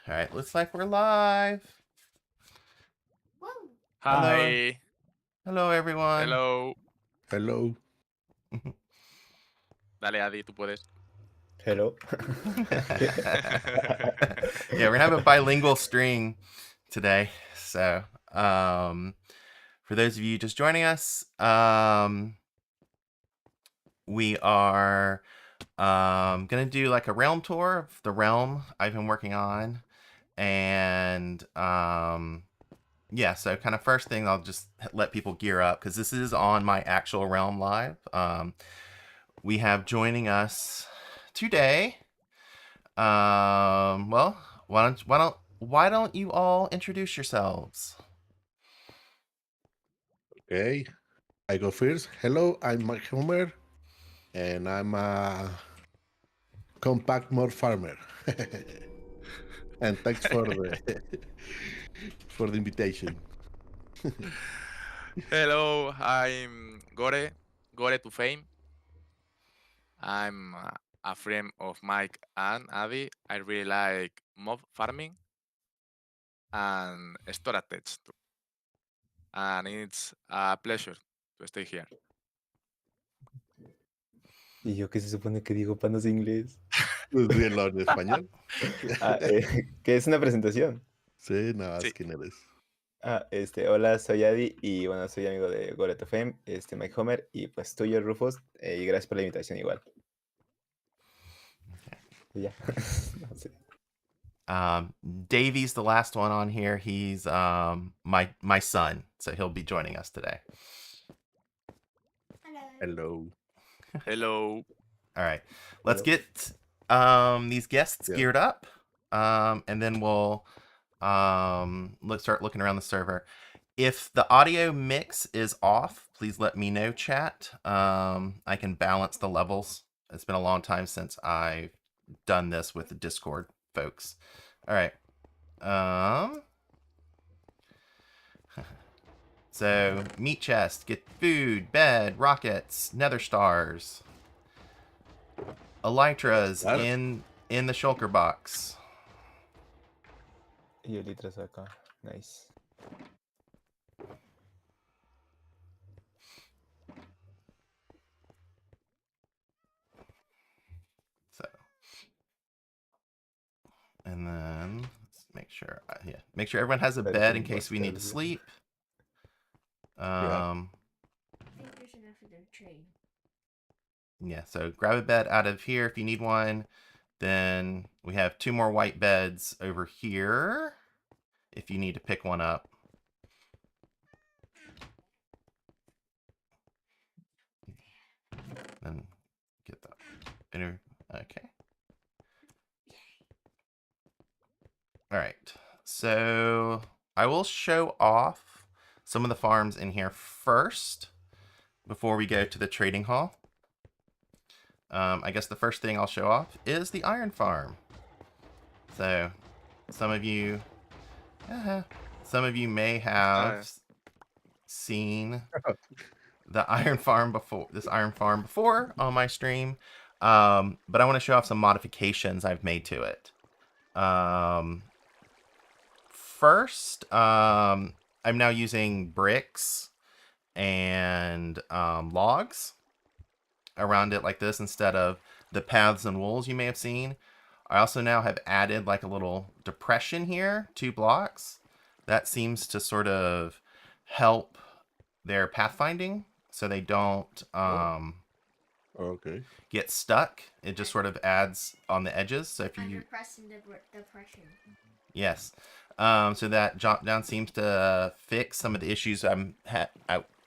All right, looks like we're live. Hello. Hi. Hello, everyone. Hello. Hello. Dale, Adi, tú puedes. Hello. Yeah, we're gonna have a bilingual stream today. So, for those of you just joining us, we are gonna do like a realm tour of the realm I've been working on, and yeah. So, kind of first thing, I'll just let people gear up because this is on my actual realm live. We have joining us today. Well, why don't you all introduce yourselves? Okay, I go first. Hello, I'm Mike Homer, and I'm a compact mod farmer. And thanks for the for the invitation. Hello, I'm Gore. Gore to fame. I'm a friend of Mike and Adi. I really like mob farming and storage too. And it's a pleasure to stay here. ¿Y yo qué se supone que digo para no sé inglés? Dilo en español. ¿Qué es una presentación? Sí, nada más Sí. quién eres. Hola, soy Adi y bueno, soy amigo de Goreto Fame, Mike Homer y pues tuyo, Rufus, y gracias por la invitación igual. Y ya, no sé. Davey's the last one on here. He's my son, so he'll be joining us today. Hello. Hello. All right, let's Hello. get these guests Yeah. geared up, and then we'll let's start looking around the server. If the audio mix is off, please let me know, chat. I can balance the levels. It's been a long time since I've done this with the Discord folks. All right. So meat chest, get food, bed, rockets, nether stars, elytras Claro. in the shulker box. Y el litro acá, nice. So, and then let's make sure, make sure everyone has a bed in case we need to sleep. Yeah. Yeah, so grab a bed out of here if you need one. Then we have 2 more white beds over here if you need to pick one up. And get that. Okay. All right. So I will show off some of the farms in here first before we go to the trading hall. I guess the first thing I'll show off is the iron farm. So some of you may have seen the iron farm before on my stream. But I want to show off some modifications I've made to it. First, I'm now using bricks and logs around it like this instead of the paths and walls you may have seen. I also now have added like a little depression here, 2 blocks. That seems to sort of help their pathfinding so they don't Okay. get stuck. It just sort of adds on the edges. So if you depression. Yes. So that drop down seems to fix some of the issues I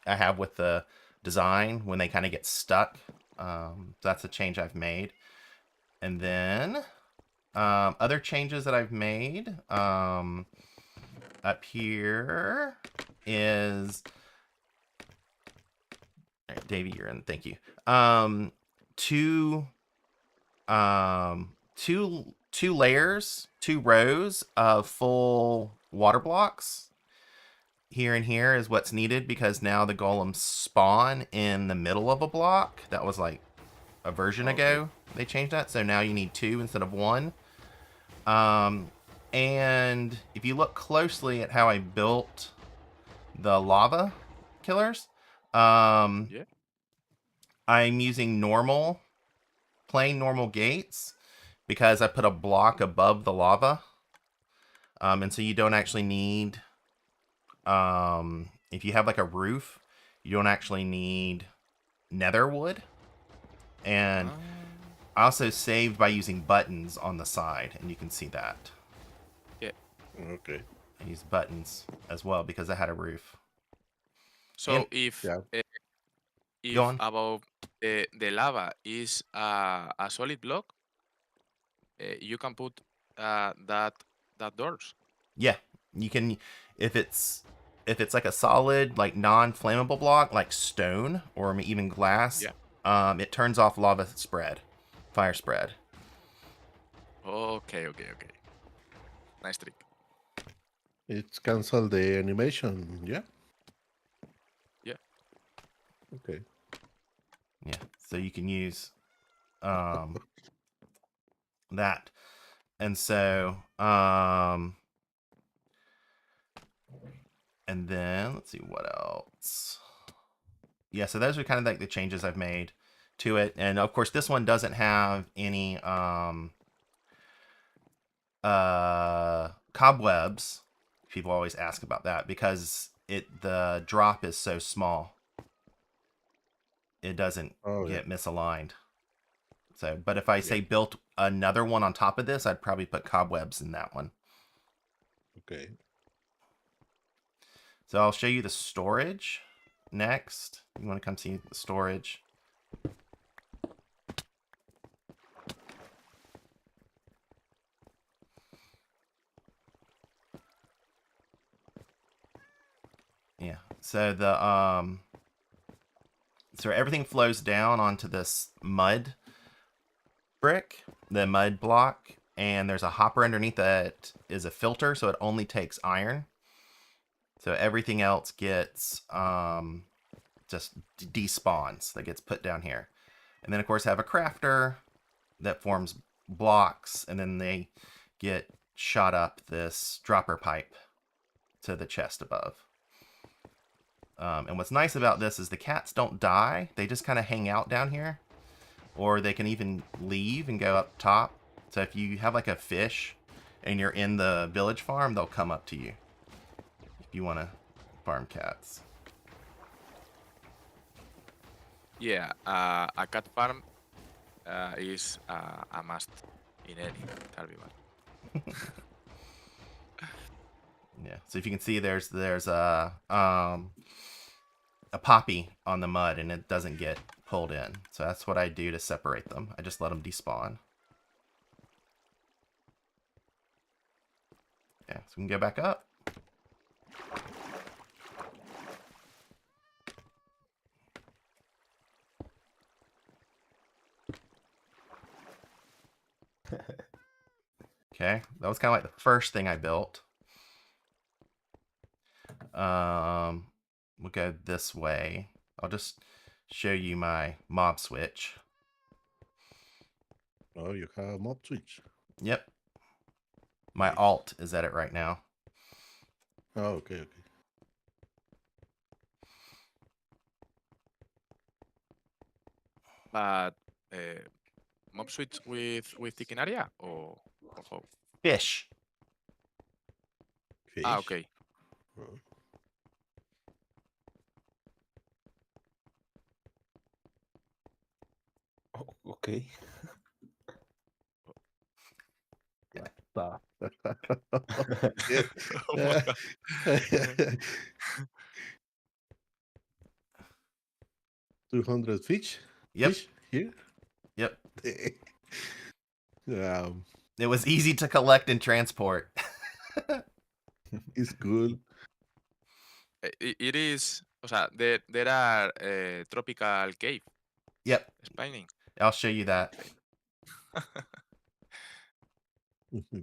have with the design when they kind of get stuck. That's a change I've made. And then other changes that I've made up here is... All right, Davey, you're in. Thank you. Two layers, 2 rows of full water blocks. Here and here is what's needed because now the golems spawn in the middle of a block. That was like a version ago. They changed that, so now you need 2 instead of 1. And if you look closely at how I built the lava killers, Yeah. I'm using plain normal gates, because I put a block above the lava. And so you don't actually need, if you have like a roof, you don't actually need nether wood. And Ah, I also saved by using buttons on the side, and you can see that. yeah. Okay. I used buttons as well because I had a roof. So And Yeah. go if on. above the lava is a solid block, you can put that doors. Yeah, you can, if it's like a solid, like non-flammable block, like stone or even glass. Yeah. It turns off fire spread. Okay. Nice trick. It's cancel the animation. Yeah. Yeah. Okay. Yeah, so you can use that, and so and then let's see what else. Yeah, so those are kind of like the changes I've made to it, and of course this one doesn't have any cobwebs. People always ask about that because the drop is so small. It doesn't Oh yeah. get misaligned. So, but if I Yeah. say built another one on top of this, I'd probably put cobwebs in that one. Okay. So I'll show you the storage next. You want to come see the storage? Yeah. So so everything flows down onto this mud brick, the mud block, and there's a hopper underneath that is a filter, so it only takes iron. So everything else gets just despawns, that gets put down here. And then of course I have a crafter that forms blocks, and then they get shot up this dropper pipe to the chest above. And what's nice about this is the cats don't die. They just kind of hang out down here. Or they can even leave and go up top. So if you have like a fish and you're in the village farm, they'll come up to you if you want to farm cats. Yeah. A cat farm is a must in any survival. Yeah. So if you can see, there's a poppy on the mud, and it doesn't get pulled in. So that's what I do to separate them. I just let them despawn. Yeah. So we can go back up. Okay, that was kind of like the first thing I built. We'll go this way. I'll just show you my mob switch. Oh, you have mob switch. Yep. My Nice. alt is at it right now. Oh, okay. But mob switch with thinking area or how? Fish. Fish. Ah, okay. Oh. Oh, okay. Stop. Oh my God. 200 fish. Yep. Fish here. Yep. It It was easy to collect and transport. is cool. It is. O sea, there are tropical cave Yep. spawning. I'll show you that.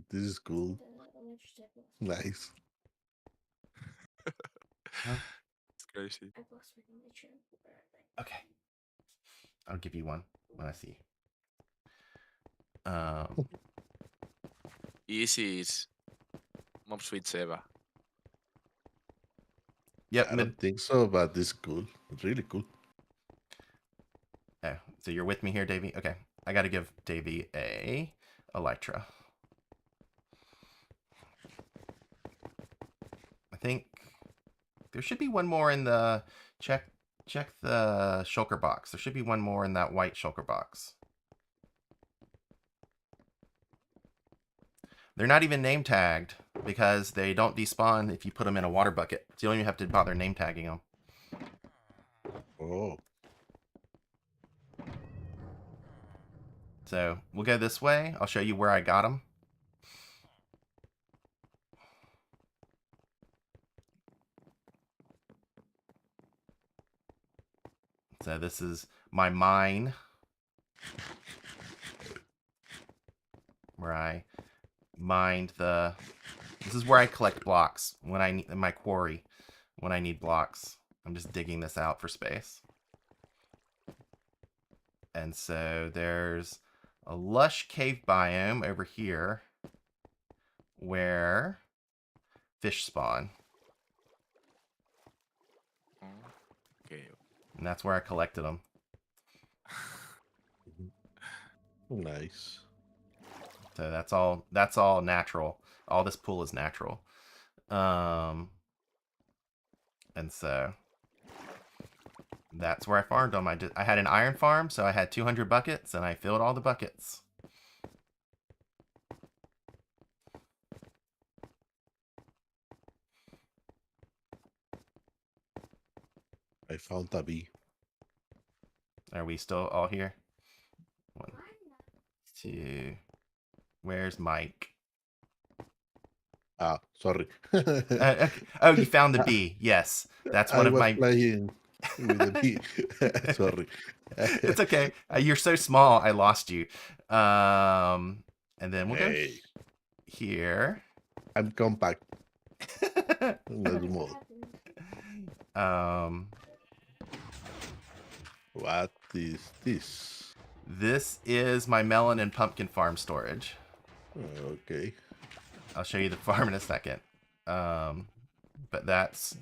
This is cool. Nice. It's crazy. Okay. I'll give you one when I see you. Easy is Mob Switch ever. Yep. I don't think so, but it's cool. Really cool. Oh, so you're with me here, Davey? Okay. I got to give Davey a Elytra. I think there should be one more in the check the shulker box. There should be one more in that white shulker box. They're not even name tagged because they don't despawn if you put them in a water bucket. So you don't even have to bother name tagging them. Oh, So we'll go this way. I'll show you where I got them. So this is my mine where I mined the... This is where I collect blocks when I need my quarry when I need blocks. I'm just digging this out for space. And so there's a lush cave biome over here where fish spawn. Okay. And that's where I collected them. nice. So that's all natural. All this pool is natural. And so that's where I farmed them. I had an iron farm, so I had 200 buckets, and I filled all the buckets. I found a bee. Are we still all here? 1, 2. Where's Mike? Ah, sorry. Okay. Oh, you found the bee. Yes, that's one I of was my. playing with the bee. Sorry. It's okay. You're so small. I lost you. And then we'll go Hey, here. I'm compact. Not small. What is this? This is my melon and pumpkin farm storage. Okay. I'll show you the farm in a second. But that's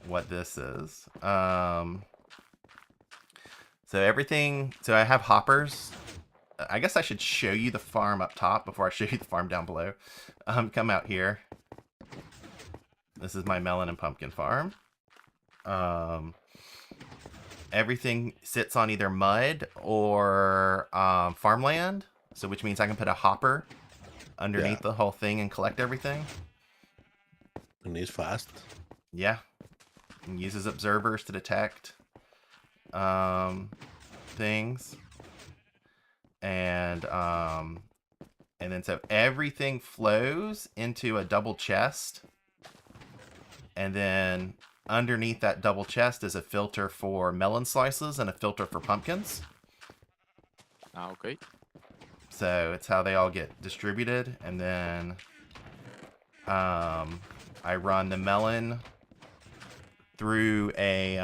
what this is. So everything. So I have hoppers. I guess I should show you the farm up top before I show you the farm down below. Come out here. This is my melon and pumpkin farm. Everything sits on either mud or farmland, so which means I can put a hopper underneath the whole thing and collect everything. And it's fast. Yeah, and uses observers to detect things, and then so everything flows into a double chest, and then underneath that double chest is a filter for melon slices and a filter for pumpkins. Okay. So it's how they all get distributed. And then I run the melon through a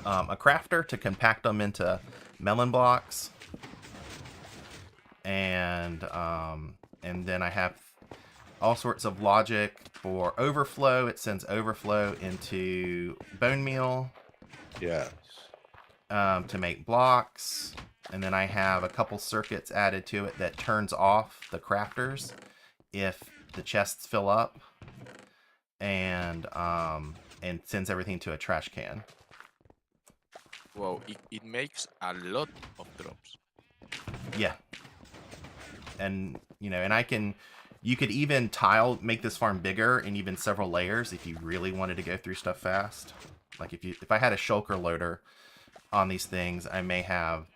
crafter to compact them into melon blocks. And then I have all sorts of logic for overflow. It sends overflow into bone meal. Yes. To make blocks. And then I have a couple circuits added to it that turns off the crafters if the chests fill up. And sends everything to a trash can. Wow, it makes a lot of drops. Yeah. And and you could even make this farm bigger and even several layers if you really wanted to go through stuff fast. Like if I had a shulker loader on these things, I may have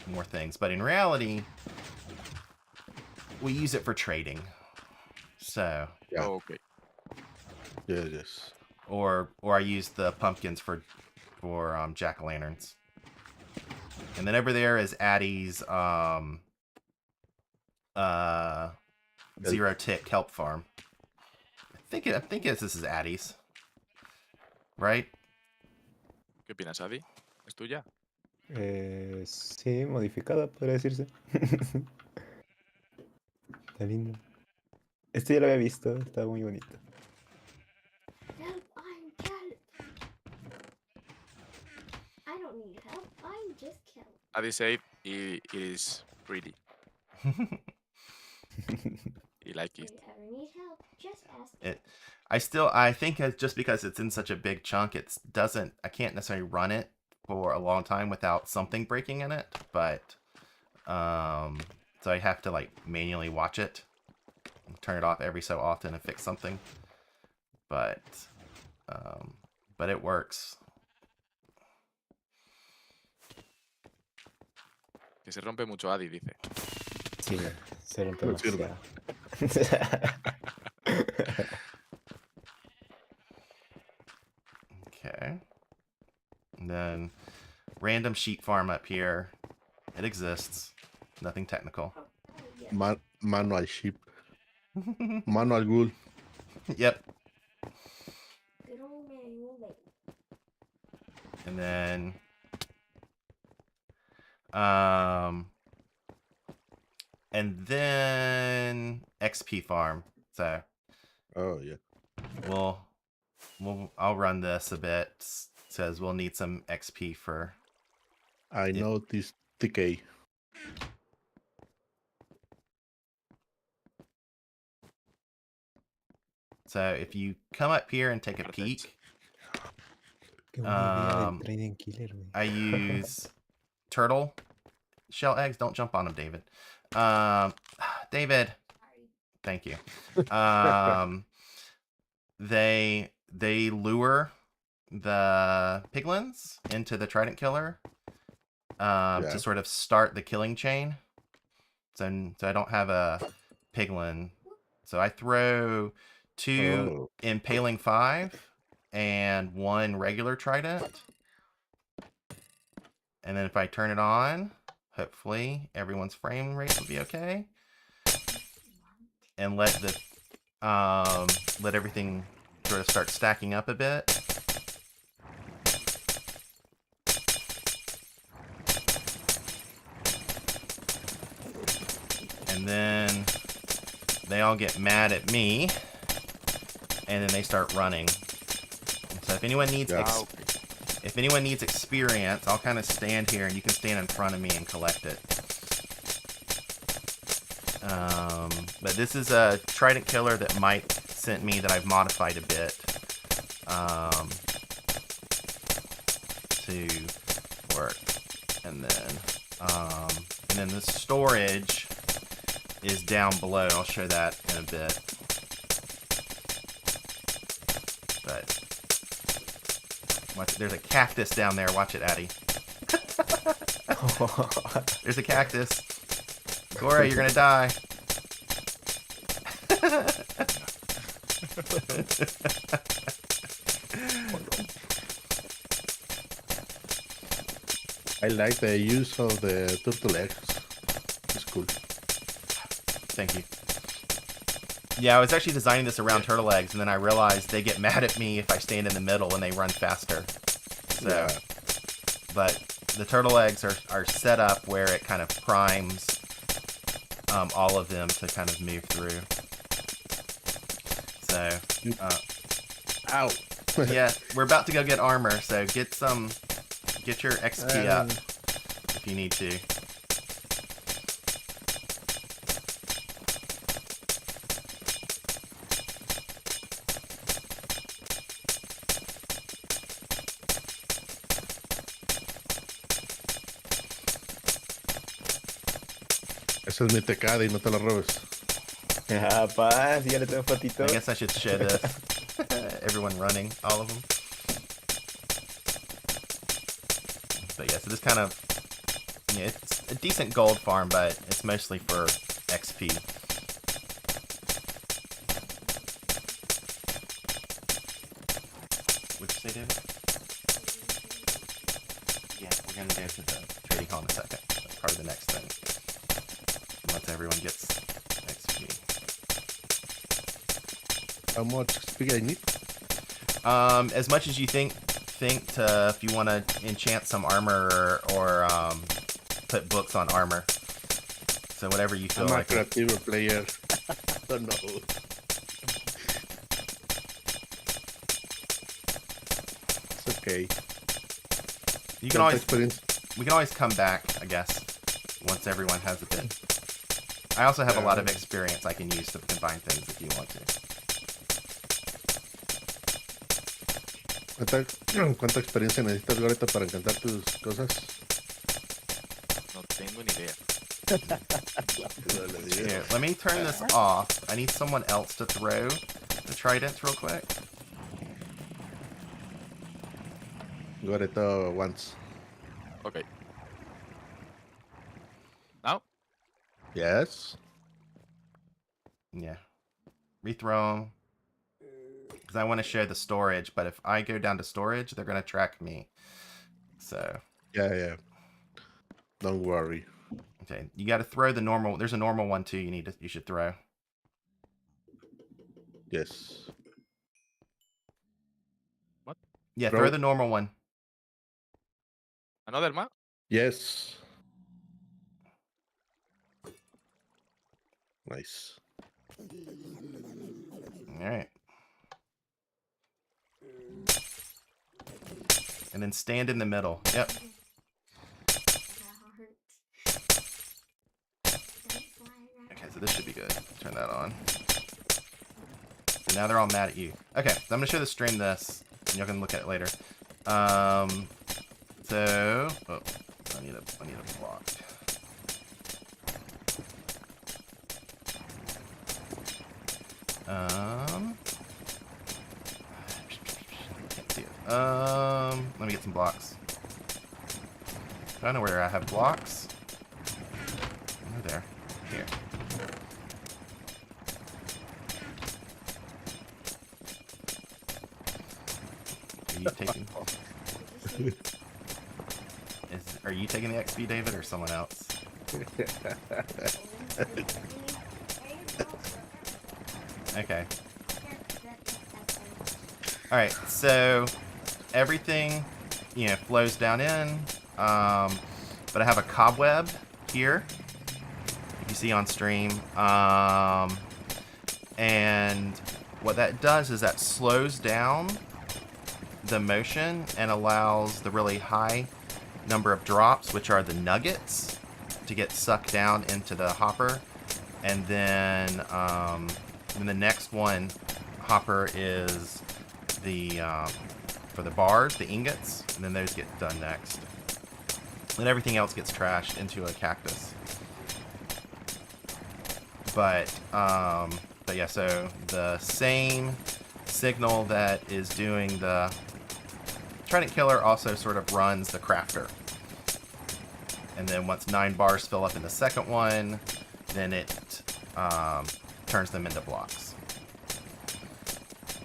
more things. But in reality, we use it for trading. So. Yeah. Oh, okay. Yes. Or I use the pumpkins for jack-o'-lanterns. And then over there is Addie's zero tick kelp farm. I think this is Addie's. Right? ¿Qué opinas, Adi? ¿Es tuya? Sí, modificada, podría decirse. Está linda. Este ya lo había visto, está muy bonito. Help, I'm help. I don't need help, I'm just help. Adi said it is pretty. He like If it. you ever need help, just ask. I think it's just because it's in such a big chunk, I can't necessarily run it for a long time without something breaking in it, but so I have to like manually watch it, turn it off every so often and fix something, but it works. Que se rompe mucho Adi, dice. Sí, se rompe No sirve. demasiado. Okay. And then random sheep farm up here. It exists. Nothing technical. Oh, yeah. Manual sheep. Manual wool. Yep. Good old manual labor. And then XP farm. So Oh, yeah. I'll run this a bit. Says we'll need some XP for. I know this TK. So if you come up here and take a Perfect. peek, Qué buena idea del Um, Trading Killer, güey. I use turtle shell eggs. Don't jump on them, David. David, Sorry. thank you. They lure the piglins into the trident killer Yeah. to sort of start the killing chain. So I don't have a piglin. So I throw 2 Oh. impaling 5 and 1 regular trident. And then if I turn it on, hopefully everyone's frame rate will be okay. And let everything sort of start stacking up a bit. And then they all get mad at me, and then they start running. So if anyone needs if anyone needs experience, I'll kind of stand here, and you can stand in front of me and collect it. But this is a trident killer that Mike sent me that I've modified a bit to work. And then the storage is down below. I'll show that in a bit. But there's a cactus down there. Watch it, Addy. There's a cactus. Gora, you're gonna die. I like the use of the turtle eggs. It's cool. Thank you. Yeah, I was actually designing this around turtle eggs, and then I realized they get mad at me if I stand in the middle and they run faster. So, Yeah. but the turtle eggs are set up where it kind of primes all of them to kind of move through. So, Ow. yeah, we're about to go get armor, so get your XP up if you need to. Ese es mi tecada y no te lo robes. Ah, pa, sí, ya le tengo fotito. I guess I should show this. Everyone running, all of them. But yeah, so this kind of, yeah, it's a decent gold farm, but it's mostly for XP. What'd you say, David? Yeah, we're gonna go to the trading hall in a second. That's part of the next thing. Once everyone gets XP. How much XP I need? As much as you think to, if you want to enchant some armor or put books on armor. So whatever you feel I'm a like. creative player. I don't know. It's okay. You can Tanta always experience. we can always come back, I guess, once everyone has a bit. I also have a lot of experience I can use to combine things if you want to. ¿Cuánta experiencia necesitas, Goreto, para encantar tus cosas? No tengo ni idea. Here, let me turn this off. I need someone else to throw the tridents real quick. Goreto once. Okay. Now? Yes. Yeah. Rethrow them. Because I want to share the storage, but if I go down to storage, they're going to track me. So. Yeah. Don't worry. Okay, you got to throw the normal. There's a normal one too. You should throw. Yes. What? Yeah, Throw. throw the normal one. Another map? Yes. Nice. All right. And then stand in the middle. Yep. Okay, so this should be good. Turn that on. So now they're all mad at you. Okay, so I'm gonna show the stream this, and y'all can look at it later. So, oh, I need a block. Can't see it. Let me get some blocks. I don't know where I have blocks. Oh, there. Here. Are you taking? Are you taking the XP, David, or someone else? Okay. All right. So everything, flows down in. But I have a cobweb here. If you see on stream. And what that does is that slows down the motion and allows the really high number of drops, which are the nuggets, to get sucked down into the hopper. And then the next one hopper is the for the bars, the ingots, and then those get done next. Then everything else gets trashed into a cactus. But yeah, so the same signal that is doing the Trident Killer also sort of runs the crafter. And then once 9 bars fill up in the second one, then it turns them into blocks.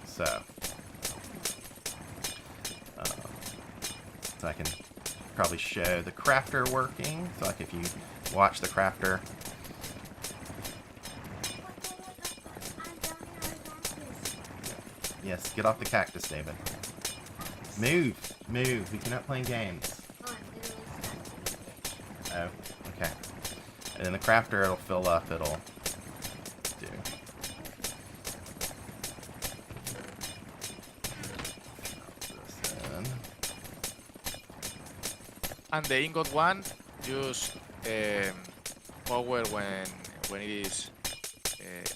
So I can probably show the crafter working. So like if you watch the crafter. Yes, get off the cactus, David. Move. We cannot play games. Oh, okay. And then the crafter, it'll fill up, it'll do. This in. And the ingot one use power when it is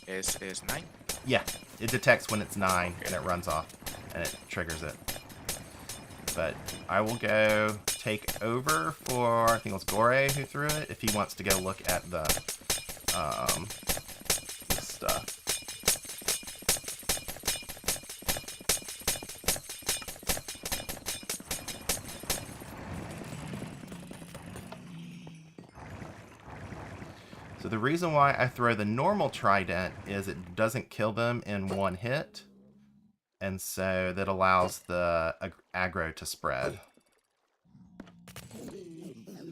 S9. Yeah, it detects when it's 9 and it runs off and it triggers it. But I will go take over for, I think it was Gore who threw it, if he wants to go look at the stuff. So the reason why I throw the normal trident is it doesn't kill them in one hit. And so that allows the aggro to spread.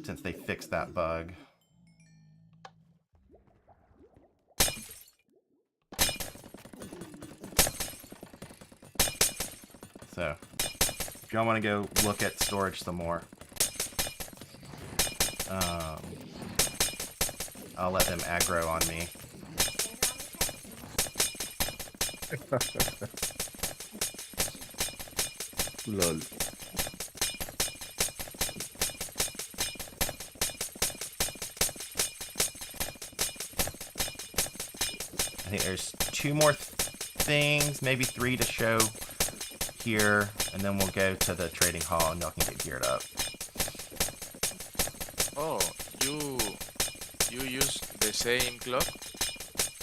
Since they fixed that bug. So, if y'all want to go look at storage some more, I'll let them aggro on me. Lol. think there's 2 more things, maybe 3 to show here, and then we'll go to the trading hall and y'all can get geared up. Oh, you use the same clock?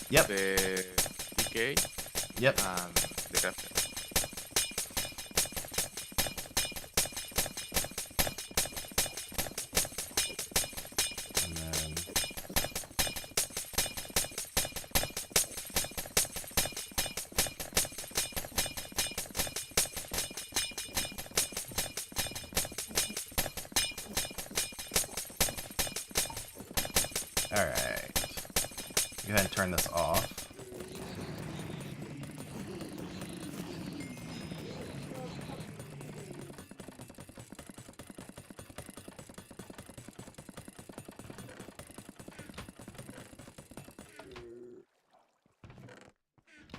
Yep. The decay Yep. and the crafting. And then all right. Go ahead and turn this off.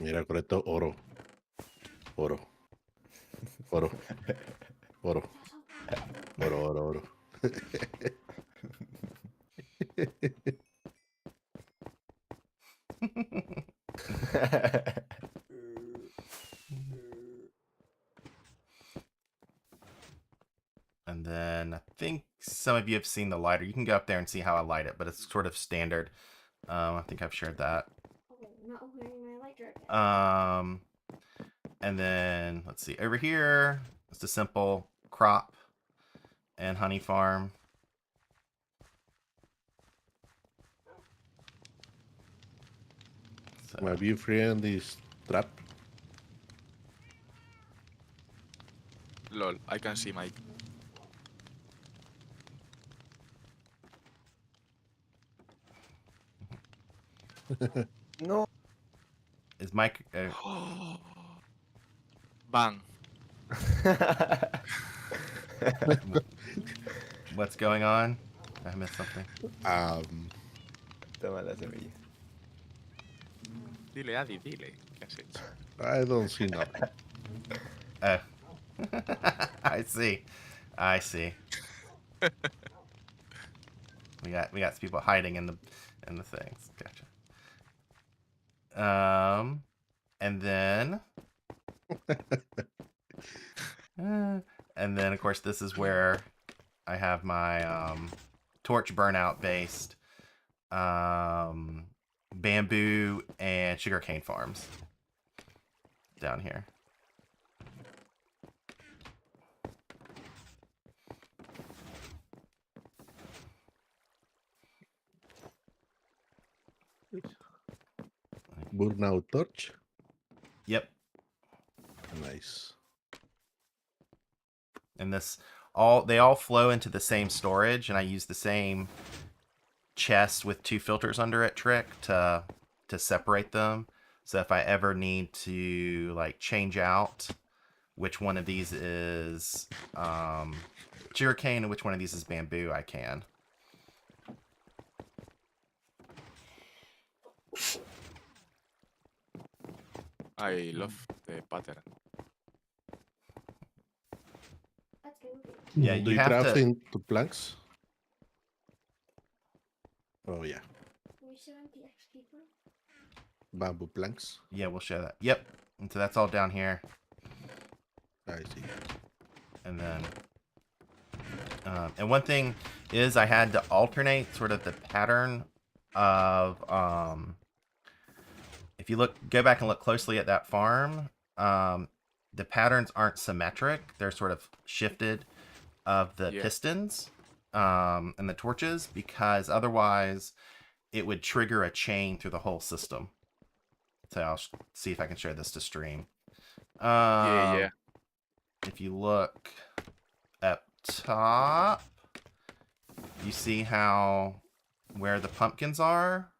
Mira, Coreto, oro. Oro. Oro. Oro. Oro, oro, oro. And then I think some of you have seen the lighter. You can go up there and see how I light it, but it's sort of standard. I think I've shared that. Oh, not wearing my light jacket. And then let's see, over here, it's a simple crop and honey farm. So, My view friend is trap. Lol, I can see Mike. No. is Mike? Bang. What's going on? I missed something. Toma la semilla. Dile, Adi, dile. ¿Qué has hecho? I don't see nothing. Oh, I see. I see. we got some people hiding in the things. Gotcha. And then and then of course this is where I have my torch burnout based bamboo and sugarcane farms down here. Burnout torch. Yep. Nice. And they all flow into the same storage, and I use the same chest with 2 filters under it trick to separate them. So if I ever need to like change out which one of these is sugarcane and which one of these is bamboo, I can. I love the pattern. That's good. Yeah, Do you you have craft to- into planks? Oh yeah, We should empty XP for. bamboo planks. Yeah, we'll show that. Yep. And so that's all down here. I see. And then and one thing is I had to alternate sort of the pattern of if you go back and look closely at that farm, the patterns aren't symmetric. They're sort of shifted of the Yeah. pistons and the torches, because otherwise it would trigger a chain through the whole system. So I'll see if I can share this to stream. Yeah. If you look up top, you see how where the pumpkins are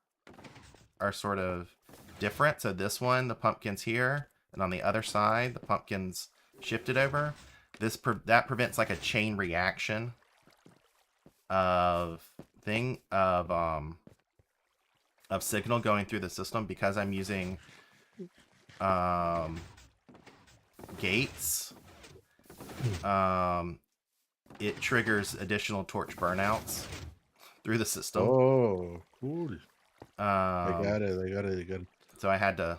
sort of different. So this one, the pumpkin's here, and on the other side, the pumpkin's shifted over. That prevents like a chain reaction of signal going through the system, because I'm using gates. It triggers additional torch burnouts through the system. Oh, cool. I Um, got it. So I had to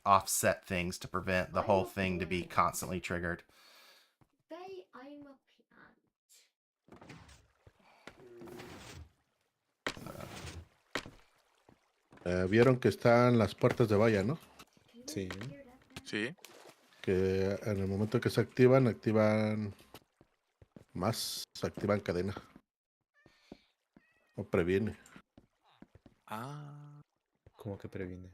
offset things to prevent the whole thing to be constantly triggered. Bay, I'm a plant. Vieron que están las puertas de valla, ¿no? Sí. Sí. Que en el momento que se activan, activan cadena. O previene. Ah. ¿Cómo que previene?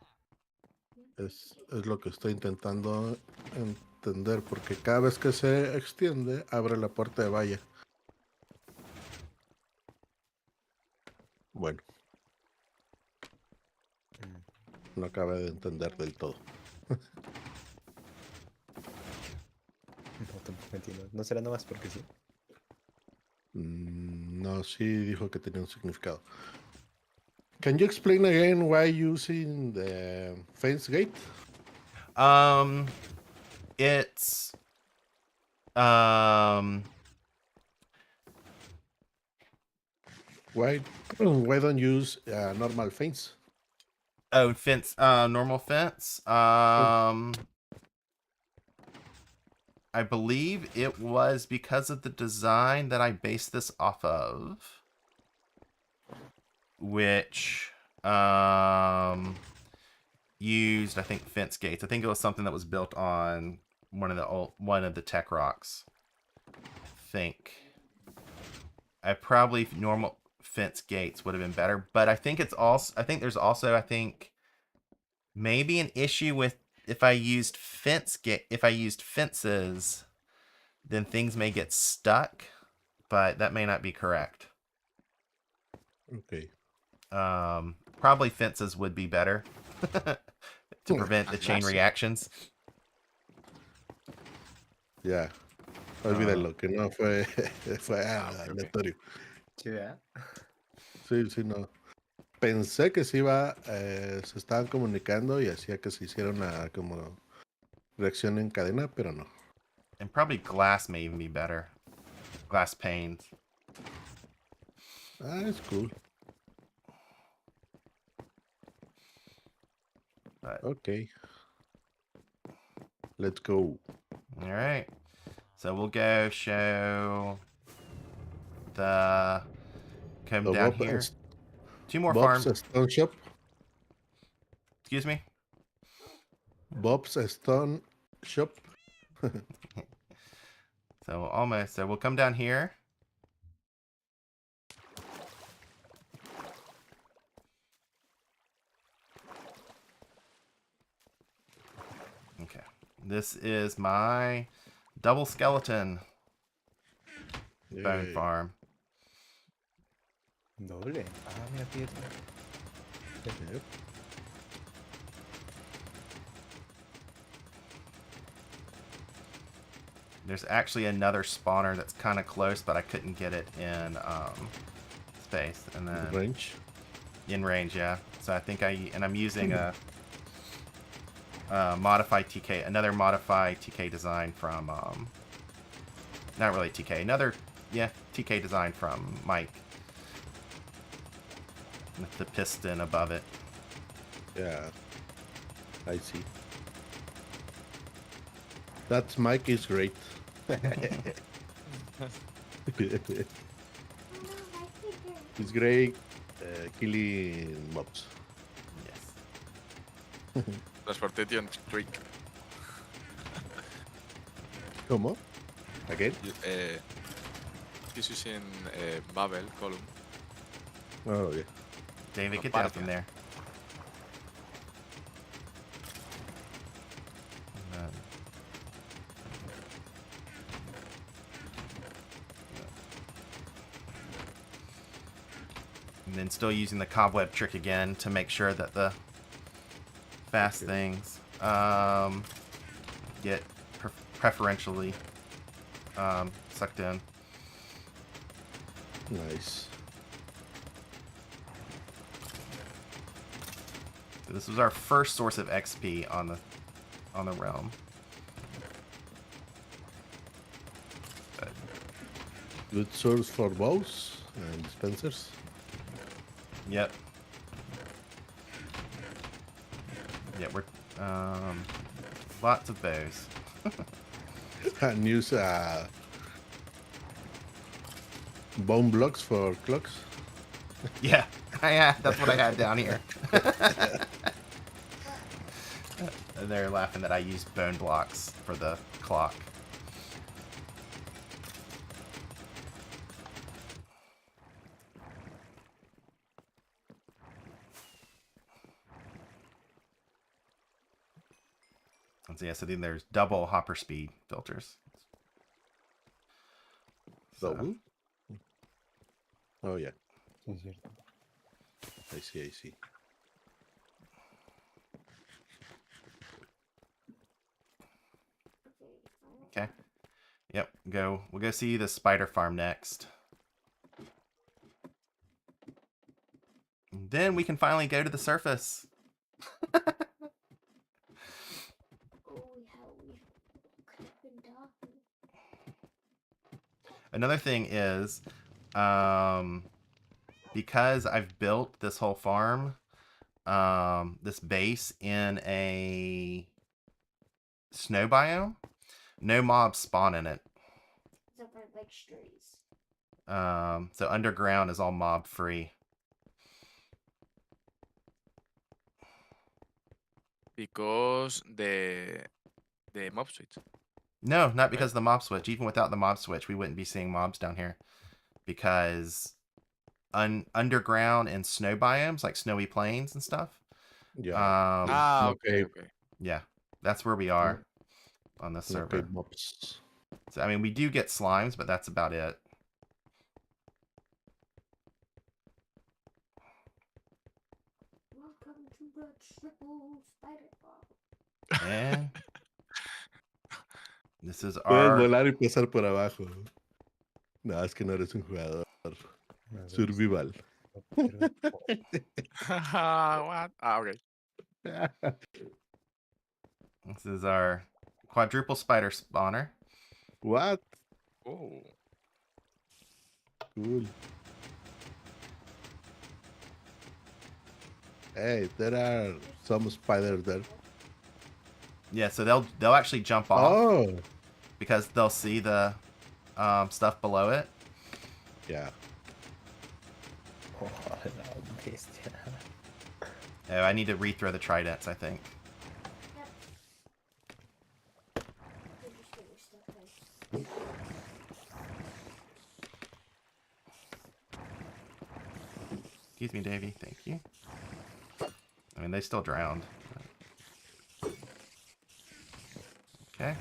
Es lo que estoy intentando entender, porque cada vez que se extiende, abre la puerta de valla. Bueno, no acabé de entender del todo. No, tampoco entiendo. ¿No será nomás porque sí? No, sí dijo que tenía un significado. Can you explain again why using the fence gate? It's Why don't you use normal fence? oh, fence, normal fence. I believe it was because of the design that I based this off of, which used, I think, fence gates. I think it was something that was built on one of the tech rocks. I think probably normal fence gates would have been better, but I think there's also maybe an issue with if I used fences, then things may get stuck, but that may not be correct. Okay. Probably fences would be better to prevent the chain reactions. Ya. Olvídalo, que no fue aleatorio. Sí, ¿verdad? Sí, no. Pensé que se estaban comunicando y hacía que se hiciera una como reacción en cadena, pero no. And probably glass may even be better. Glass panes. It's cool. But, Okay. Let's go. all right. So we'll go show the come So down here. 2 more Bob's farms. Stone Shop. Excuse me. Bob's Stone Shop. So almost. So we'll come down here. Okay. This is my double skeleton bone Yay. farm. Doble. Ah, mira, fíjate. Yep. There's actually another spawner that's kind of close, but I couldn't get it in space. And then Range. in range, yeah. So I think I'm using a modified TK, another modified TK design from not really TK, another TK design from Mike with the piston above it. Yeah. I see. That Mike is great. He's great killing mobs. Yes. Transportation trick. ¿Cómo? Again? He's using bubble column. Oh, yeah. David, No, get down para from allá. there. And then- And then still using the cobweb trick again to make sure that the fast things get preferentially sucked in. Nice. So this was our first source of XP on the realm. But Good source for bows and dispensers. yep. Yeah, we're lots of bows. And use bone blocks for clocks. Yeah, yeah, that's what I had down here. They're laughing that I used bone blocks for the clock. And so yeah, so then there's double hopper speed filters. So, Double? Oh, yeah. Sí, es cierto. I see, I see. okay. Yep, we'll go see the spider farm next. And then we can finally go to the surface. Oh, how we could have been talking. Another thing is, because I've built this whole farm, this base in a snow biome, no mobs spawn in it. Except for like strays. So underground is all mob free. Because the mob switch. No, not because of the mob switch. Even without the mob switch, we wouldn't be seeing mobs down here. Because underground and snow biomes, like snowy plains and stuff. Yeah. Okay, okay. okay. Yeah, that's where we are on this server. Okay, mobs. So, I mean, we do get slimes, but that's about it. Welcome to the triple spider farm. And this is Puedes our... volar y pasar por abajo. No, es que no eres un jugador. A ver, Survival. What? Okay. This is our quadruple spider spawner. What? Oh. Cool. Hey, there are some spiders there. Yeah, so they'll actually jump off Oh, because they'll see the stuff below it. yeah. Oh, la bestia. Oh, I need to rethrow the tridents, I think. Yep. They're just getting stuck there. Excuse me, Davey. Thank you. I mean, they still drowned. Okay.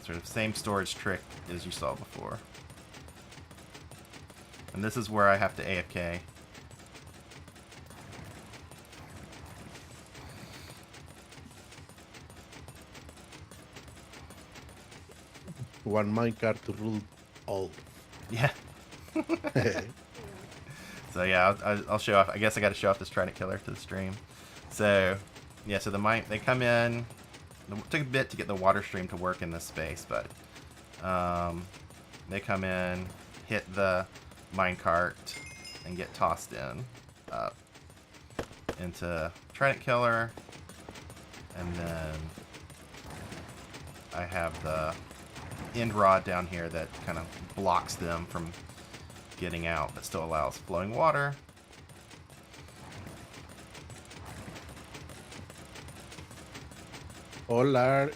Sort of same storage trick as you saw before. And this is where I have to AFK. One minecart to rule all. Yeah. So yeah, I'll show off. I guess I got to show off this trident killer to the stream. So yeah, so they come in. It took a bit to get the water stream to work in this space, but they come in, hit the minecart, and get tossed in up into trident killer, and then I have the end rod down here that kind of blocks them from getting out, but still allows flowing water. All are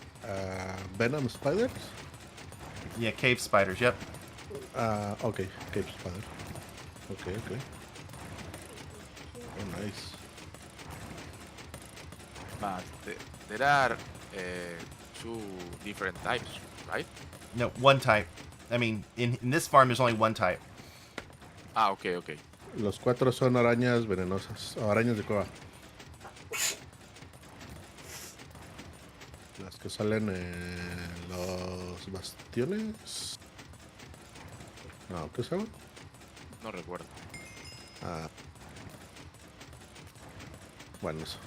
venom spiders? Yeah, cave spiders, yep. Okay, cave spider. Okay, okay. Oh, nice. But there are two different types, right? No, one type. I mean, in this farm, there's only one type. Okay, okay. Los cuatro son arañas venenosas, o arañas de cueva. Las que salen en los bastiones. No, ¿qué se llama? No recuerdo. Ah. Bueno, eso.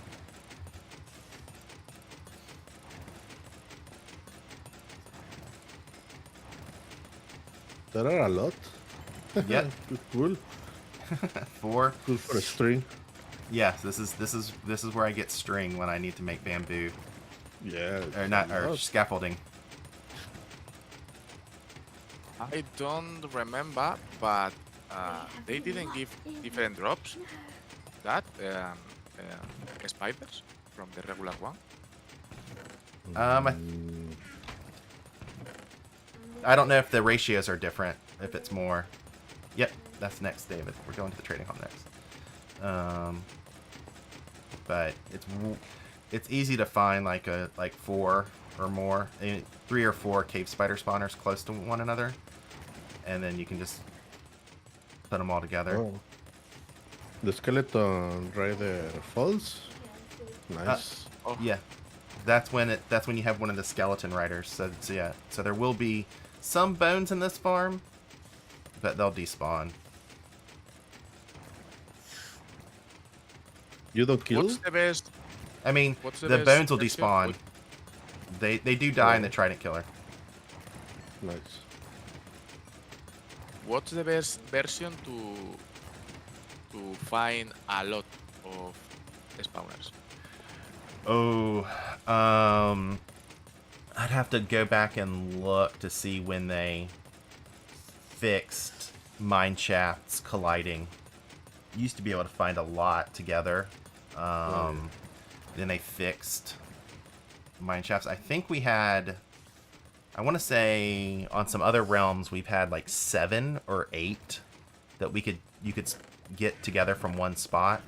There are a lot. Yep. Cool. 4. Cool for a string. Yes, this is where I get string when I need to make bamboo Yeah. or not a or lot. scaffolding. I don't remember, but they didn't give different drops. That spiders from the regular one. I don't know if the ratios are different. If it's more. Yep, that's next, David. We're going to the trading hall next. But it's easy to find like 4 or more, 3 or 4 cave spider spawners close to one another, and then you can just put them all together. Oh. The skeleton right there falls. Nice. Yeah, that's when you have one of the skeleton riders. So yeah, so there will be some bones in this farm, but they'll despawn. You don't kill? What's the best? I mean, What's the the best bones will version? despawn. They do die in the Trident Killer. Nice. What's the best version to find a lot of spawners? Oh, I'd have to go back and look to see when they fixed mine shafts colliding. Used to be able to find a lot together. Then they fixed mine shafts. I think we had, I want to say on some other realms we've had like 7 or 8 that you could get together from one spot.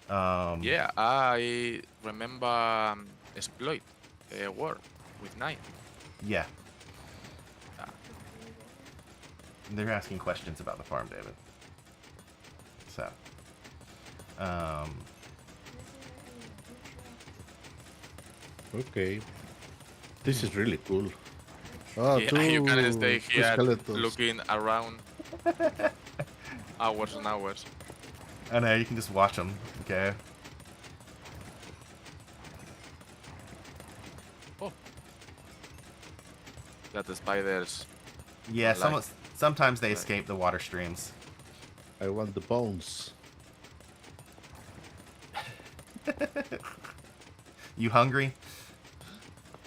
Yeah, I remember exploit war with 9. Yeah. They're asking questions about the farm, David. So, Okay. This is really cool. Oh, Yeah, you can stay two here skeletons. looking around hours and hours. I know, you can just watch them go. Oh, that the spiders. Yeah, Like- sometimes they like- escape the water streams. I want the bones. You hungry?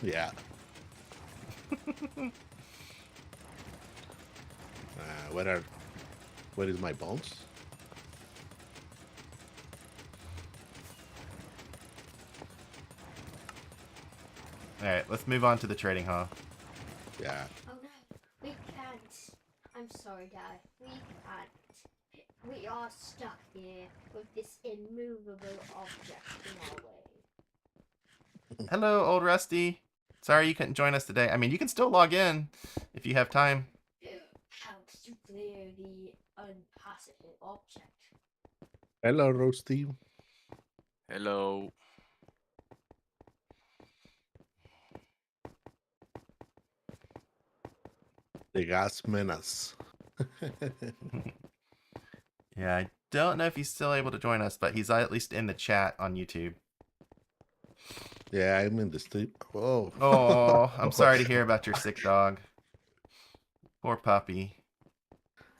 Yeah. Where is my bones? Alright, let's move on to the trading hall. Yeah. Oh no, we can't. I'm sorry, Dad. We can't. We are stuck here with this immovable object in our way. Hello, old Rusty. Sorry you couldn't join us today. I mean, you can still log in if you have time. How to clear the unpassable object? Hello, Roasty. Hello. The gas menace. Yeah, I don't know if he's still able to join us, but he's at least in the chat on YouTube. Yeah, I'm in the street. Oh. Oh, I'm sorry to hear about your sick dog. Poor puppy.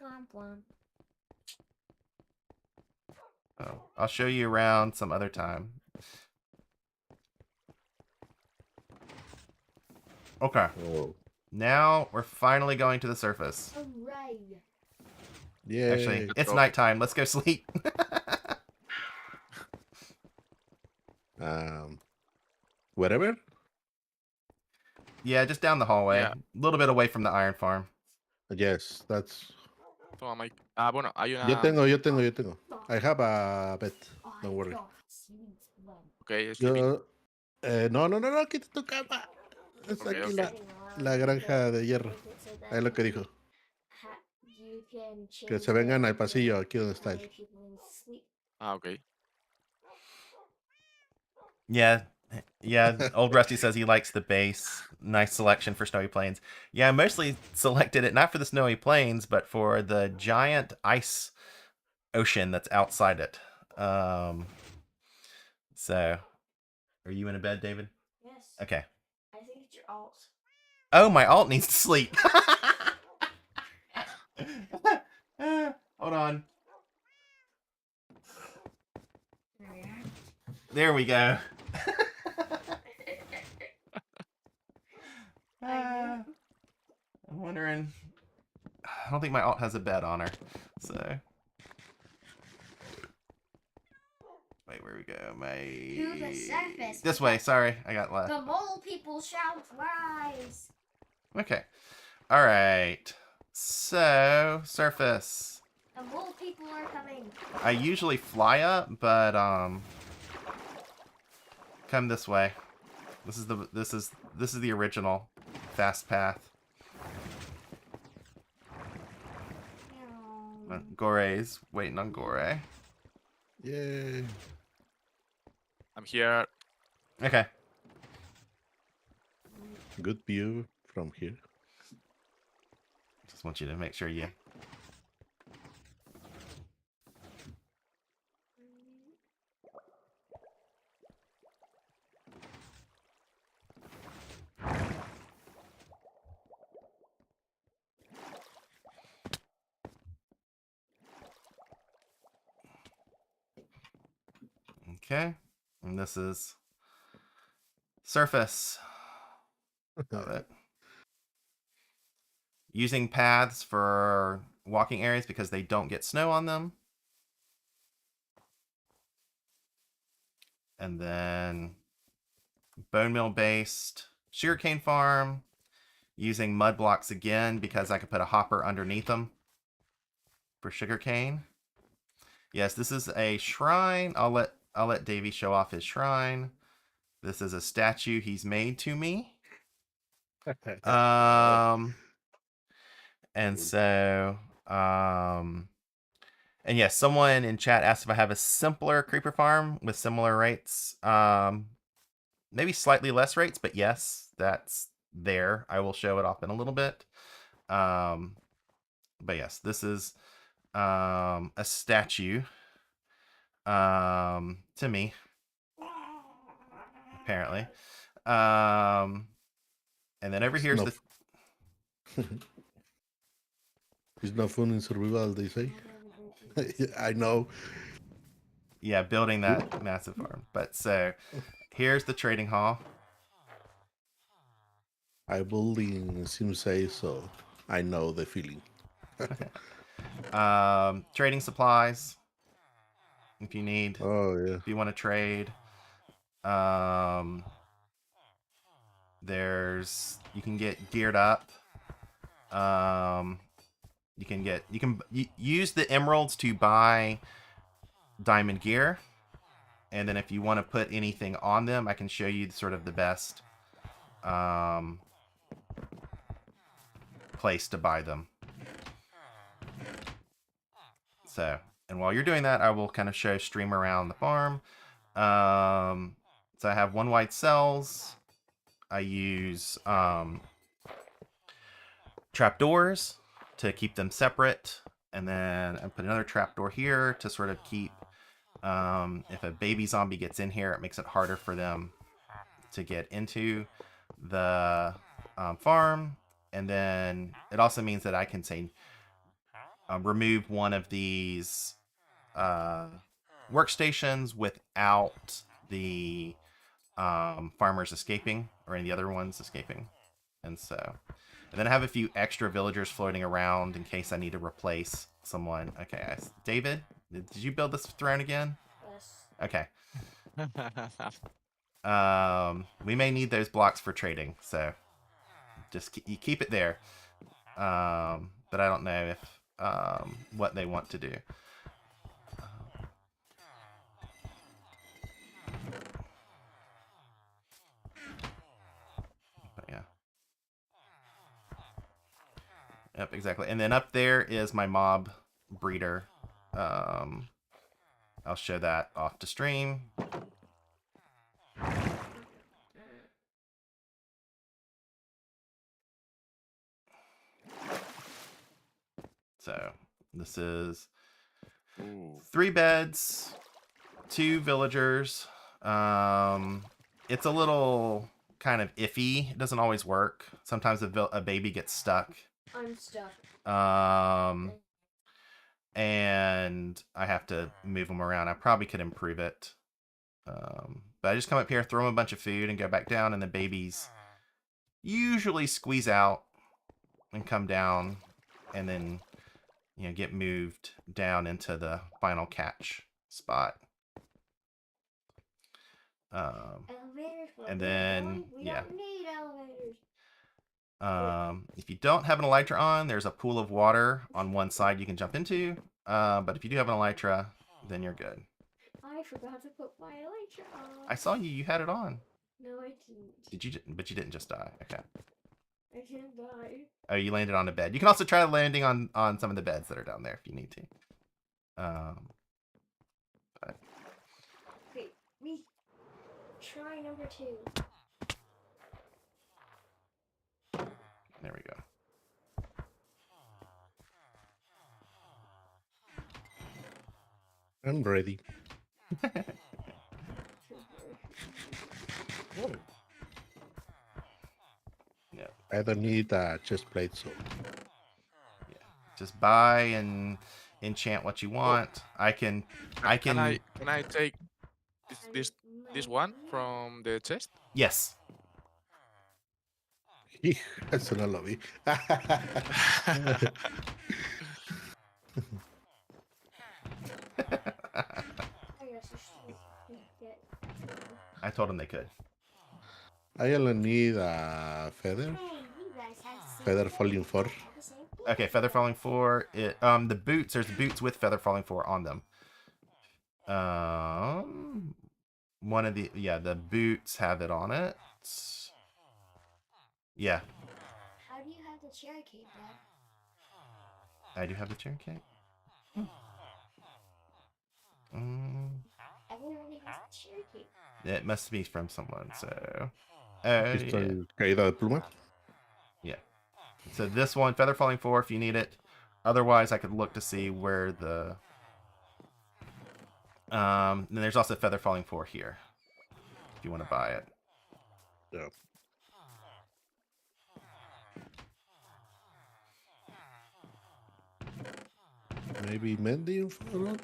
Womp womp. Oh, I'll show you around some other time. Okay, Oh. now we're finally going to the surface. Hooray! Yeah. Actually, Let's it's go. nighttime. Let's go sleep. Wherever? Yeah, just down the hallway. Yeah. A little bit away from the iron farm. Yes, that's. Toma, Mike. Bueno, hay una. Yo tengo. I have a bed. I Don't worry. got sweet one. Okay, sleeping. Yo, no, quita tu cama. Es Ok, aquí ok. la granja de hierro. Es lo que dijo. Que se vengan al pasillo, aquí donde está él. Ah, okay. Yeah, Yeah, old Rusty says he likes the base. Nice selection for Snowy Plains. Yeah, I mostly selected it not for the Snowy Plains, but for the giant ice ocean that's outside it. So, are you in a bed, David? Yes. Okay. I think it's your alt. Oh, my alt needs to sleep. Hold on. There we go. I'm wondering. I don't think my alt has a bed on her. So. Wait, where we go? To the surface. This way. Sorry, I got left. The mole people shout rise. Okay. All right. So surface. The mole people are coming. I usually fly up, but come this way. This is the original fast path. Gore's waiting on Gore. Yay. I'm here. Okay. Good view from here. Just want you to make sure you. Okay. And this is surface of it. Using paths for walking areas because they don't get snow on them. And then bone meal based sugarcane farm. Using mud blocks again because I could put a hopper underneath them for sugarcane. Yes, this is a shrine. I'll let Davey show off his shrine. This is a statue he's made to me. And so, and yes, someone in chat asked if I have a simpler creeper farm with similar rates. Maybe slightly less rates, but yes, that's there. I will show it off in a little bit. But yes, this is a statue to me, apparently. And then over here's the It's not fun in survival, they say. I know. yeah, building that massive farm. But so here's the trading hall. I build in Simsay, so I know the feeling. Trading supplies if you need. Oh yeah. If you want to trade. There's you can get geared up. You can use the emeralds to buy diamond gear, and then if you want to put anything on them, I can show you sort of the best place to buy them. So, and while you're doing that, I will kind of stream around the farm. So I have one wide cells. I use trapdoors to keep them separate, and then I put another trapdoor here to sort of keep if a baby zombie gets in here, it makes it harder for them to get into the farm. And then it also means that I can say remove one of these workstations without the farmers escaping or any of the other ones escaping. And so, and then I have a few extra villagers floating around in case I need to replace someone. Okay, David, did you build this throne again? Yes. Okay. We may need those blocks for trading, so just you keep it there. But I don't know if what they want to do. But yeah. Yep, exactly. And then up there is my mob breeder. I'll show that off to stream. So this is Ooh. 3 beds, 2 villagers. It's a little kind of iffy. It doesn't always work. Sometimes a baby gets stuck. I'm stuck. And I have to move them around. I probably could improve it. But I just come up here, throw them a bunch of food, and go back down, and the babies usually squeeze out and come down, and then get moved down into the final catch spot. Elevators. And then we don't need elevators. If you don't have an elytra on, there's a pool of water on one side you can jump into. But if you do have an elytra, then you're good. I forgot to put my elytra on. I saw you had it on. No, I didn't. Did you? But you didn't just die. Okay. I didn't die. Oh, you landed on a bed. You can also try landing on some of the beds that are down there if you need to. But Wait, me. Try number 2. there we go. I'm ready. Yeah. I don't need a chest plate, so Just buy and enchant what you want. Can I take this one from the chest? Yes. eso no lo vi. I guess I should get. I told them they could. I only need a feather. Hey, you guys have the same Feather thing. falling 4. I have the same thing. Okay, feather falling 4. The boots. There's boots with feather falling 4 on them. One of the boots have it on it. Yeah, How do you have the cherry cake, Dad? I do have the cherry cake. Everybody has the cherry cake. It must be from someone. So, Aquí estoy caída de pluma. yeah. So this one, feather falling 4, if you need it. Otherwise, I could look to see where the. Then there's also feather falling 4 here, if you want to buy it. Yeah. Maybe mending for a lot?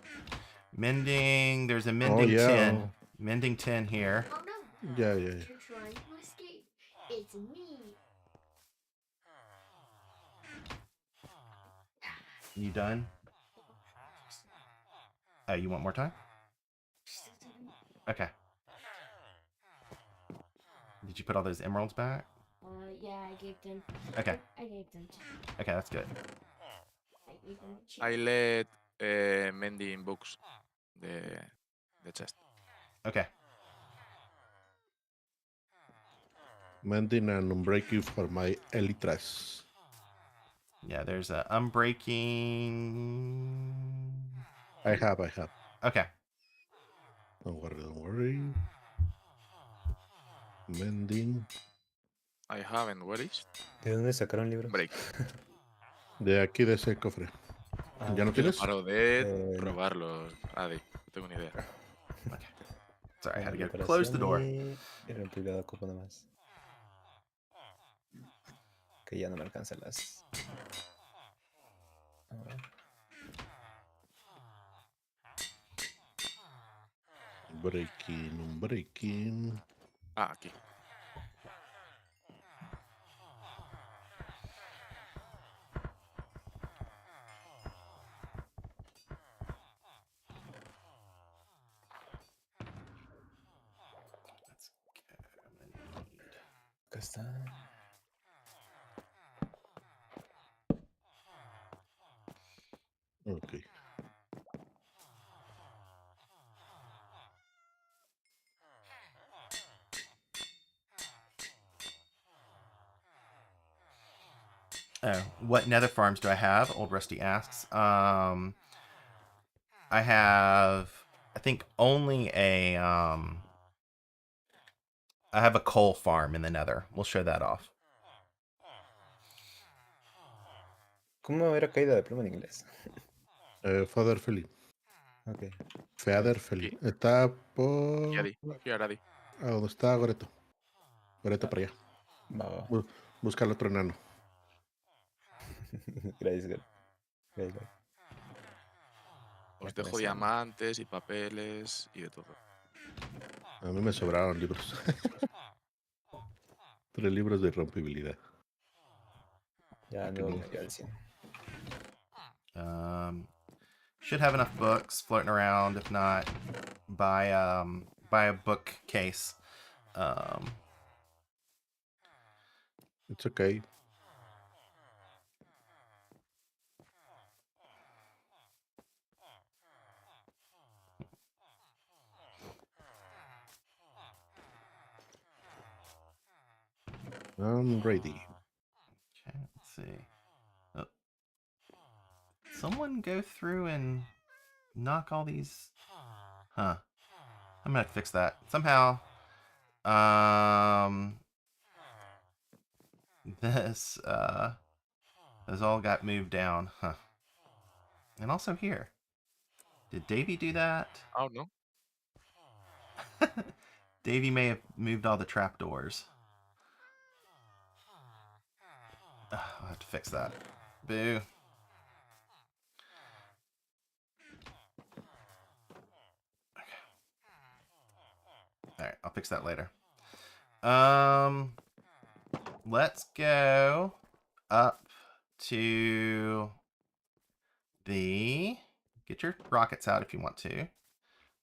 Mending. There's a mending 10. Mending 10 here. Oh no. Yeah. You're trying to escape. It's me. You done? Oh, you want more time? Okay. Did you put all those emeralds back? Yeah, I gave them. Okay. I gave them to. Okay, that's good. I gave them to I let mending books the chest. Okay. Mending and unbreaking for my elytras. Yeah, there's a unbreaking. I have. Okay. Don't worry. Mending. I haven't. Where is? ¿De dónde sacaron libros? Break. De aquí de ese cofre. Ah, ¿Ya no tienes? Paro de no. probarlos. Adi, no tengo ni idea. Okay. Sorry, I had to Una go close the door. reparación y reempleado copo nomás. Que ya no me alcanzan las. A ver. Breaking. Ah, aquí. Acá está. Ok. Oh, what nether farms do I have? Old Rusty asks. I have, I think, only a I have a coal farm in the nether. We'll show that off. ¿Cómo era caída de pluma en inglés? Father Philly. Ok. Feather Philly. Está por... Here, Adi. A donde está Goreto. Goreto para allá. Va. Busca al otro enano. Gracias, Gary. Gracias, Gary. Os Ya con dejo eso. diamantes y papeles y de todo. A mí me sobraron libros. 3 libros de rompibilidad. Ya Que no no. llegué al 100. Should have enough books floating around. If not, buy a bookcase. It's okay. I'm ready. Okay, let's see. Oh. Someone go through and knock all these. Huh. I'm gonna have to fix that somehow. This has all got moved down, huh? And also here. Did Davey do that? Oh, no. Davey may have moved all the trapdoors. I'll have to fix that. Boo. Alright, I'll fix that later. Let's go up to the... Get your rockets out if you want to.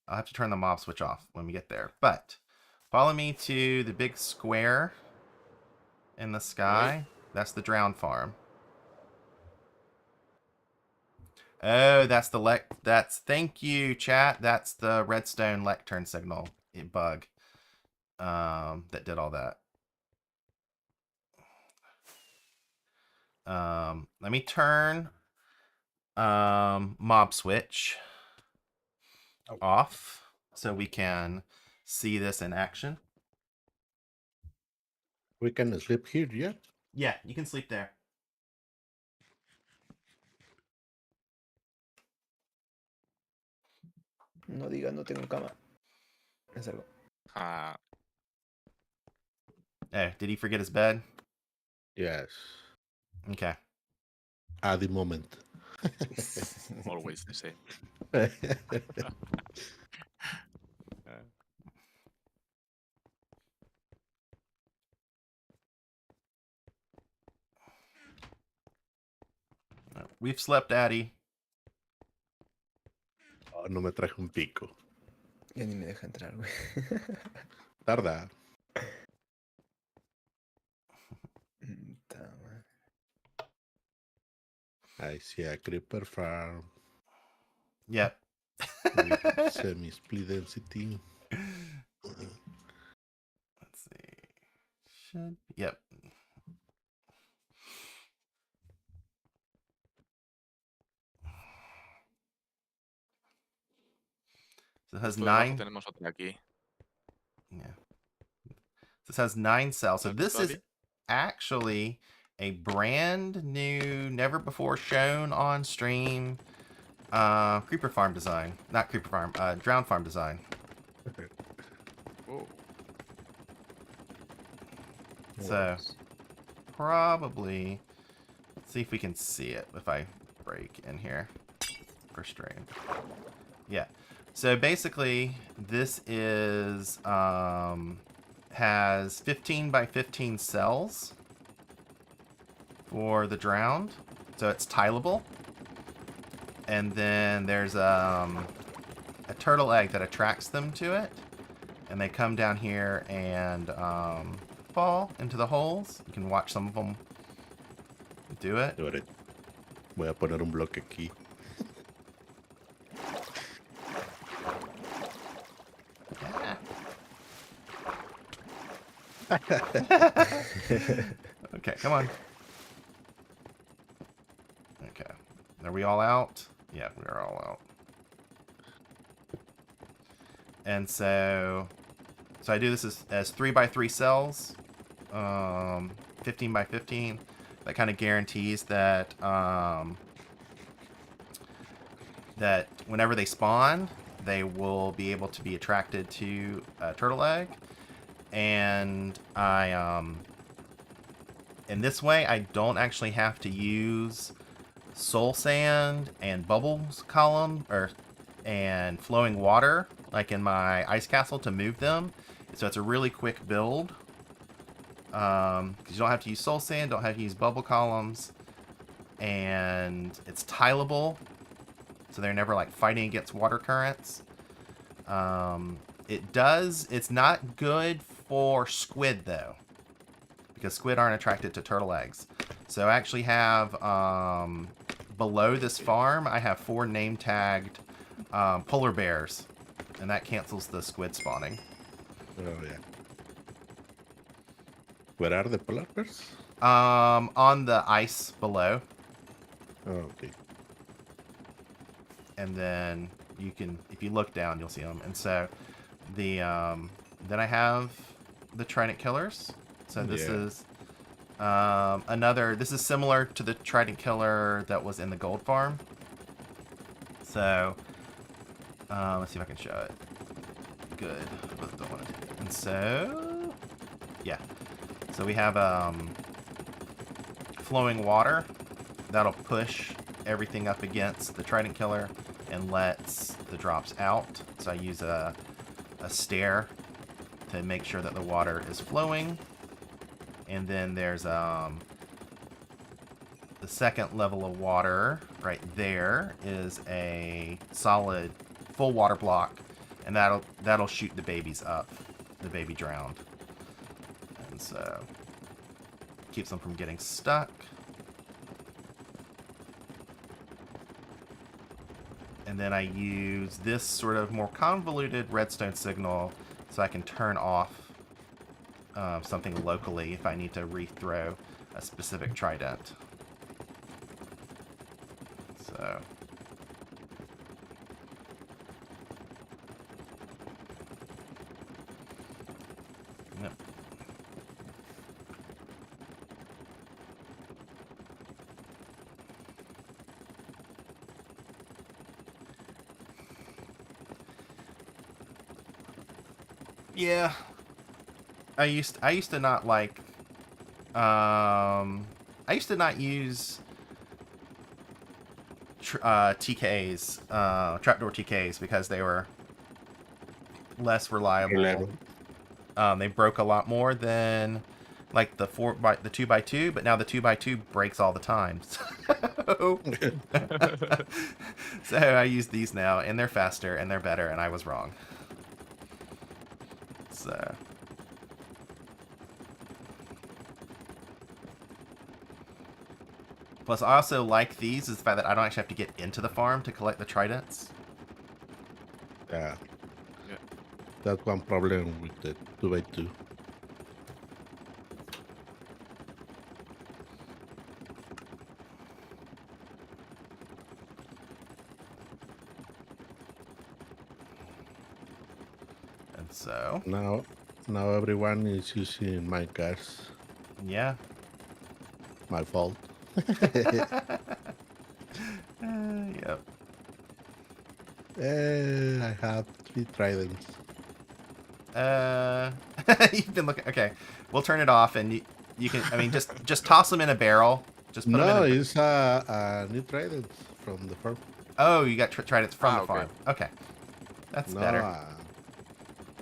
I'll have to turn the mob switch off when we get there. But follow me to the big square in the sky. That's the drown farm. Oh, that's the thank you, chat. That's the redstone lectern signal bug. That did all that. Let me turn mob switch off so we can see this in action. We can sleep here, yeah? Yeah, you can sleep there. No digas, no tengo cama. Es algo. Ah, Oh, did he forget his bed? Yes. Okay. At the moment. always the same. We've slept, Addy. Oh, no me traje un pico. Ya ni me deja entrar, güey. Tarda. I see a creeper farm Yep. with semi-split density. Let's see. Should. Yep. So it has Justo debajo 9. tenemos otra aquí. Yeah. This has 9 cells. So ¿Has this visto, is Adi? actually a brand new, never before shown on stream creeper farm design. Not creeper farm, drown farm design. Oh, So probably let's see if we can see it if I break in here for stream. Yeah. So basically this is has 15 by 15 cells for the drowned. So it's tileable. And then there's a turtle egg that attracts them to it. And they come down here and fall into the holes. You can watch some of them do it. Voy a poner un bloque aquí. Okay, come on. Okay. Are we all out? Yeah, we are all out. And so I do this as 3 by 3 cells, 15 by 15. that kind of guarantees that that whenever they spawn, they will be able to be attracted to a turtle egg. And in this way, I don't actually have to use soul sand and bubbles column and flowing water like in my ice castle to move them. So it's a really quick build. Because you don't have to use soul sand, don't have to use bubble columns, and it's tileable, so they're never like fighting against water currents. It's not good for squid though, because squid aren't attracted to turtle eggs. So I actually have below this farm, I have 4 name tagged polar bears, and that cancels the squid spawning. Oh yeah. Where are the polar bears? On the ice below. Oh, okay. And then you can, if you look down, you'll see them. And so the then I have the trident killers. So this is this is similar to the trident killer that was in the gold farm. So let's see if I can show it. Good. Don't want to do it. And so yeah. So we have flowing water that'll push everything up against the trident killer and lets the drops out. So I use a stair to make sure that the water is flowing. And then there's the second level of water right there is a solid full water block, and that'll shoot the babies up. The baby drowned. And so keeps them from getting stuck. And then I use this sort of more convoluted redstone signal so I can turn off something locally if I need to rethrow a specific trident. So yep. Yeah, I used to not like I used to not use TKs, trapdoor TKs, because they were less reliable. They broke a lot more than like the 2x2, but now the 2x2 breaks all the time. So I use these now, and they're faster and they're better, and I was wrong. So plus, I also like these is the fact that I don't actually have to get into the farm to collect the tridents. Yeah. Yeah. That's one problem with the 2x2. And so Now everyone is using my cars. yeah. My fault. Yep. I have 3 tridents. You've been looking. Okay, we'll turn it off, and you can. I mean, just toss them in a barrel. Just put No, them in. it's a new trident from the farm. Oh, you got tridents from the okay. farm. Okay, that's No, better.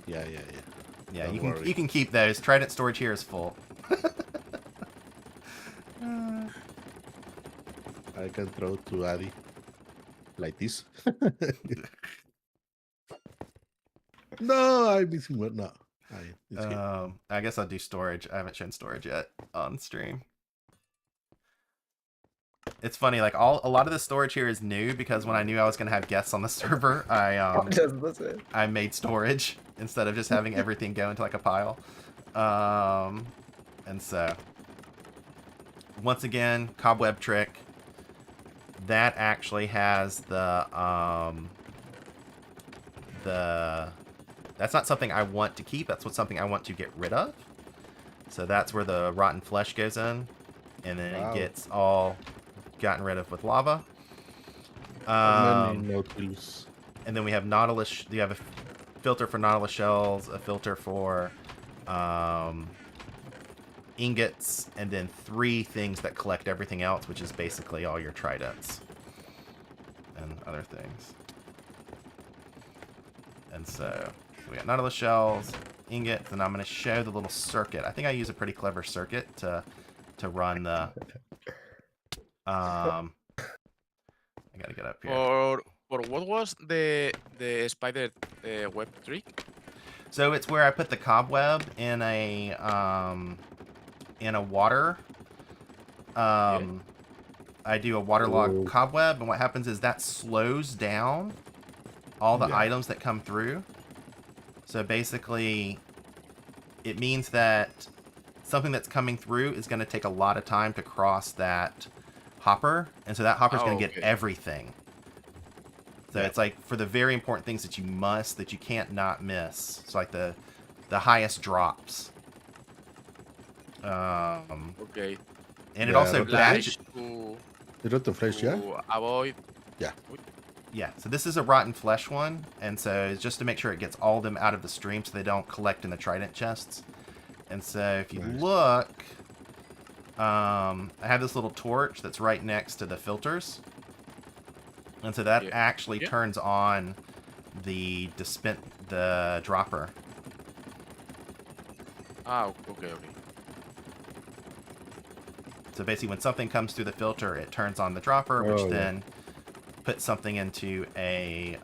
yeah. Yeah, Don't you can worry. you can keep those. Trident storage here is full. I can throw to Addy like this. No, I'm missing one. No, it's here. I guess I'll do storage. I haven't shown storage yet on stream. It's funny, like a lot of the storage here is new because when I knew I was gonna have guests on the server, I made storage instead of just having everything go into like a pile. And so once again, cobweb trick. That actually has that's not something I want to keep. That's something I want to get rid of. So that's where the rotten flesh goes in. and then Wow. it gets all gotten rid of with lava. How many Um, Nautilus? and then we have Nautilus. You have a filter for Nautilus shells, a filter for ingots, and then 3 things that collect everything else, which is basically all your tridents and other things. And so we got Nautilus shells, ingots, and I'm going to show the little circuit. I think I use a pretty clever circuit to run the. I gotta get up here. Or what was the spider web trick? So it's where I put the cobweb in a water. I do a waterlogged Ooh. cobweb, and what happens is that slows down all the Yeah. items that come through. So basically, it means that something that's coming through is going to take a lot of time to cross that hopper, and so that hopper's going to get Okay. everything. So Yeah. it's like for the very important things that you can't not miss. It's like the highest drops. Okay. And it Yeah, also but batches. Like to You got the flesh, yeah? avoid. Yeah, so this is a rotten flesh one, and so it's just to make sure it gets all of them out of the stream so they don't collect in the trident chests. And so if you Nice. look, I have this little torch that's right next to the filters. And so that Yeah. actually Yeah. turns on the dropper. Okay. So basically when something comes through the filter, it turns on the dropper, which Oh, yeah. then puts something into a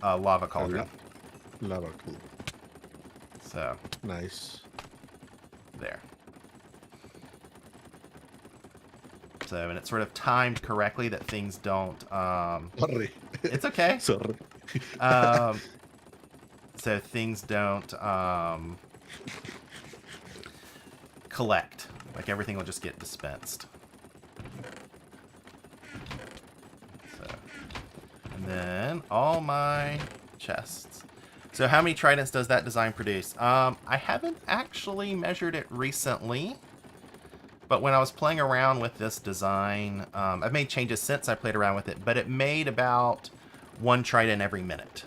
lava cauldron. Lava, cool. So Nice. there. So, and it's sort of timed correctly that things don't, Sorry. it's okay. Sorry. So things don't, collect. Like everything will just get dispensed. So, and then all my chests. So how many tridents does that design produce? I haven't actually measured it recently. But when I was playing around with this design, I've made changes since I played around with it, but it made about 1 trident every minute.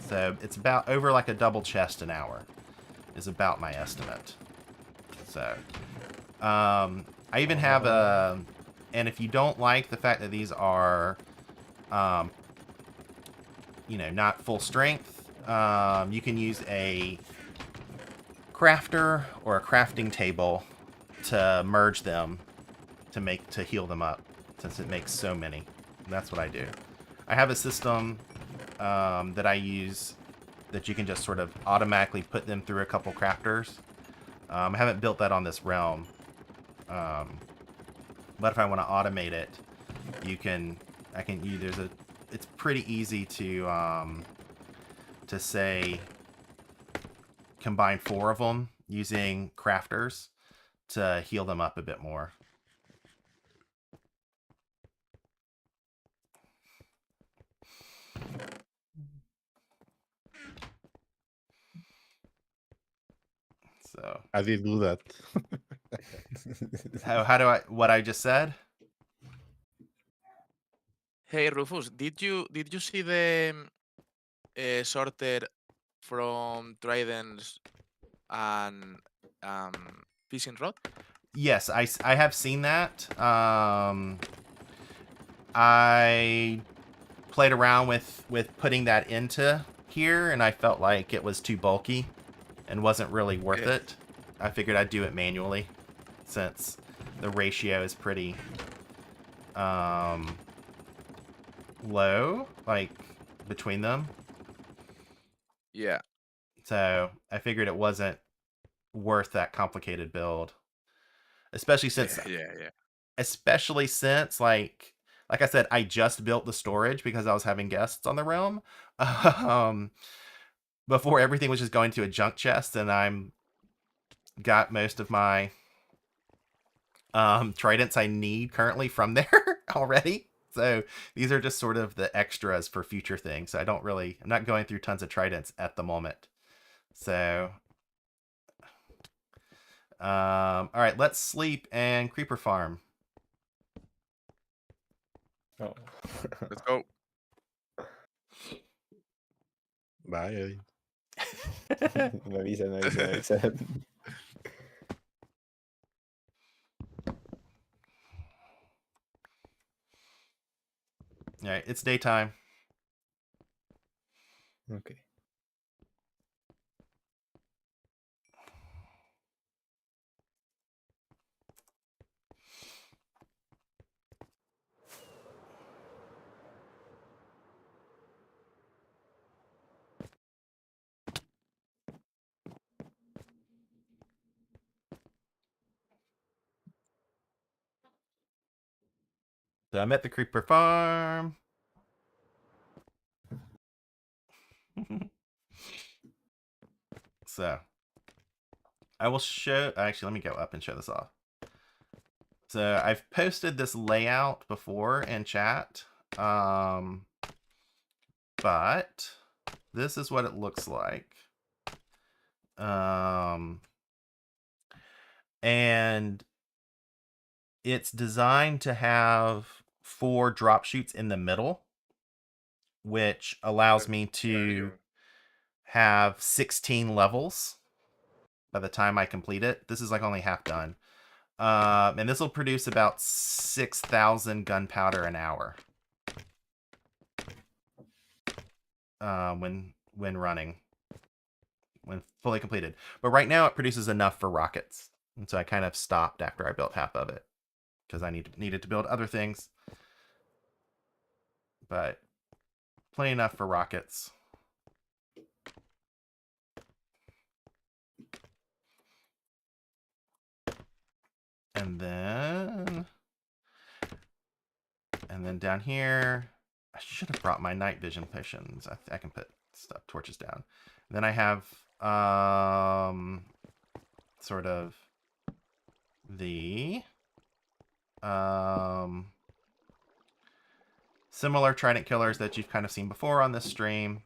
So it's about over like a double chest an hour is about my estimate. So I even have a, and if you don't like the fact that these are, you know, not full strength, you can use a crafter or a crafting table to merge them to heal them up, since it makes so many. And that's what I do. I have a system that I use that you can just sort of automatically put them through a couple crafters. I haven't built that on this realm, but if I want to automate it, it's pretty easy to say combine 4 of them using crafters to heal them up a bit more. So I did do that. how do what I just said? Hey Rufus, did you see the sorter from tridents and fishing rod? Yes, I have seen that. I played around with putting that into here, and I felt like it was too bulky and wasn't really worth Yeah. it. I figured I'd do it manually, since the ratio is pretty low, like between them. Yeah. So I figured it wasn't worth that complicated build, especially since Yeah. like I said, I just built the storage because I was having guests on the realm. Before everything was just going to a junk chest, and I'm got most of my tridents I need currently from there already. So these are just sort of the extras for future things. So I'm not going through tons of tridents at the moment. So All right, let's sleep and creeper farm. Oh. Let's go. Bye, Eddie. Me avisan, me avisan, me avisan. All right, it's daytime. Okay. So I'm at the creeper farm. So I will show. Actually, let me go up and show this off. So I've posted this layout before in chat, but this is what it looks like. And it's designed to have 4 drop chutes in the middle, which allows me to have 16 levels by the time I complete it. This is like only half done. And this will produce about 6,000 gunpowder an hour when running, when fully completed. But right now it produces enough for rockets, and so I kind of stopped after I built half of it because I needed to build other things. But plenty enough for rockets. And then down here, I should have brought my night vision potions. I can put torches down. And then I have sort of the similar trident killers that you've kind of seen before on this stream.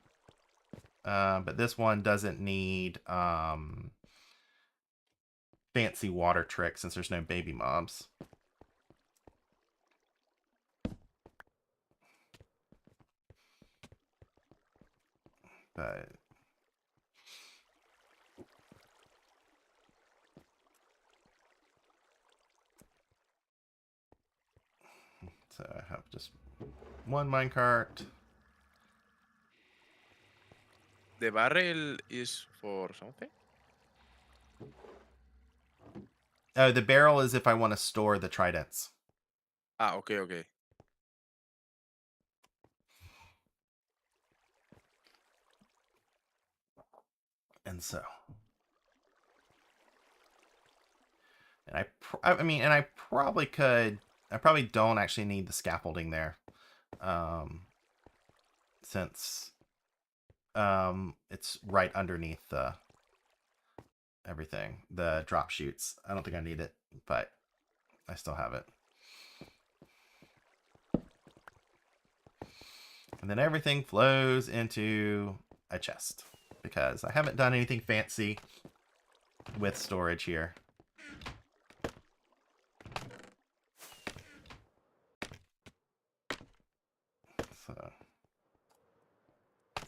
But this one doesn't need fancy water tricks since there's no baby mobs. But so I have just one minecart. The barrel is for something? Oh, the barrel is if I want to store the tridents. Ah, okay, okay. And so, and I probably could. I probably don't actually need the scaffolding there, since it's right underneath the everything, the drop chutes. I don't think I need it, but I still have it. And then everything flows into a chest because I haven't done anything fancy with storage here.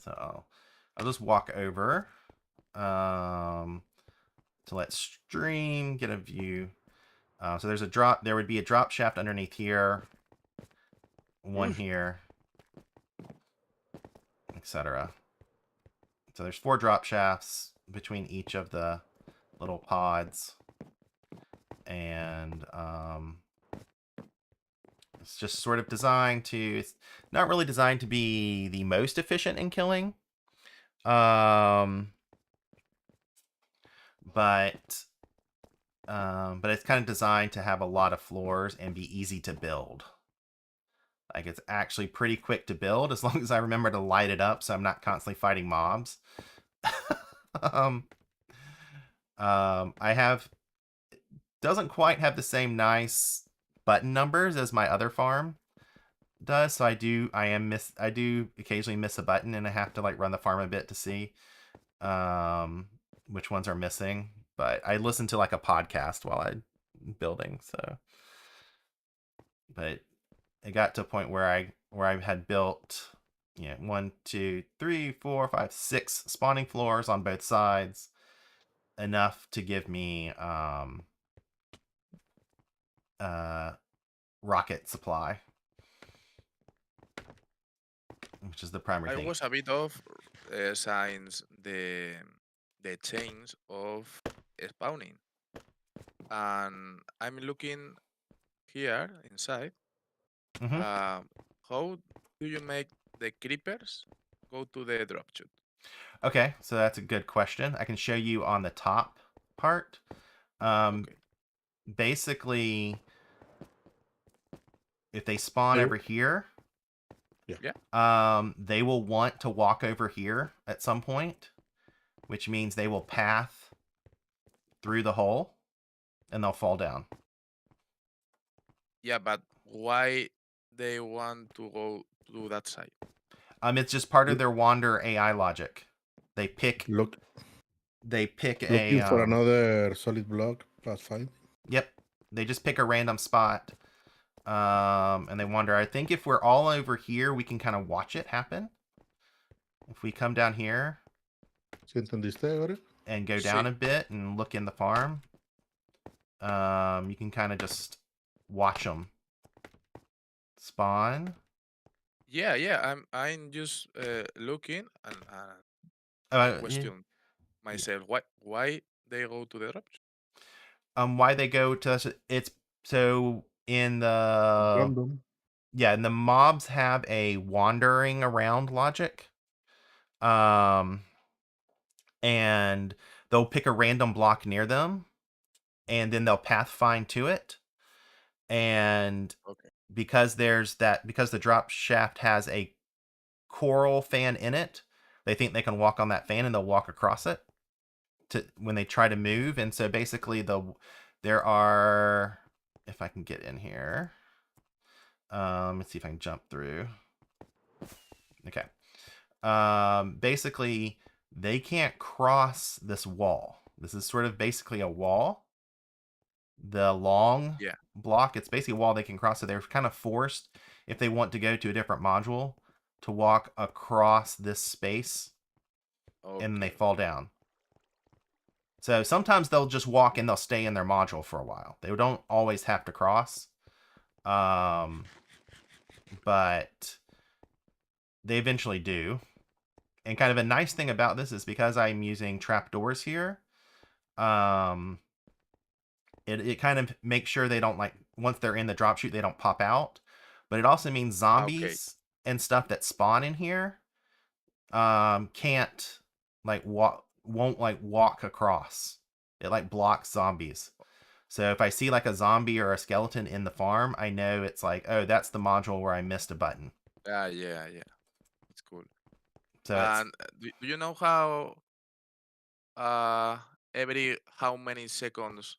So I'll just walk over to let stream get a view. So there's a drop. There would be a drop shaft underneath here, one here, etc. So there's 4 drop shafts between each of the little pods, and it's just sort of designed to. It's not really designed to be the most efficient in killing, but it's kind of designed to have a lot of floors and be easy to build. Like, it's actually pretty quick to build as long as I remember to light it up so I'm not constantly fighting mobs. Doesn't quite have the same nice button numbers as my other farm does, so I do occasionally miss a button, and I have to like run the farm a bit to see which ones are missing. but I listened to like a podcast while I'm building. So, but it got to a point where I had built, 1, 2, 3, 4, 5, 6 spawning floors on both sides, enough to give me rocket supply, which is the primary I thing. was a bit off since the chains of spawning, and I'm looking here inside. Mhm. How do you make the creepers go to the drop chute? Okay, so that's a good question. I can show you on the top part. Okay. Basically, if they spawn Hey. over here, Yeah. they will want to walk over here at some point, which means they will path through the hole and they'll fall down. Yeah, but why they want to go to that side? It's just part of their Wander AI logic. They pick Look, a looking for another solid block. That's fine. Yep. They just pick a random spot. And they wander. I think if we're all over here, we can kind of watch it happen. If we come down here ¿Sí entendiste ahora? and go Sí. down a bit and look in the farm, you can kind of just watch them spawn. Yeah. I'm just looking and Yeah. question myself why they go to the drop chute? Why they go to it's so in the Random. and the mobs have a wandering around logic. And they'll pick a random block near them, and then they'll pathfind to it. And Okay. because the drop shaft has a coral fan in it, they think they can walk on that fan and they'll walk across it when they try to move. And so basically there are, if I can get in here, let's see if I can jump through. Okay. Basically they can't cross this wall. This is sort of basically a wall. The long Yeah. block, it's basically a wall they can cross. So they're kind of forced, if they want to go to a different module, to walk across this space, and then they Okay. fall down. So sometimes they'll just walk and they'll stay in their module for a while. They don't always have to cross. But they eventually do. And kind of a nice thing about this is because I'm using trapdoors here, it kind of makes sure they don't, like, once they're in the drop chute, they don't pop out. But it also means zombies and stuff that spawn in here can't won't walk across. It like blocks zombies. So if I see like a zombie or a skeleton in the farm, I know it's like, oh, that's the module where I missed a button. Yeah. It's cool. So And do you know how how many seconds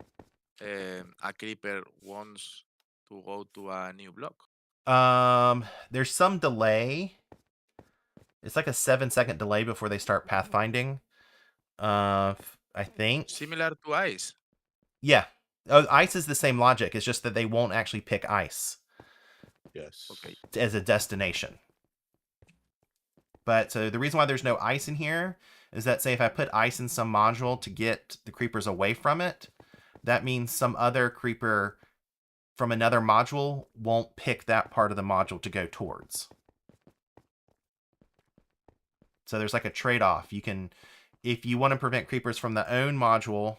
a creeper wants to go to a new block? there's some delay. It's like a 7-second delay before they start pathfinding. I think. Similar to ice. Yeah. Ice is the same logic. It's just that they won't actually pick ice Yes. Okay. as a destination. But so the reason why there's no ice in here is that, say, if I put ice in some module to get the creepers away from it, that means some other creeper from another module won't pick that part of the module to go towards. So there's like a trade-off. You can, if you want to prevent creepers from the own module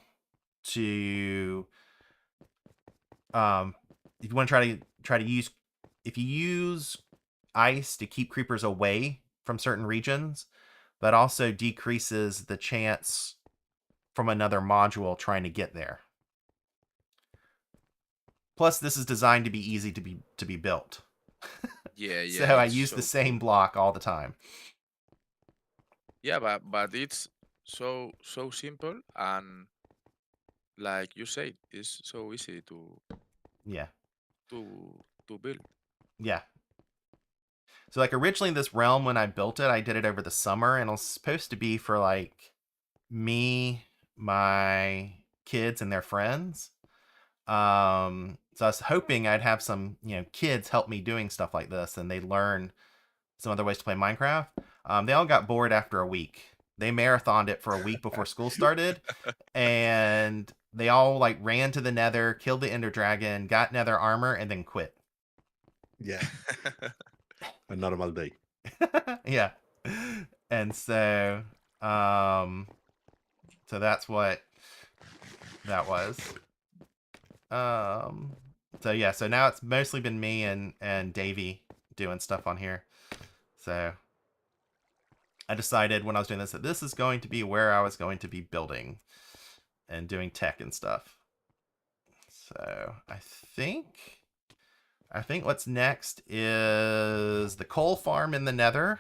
to, if you want to try to use, if you use ice to keep creepers away from certain regions, that also decreases the chance from another module trying to get there. Plus, this is designed to be easy to be built. Yeah. So I it's use so the same cool. block all the time. Yeah, but it's so simple, and like you said, it's so easy Yeah. to build. Yeah. So like originally this realm, when I built it, I did it over the summer, and it was supposed to be for like me, my kids and their friends. So I was hoping I'd have some, kids help me doing stuff like this, and they'd learn some other ways to play Minecraft. They all got bored after a week. They marathoned it for a week before school started, and they all like ran to the Nether, killed the Ender Dragon, got Nether armor, and then quit. Yeah, a normal day. Yeah, and so that's what that was. So yeah, so now it's mostly been me and Davey doing stuff on here. So I decided when I was doing this that this is going to be where I was going to be building and doing tech and stuff. So I think what's next is the coal farm in the Nether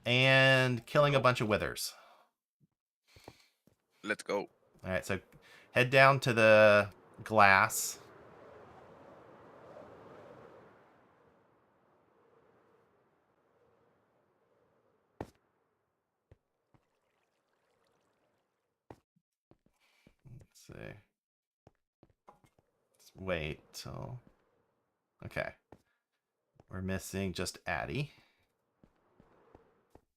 and killing a bunch of withers. Let's go. All right, so head down to the glass. Let's see. Let's wait till... Okay. We're missing just Addy.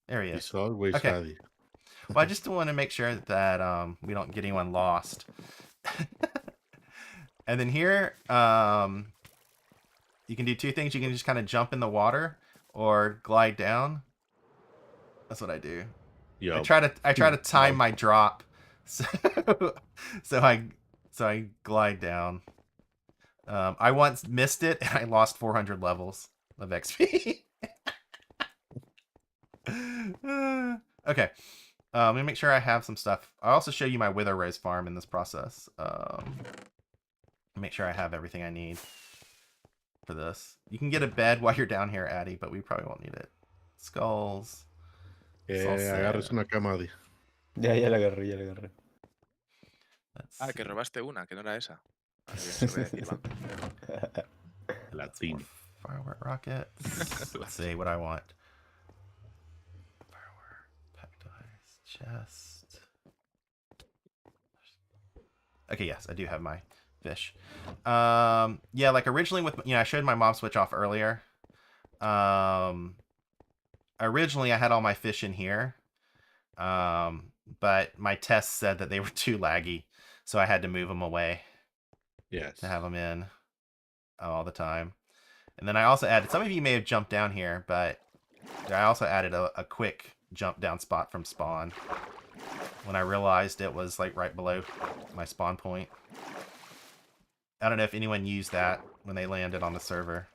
There he is. It's always Okay. Addy. Well, I just want to make sure that we don't get anyone lost. And then here, you can do two things. You can just kind of jump in the water or glide down. That's what I do. Yo, I try to time my drop, so I glide down. I once missed it and I lost 400 levels of XP. Okay. Let me make sure I have some stuff. I'll also show you my Wither Rose farm in this process. Make sure I have everything I need for this. You can get a bed while you're down here, Addy, but we probably won't need it. Skulls. agarres una cama, Addy. Ya la agarré, ya la agarré. Let's Ah, que see. robaste una, que no era esa. Ah, que se ve, Iván. Latín. Firework rockets. Let's see what I want. Firework, packed ice, chest. Okay, yes, I do have my fish. Yeah, like originally with, I showed my mob switch off earlier. Originally I had all my fish in here. But my tests said that they were too laggy, so I had to move them away Yes. to have them in all the time. And then I also added, some of you may have jumped down here, but I also added a quick jump down spot from spawn when I realized it was like right below my spawn point. I don't know if anyone used that when they landed on the server.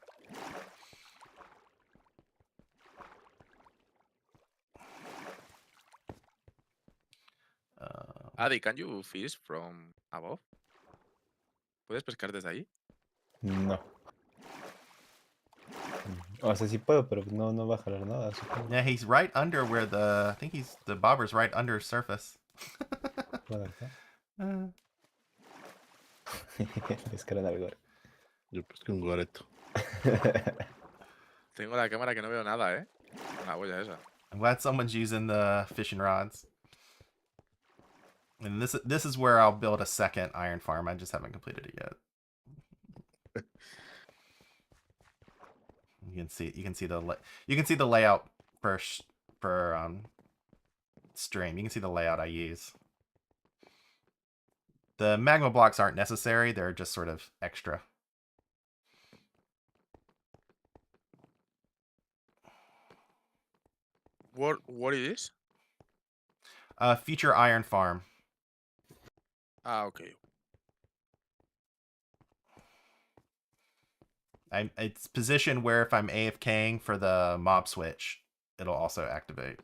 Adi, can you fish from above? ¿Puedes pescar desde ahí? No. O sea, sí puedo, pero no va a jalar nada, supongo. Yeah, he's right under where I think the bobber's right under surface. Bueno, acá. Pescar en algo. Yo pesqué un goreto. Tengo la cámara que no veo nada, ¿eh? Una boya esa. I'm glad someone's using the fishing rods. And this is where I'll build a second iron farm. I just haven't completed it yet. You can see the layout per stream. You can see the layout I use. The magma blocks aren't necessary. They're just sort of extra. What it is? Future iron farm. Ah, okay. It's positioned where if I'm AFKing for the mob switch, it'll also activate.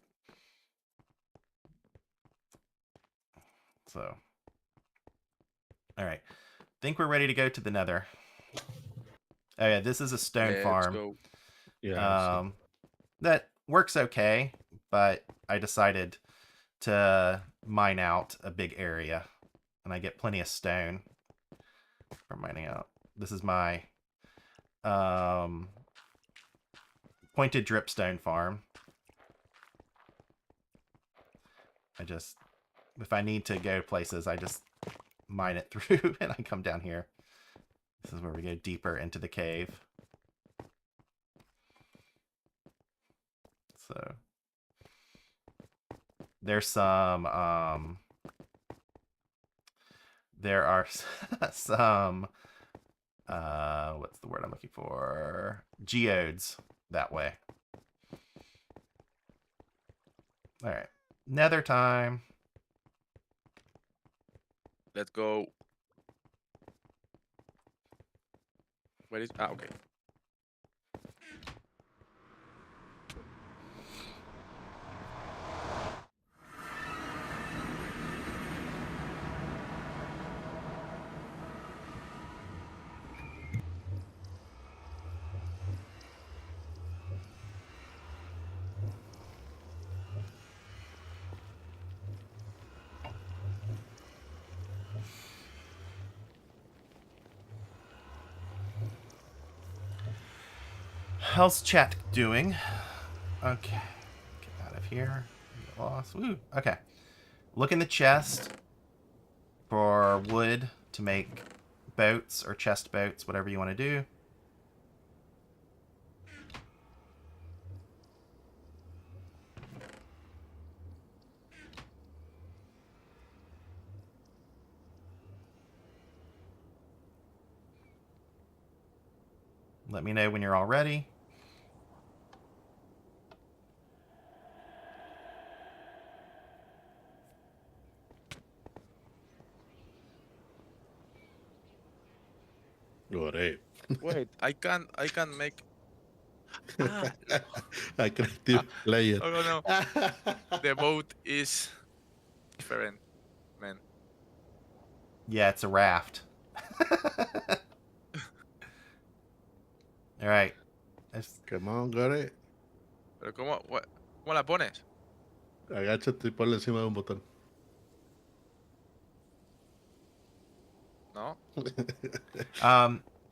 So, all right. Think we're ready to go to the Nether. Oh yeah, this is a stone Let's farm. go. Yeah. That works okay, but I decided to mine out a big area, and I get plenty of stone from mining out. This is my pointed dripstone farm. If I need to go places, I just mine it through, and I come down here. This is where we go deeper into the cave. So there's some there are some what's the word I'm looking for? Geodes that way. All right. Nether time. Let's go. Where is? Ah, okay. How's chat doing? Okay. Get out of here. Get lost. Woo. Okay. Look in the chest for wood to make boats or chest boats, whatever you want to do. Let me know when you're all ready. Got it. Wait, I can make. Ah, A creative player. oh no, the boat is different, man. Yeah, it's a raft. All right. Come on, got it. Pero ¿cómo la pones? Agáchate y ponle encima de un botón. No.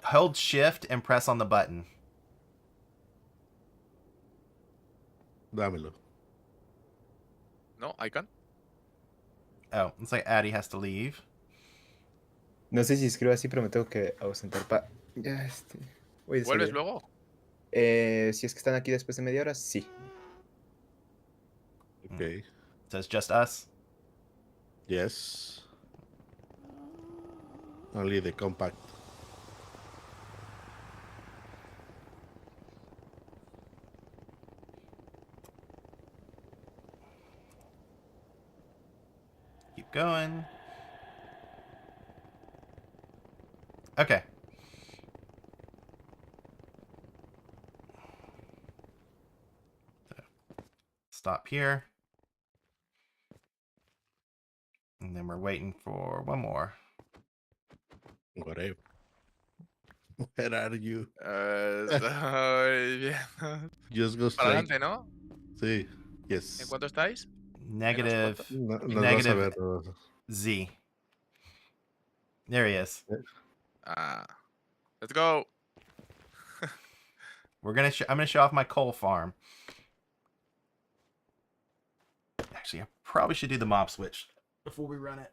Hold shift and press on the button. Dámelo. No, I can. Oh, looks like Addy has to leave. No sé si escribo así, pero me tengo que ausentar para... Ya, voy de ¿Vuelves salida. luego? Si es que están aquí después de media hora, sí. Okay. So it's just us. Yes. Only the compact. Keep going. Okay. So, stop here. And then we're waiting for one more. Got it. Where are you? Estoy bien. Just go Para straight. adelante, ¿no? Sí. ¿En Yes. cuánto estáis? Negative No, nos vas a negative ver. nos vas a- Z. There he is. Ah, let's go. I'm gonna show off my coal farm. Actually, I probably should do the mob switch before we run it.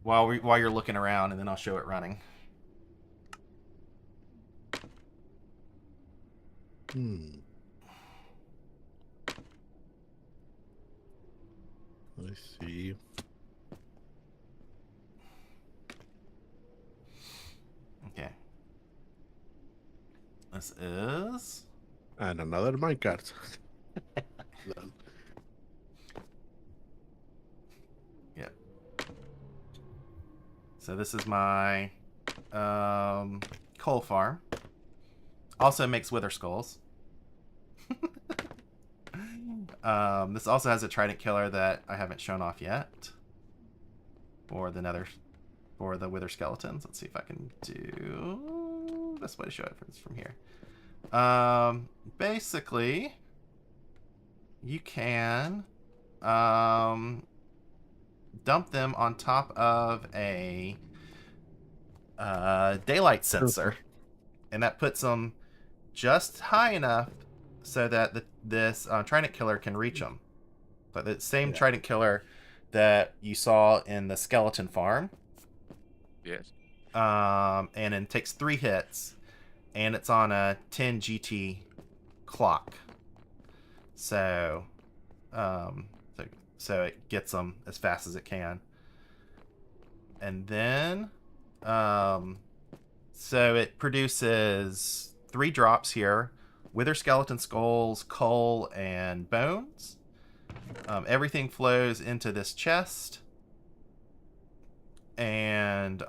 Or while you're looking around, and then I'll show it running. I see. Okay. This is And another minecart. Yep. So this is my coal farm. Also makes wither skulls. This also has a trident killer that I haven't shown off yet. For the wither skeletons. Let's see if I can do best way to show it from here. Basically, you can dump them on top of a daylight sensor, and that puts them just high enough so that this trident killer can reach them. But the same trident killer that you saw in the skeleton farm. Yes. And it takes 3 hits, and it's on a 10 GT clock. So, so it gets them as fast as it can. And then, so it produces 3 drops here: wither skeleton skulls, coal, and bones. Everything flows into this chest, and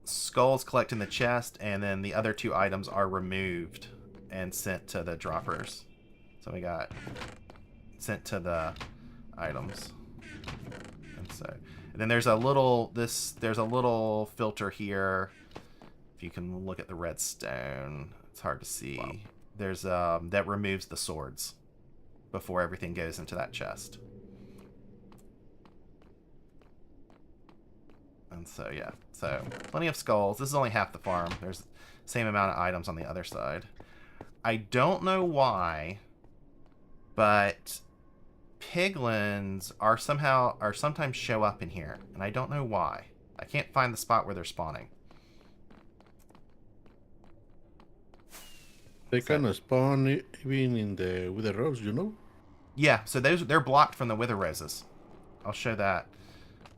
skulls collect in the chest, and then the other 2 items are removed and sent to the droppers. So we got sent to the items. And so, and then there's a little filter here. If you can look at the redstone, it's hard to see. Wow. There's that removes the swords before everything goes into that chest. And so, yeah. So, plenty of skulls. This is only half the farm. There's the same amount of items on the other side. I don't know why, but piglins are sometimes show up in here, and I don't know why. I can't find the spot where they're spawning. They can spawn even in the wither rose, you know? Yeah, so they're blocked from the wither roses. I'll show that.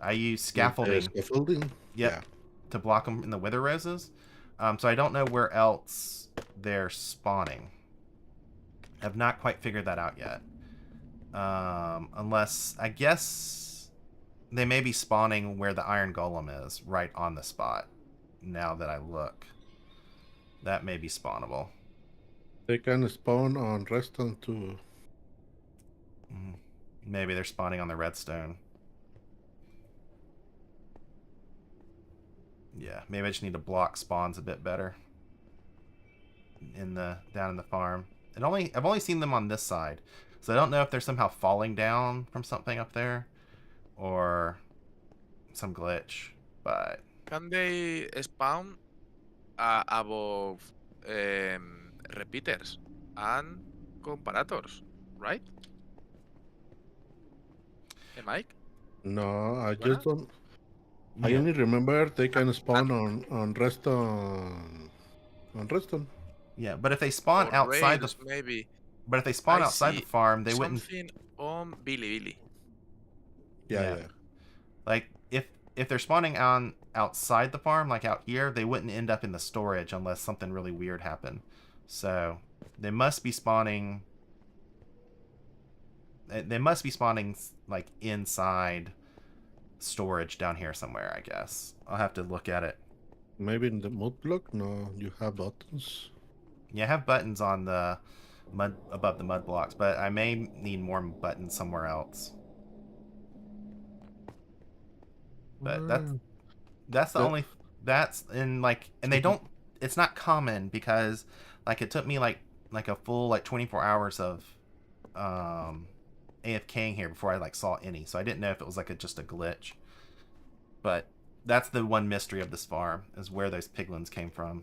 I use scaffolding. Scaffolding? Yep, Yeah. to block them in the wither roses. So I don't know where else they're spawning. I've not quite figured that out yet. Unless, I guess they may be spawning where the iron golem is, right on the spot. Now that I look, that may be spawnable. They can spawn on redstone too. Maybe they're spawning on the redstone. Yeah, maybe I just need to block spawns a bit better down in the farm. I've only seen them on this side, so I don't know if they're somehow falling down from something up there or some glitch. But Can they spawn above repeaters and comparators, right? Hey, Mike? No, I Buena? just don't. I yeah, only remember they can spawn on redstone. On redstone. yeah. But if they spawn Or outside the rails, maybe. but if they spawn I outside the see farm, they wouldn't. something on Billy. Yeah. Like if they're spawning on outside the farm, like out here, they wouldn't end up in the storage unless something really weird happened. So they must be spawning. They must be spawning like inside storage down here somewhere, I guess. I'll have to look at it. Maybe in the mud block? No, you have buttons. Yeah, I have buttons on the mud above the mud blocks, but I may need more buttons somewhere else. But that's the only and they don't. It's not common because like it took me like a full 24 hours of AFKing here before I saw any, so I didn't know if it was just a glitch. But that's the one mystery of this farm, is where those piglins came from.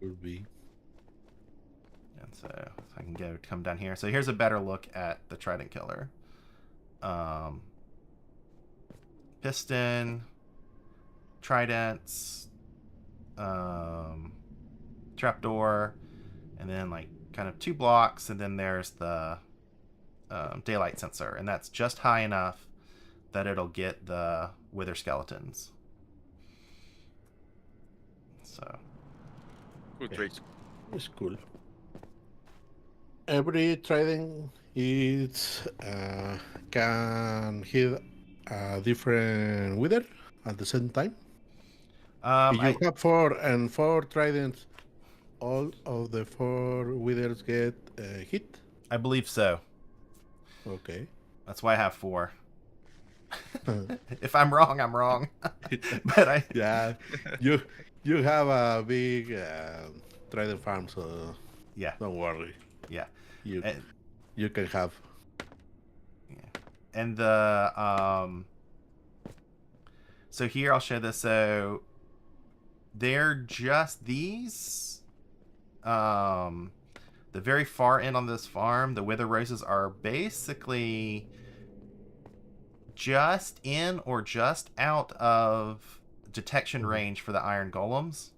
Could be. And so I can come down here. So here's a better look at the trident killer. Piston, tridents, trapdoor, and then kind of 2 blocks, and then there's the daylight sensor, and that's just high enough that it'll get the wither skeletons. So Good trick. It's cool. Every trident can hit a different wither at the same time. If you have 4 tridents, all of the 4 withers get hit. I believe so. Okay. That's why I have 4. If I'm wrong, I'm wrong. But yeah, you have a big trident farm, so yeah, don't worry. Yeah, you can have. Yeah, and the so here I'll show this. So they're just these the the very far end on this farm, the wither roses are basically just in or just out of detection range for the iron golems.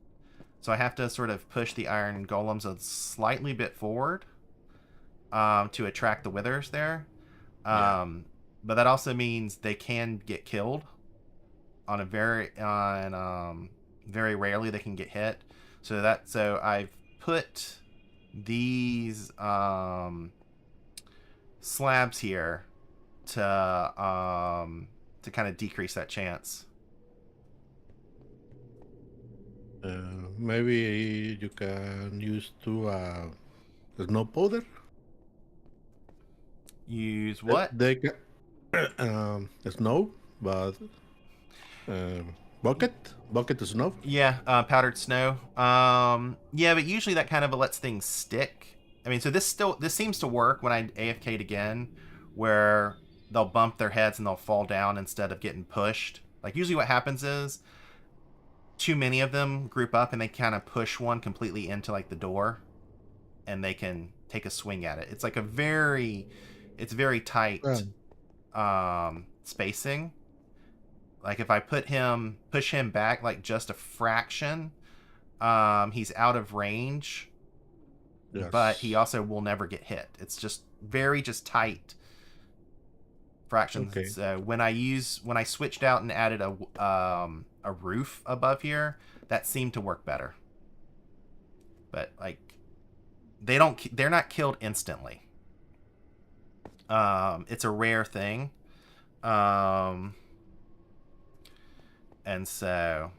So I have to sort of push the iron golems a slightly bit forward to attract the withers there. But that also means they can get killed on a very very rarely they can get hit. So I've put these slabs here to kind of decrease that chance. Maybe you can use snow powder. Use what? They can snow, but bucket of snow. Yeah, powdered snow. Yeah, but usually that kind of lets things stick. I mean, so this seems to work when I AFK'd again, where they'll bump their heads and they'll fall down instead of getting pushed. Like usually what happens is too many of them group up and they kind of push one completely into like the door, and they can take a swing at it. It's like it's very tight spacing. Like if I push him back like just a fraction, he's out of range, but he also will never get hit. It's just very tight fractions. Okay. So when I switched out and added a roof above here, that seemed to work better. But like they're not killed instantly. It's a rare thing. And so,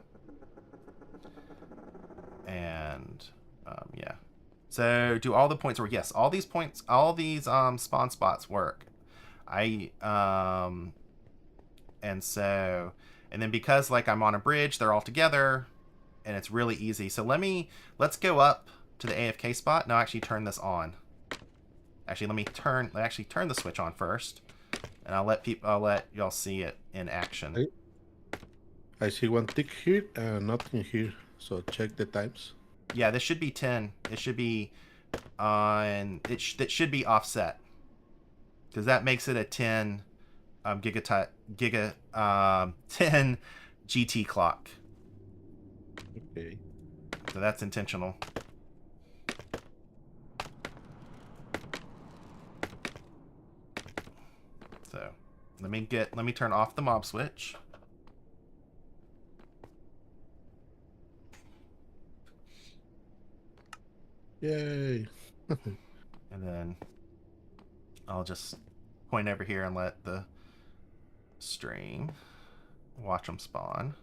yeah. So do all the points work? Yes, all these spawn spots work. And then because like I'm on a bridge, they're all together, and it's really easy. So let's go up to the AFK spot. No, actually turn this on. Actually, let me turn the switch on first, and I'll let y'all see it in action. I see one tick here and nothing here. So check the times. Yeah, this should be 10. It should be on. It should be offset, because that makes it a 10 10 GT clock. Okay. So that's intentional. So let me turn off the mob switch. Yay. And then I'll just point over here and let the stream watch them spawn.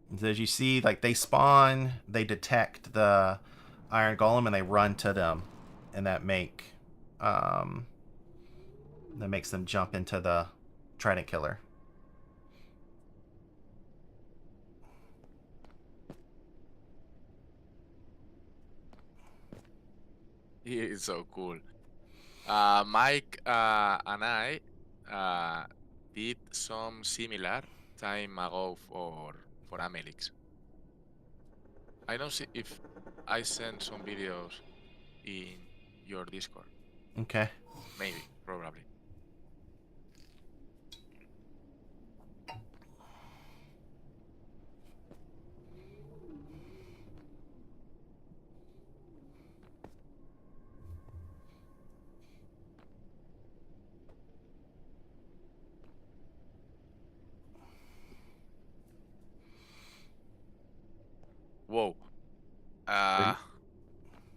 And so as you see, like they spawn, they detect the iron golem and they run to them, and that makes them jump into the trident killer. He is so cool. Mike and I did some similar time ago for Amelix. I don't see if I sent some videos in your Discord. Okay. Maybe, probably. Whoa.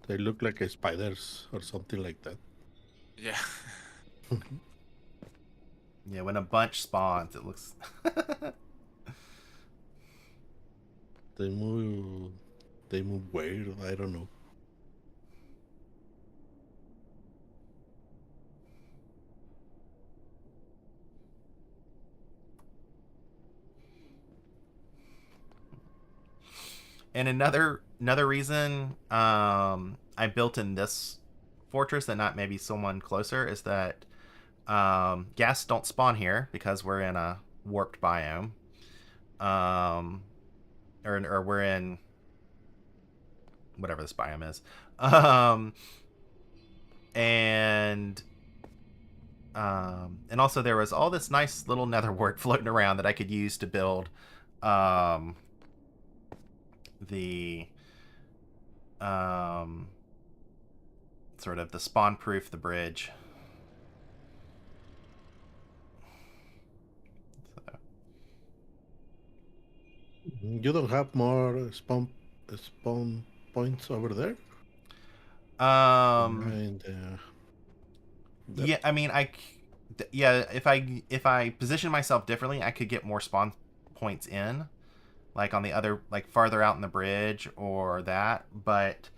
They look like spiders or something like that. Yeah. Yeah, when a bunch spawns, it looks. They move weird. I don't know. And another reason I built in this fortress and not maybe someone closer is that ghast don't spawn here because we're in a warped biome. or we're in whatever this biome is. And also there was all this nice little nether wart floating around that I could use to build the sort of the spawn proof the bridge. So. You don't have more spawn points over there? And, yeah, I mean, if I position myself differently, I could get more spawn points in, like on the other, like farther out in the bridge or that. But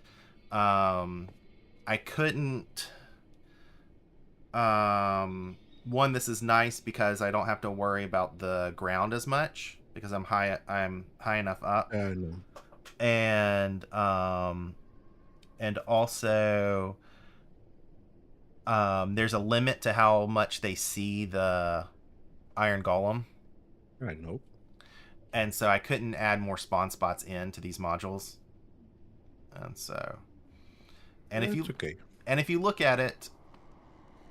I couldn't. One, this is nice because I don't have to worry about the ground as much because I'm high enough up. I know. And also there's a limit to how much they see the iron golem. I know. And so I couldn't add more spawn spots into these modules. And so Okay. And if you look at it,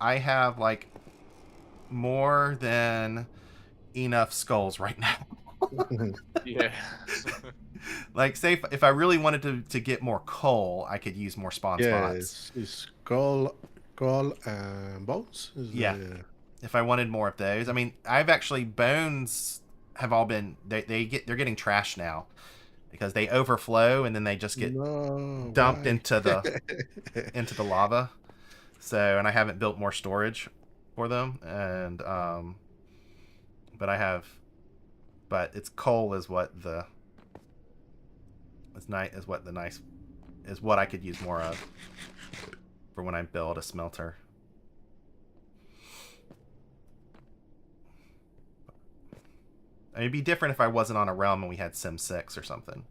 I have like more than enough skulls right now. Yeah. Like, say if I really wanted to get more coal, I could use more spawn spots. It's coal and bones. Yeah. If I wanted more of those, I mean, I've actually bones have all been they're getting trashed now because they overflow and then they just get dumped into the lava. So, and I haven't built more storage for them, and but it's coal is what I could use more of for when I build a smelter. It'd be different if I wasn't on a realm and we had Sim 6 or something.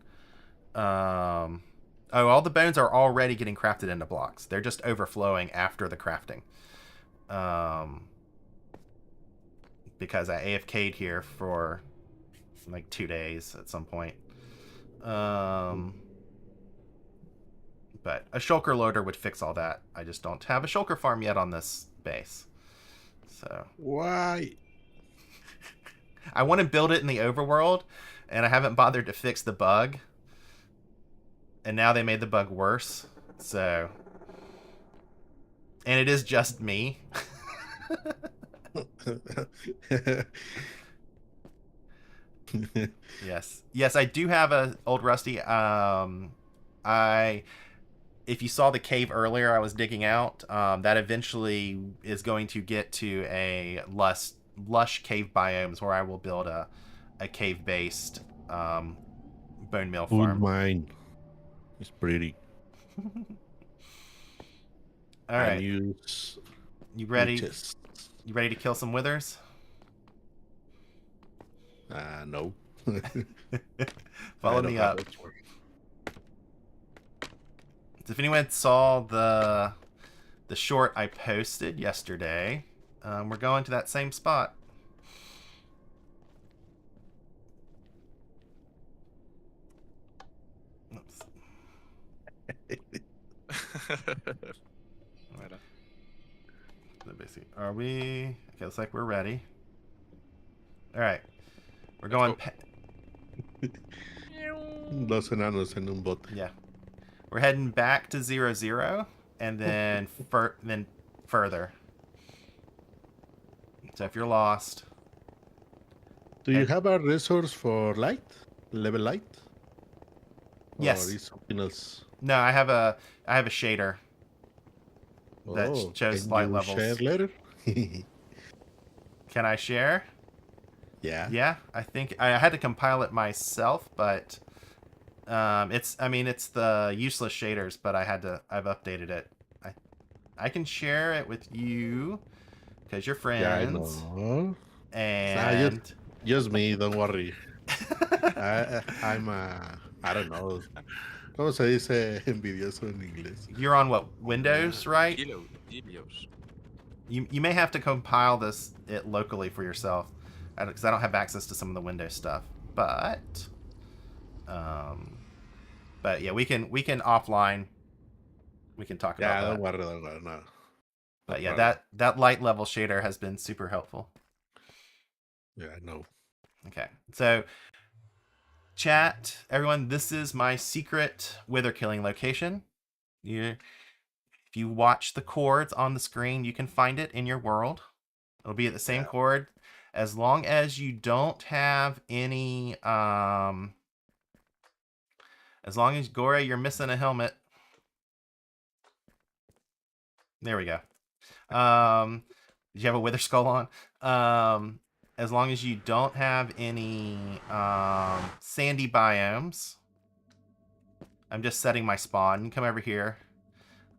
All the bones are already getting crafted into blocks. They're just overflowing after the crafting. Because I AFK'd here for like 2 days at some point. But a shulker loader would fix all that. I just don't have a shulker farm yet on this base. So why? I want to build it in the overworld, and I haven't bothered to fix the bug. And now they made the bug worse. So, and it is just me. Yes, I do have a old rusty. If you saw the cave earlier, I was digging out. That eventually is going to get to a lush cave biomes where I will build a cave-based bone meal farm. Mine. It's pretty. All right. You ready? You ready to kill some withers? No. Follow me up. So if anyone saw the short I posted yesterday, we're going to that same spot. Oops. So basically, are we? Okay, looks like we're ready. All right, we're going. Dos enanos en un bote. Yeah, we're heading back to 0-0, and then further. So if you're lost, do you have a resource for light? Level light? Yes. Or is something else? No, I have a shader that shows light levels. Share later? Can I share? Yeah. Yeah, I think I had to compile it myself, but it's the useless shaders, but I've updated it. I can share it with you because you're friends. Yeah, I know. And just me, don't worry. I'm I don't know. ¿Cómo se dice envidioso en inglés? You're on what, Windows, right? Kilos. You may have to compile it locally for yourself, because I don't have access to some of the Windows stuff. but yeah, we can offline. We can talk Yeah, about don't that. worry, no. But No yeah, problem. that light level shader has been super helpful. Yeah, I know. Okay, so chat, everyone, this is my secret wither killing location. If you watch the chords on the screen, you can find it in your world. It'll be at the same Yeah. chord. As long as you don't have any, as long as, Gore, you're missing a helmet. There we go. Did you have a wither skull on? As long as you don't have any sandy biomes. I'm just setting my spawn. You can come over here.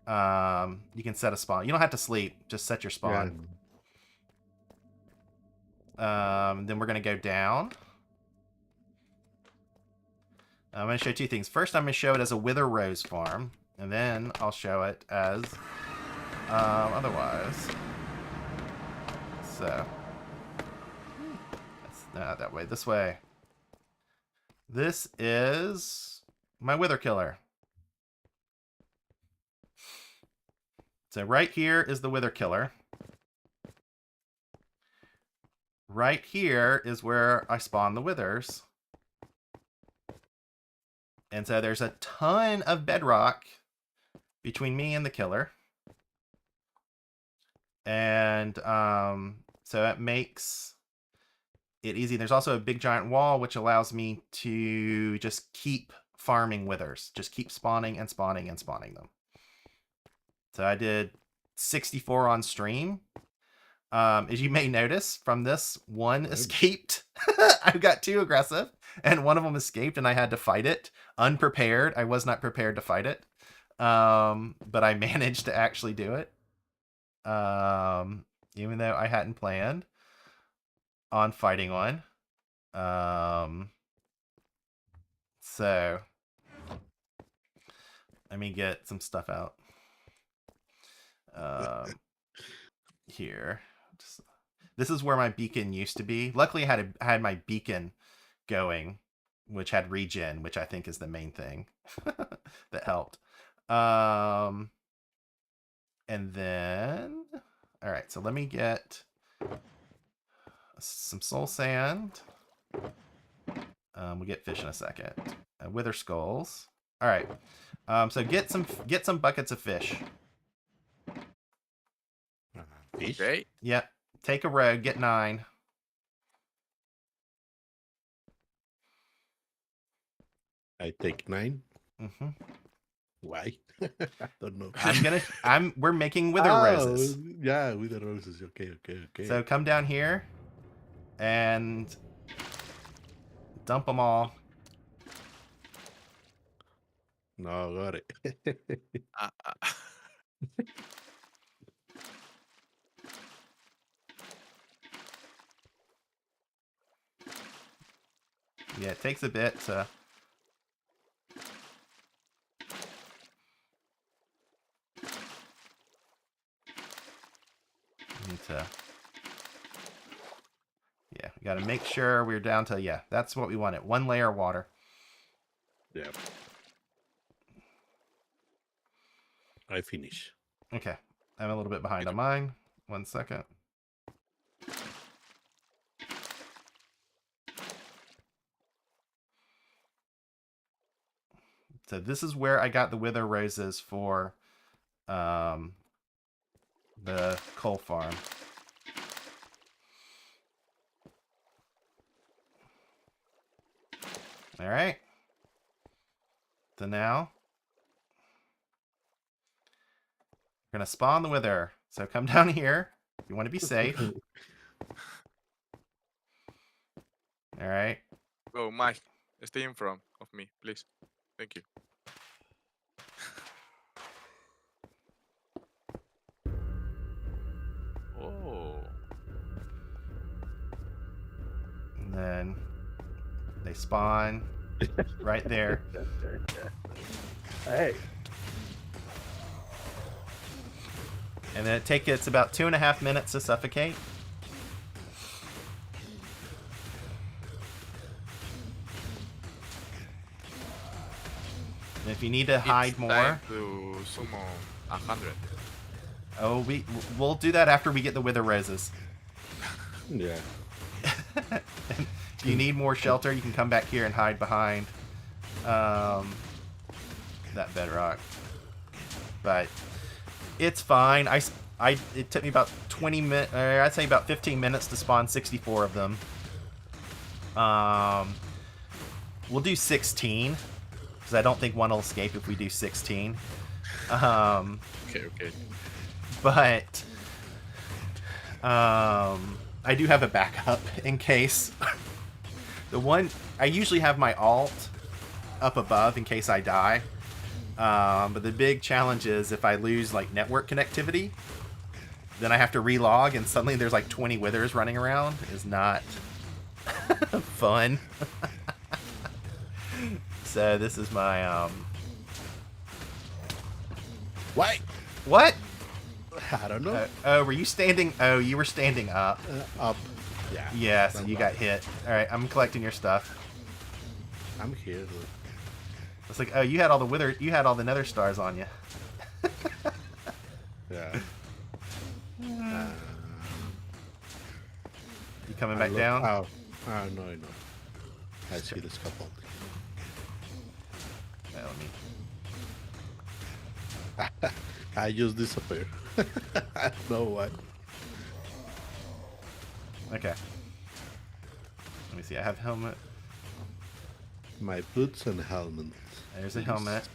You can set a spawn. You don't have to sleep. Just set your spawn. Then we're going to go down. I'm going to show two things. First, I'm going to show it as a wither rose farm. And then I'll show it as otherwise. So, that's not that way. This way. This is my wither killer. So right here is the wither killer. Right here is where I spawn the withers. And so there's a ton of bedrock between me and the killer. And so it makes it easy. There's also a big giant wall, which allows me to just keep farming withers. Just keep spawning and spawning and spawning them. So I did 64 on stream. As you may notice from this, one escaped. I got too aggressive, and one of them escaped, and I had to fight it. Unprepared. I was not prepared to fight it. But I managed to actually do it. Even though I hadn't planned on fighting one. So let me get some stuff out. Here. This is where my beacon used to be. Luckily, I had my beacon going, which had regen, which I think is the main thing that helped. And then, all right, so let me get some soul sand. We'll get fish in a second. Wither skulls. All right. So get some buckets of fish. Fish? Okay. Yep. Take a road. Get 9. I take 9. Mm-hmm. Why? I don't know. We're making wither roses. Yeah, wither roses. Okay. So come down here and dump them all. No, got it. Yeah, it takes a bit to... Yeah, we got to make sure we're down to... Yeah, that's what we wanted. 1 layer of water. Yeah. I finish. Okay. I'm a little bit behind on mine. 1 second. So this is where I got the wither roses for the coal farm. All right. So now we're going to spawn the wither. So come down here. You want to be safe. All right. Go, Mike. Stay in front of me, please. Thank you. Oh. And then they spawn right there. Hey. And then it's about 2.5 minutes to suffocate. If you need to hide It's more, time to summon 100. oh, we'll do that after we get the wither roses. Yeah. If you need more shelter, you can come back here and hide behind that bedrock. But it's fine. It took me about 20 minutes, I'd say about 15 minutes to spawn 64 of them. We'll do 16, because I don't think one will escape if we do 16. Okay. But I do have a backup in case. I usually have my alt up above in case I die. But the big challenge is if I lose like network connectivity, then I have to relog and suddenly there's like 20 withers running around. Is not fun. So this is my Why? What? I don't know. Oh, were you standing? Oh, you were standing up. Up. Yeah. Yeah, so I'm you up. got hit. All right, I'm collecting your stuff. I'm here. Dude. It's like, oh, you had all the nether stars on you. Yeah. You coming back down? Oh, no, I know. I see this couple. Yeah, let me. I just disappear. I don't know what. Okay. Let me see. I have helmet. My boots and helmet. There's a helmet.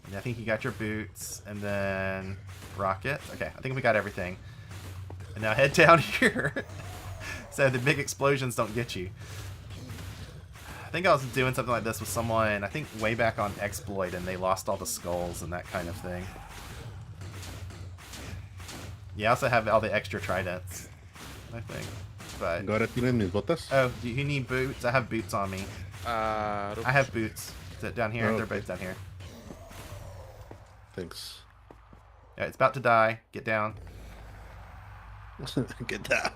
And I think you got your boots, and then rocket. Okay, I think we got everything. And now head down here, so the big explosions don't get you. I think I was doing something like this with someone, I think way back on Exploit, and they lost all the skulls and that kind of thing. Yeah, I also have all the extra tridents, I think. But Ahora tienen mis botas. oh, do you need boots? I have boots on me. I have boots. Is it down here? Oh, They're okay. both down here. Thanks. Yeah, it's about to die. Get down. Get down.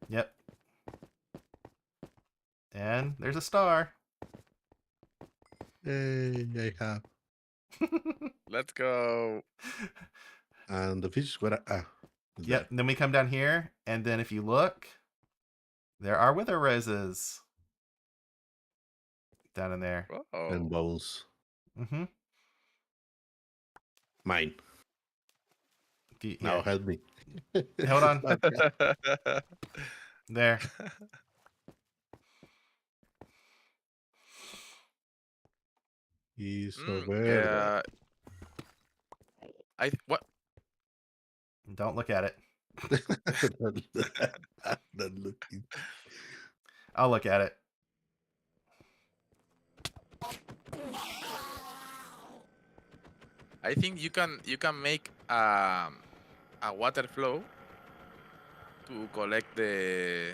Yep. And there's a star. Hey, I have. Let's go. And the fish, what? Is Yep. And then we come down here, and then if you look, there are wither roses down in there. there? Oh. And bones. Mm-hmm. Mine. Yeah. Now help me. Hold on. Okay. There. Hizo verde. yeah. What? Don't look at it. Not looking. I'll look at it. I think you can make a water flow to collect the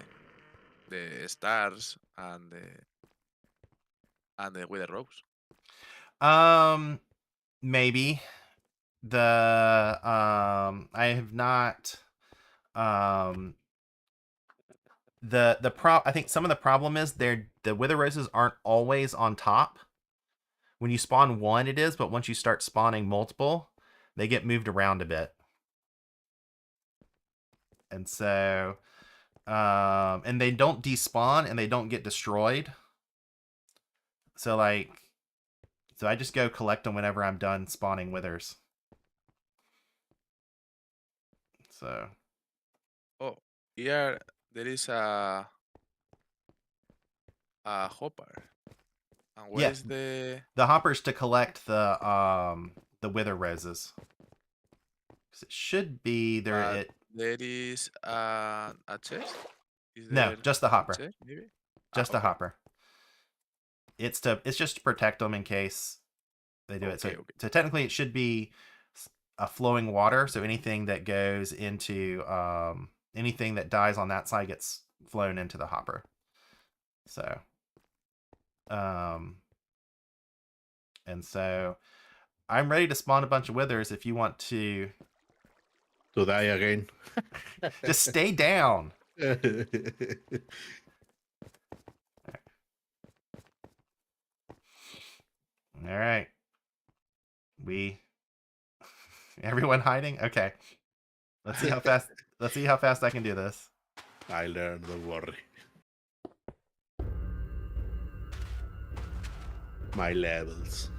stars and the wither ropes. Maybe the I have not I think some of the problem is the wither roses aren't always on top. When you spawn one, it is, but once you start spawning multiple, they get moved around a bit. And so, and they don't despawn and they don't get destroyed. So I just go collect them whenever I'm done spawning withers. So. Oh, here there is a hopper. And where Yeah. is the? The hopper's to collect the wither roses. 'Cause it should be there. There is a chest. Is No, there just the a hopper. chest, maybe? Just the okay. hopper. It's just to protect them in case they do it. So, Okay, okay. so technically, it should be a flowing water. So anything that goes into anything that dies on that side gets flown into the hopper. So, and so I'm ready to spawn a bunch of withers. If you want to To die again. just stay down. All right. Everyone hiding? Okay. Let's see how fast. Let's see how fast I can do this. I learned, don't worry. My levels.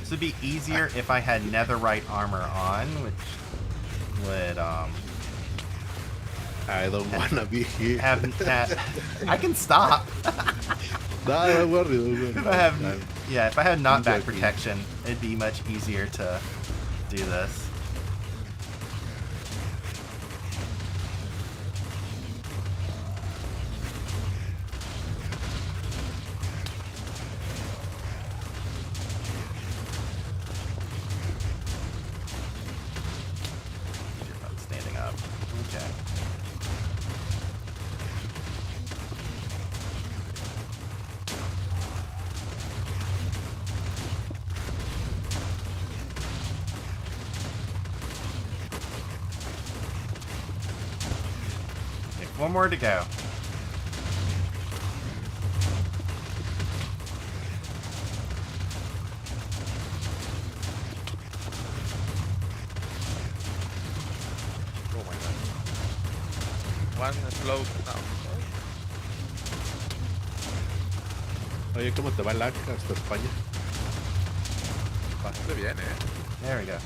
This would be easier if I had netherite armor on, which would I don't wanna be here. I can stop. No, don't worry, don't worry. If I have, I'm yeah, if I had knockback joking. protection, it'd be much easier to do this. If I'm standing up. Okay. Okay, one more to go. Oh my god. One slow down. Oye, ¿cómo te va el lag hasta España? Bastante bien, There we go.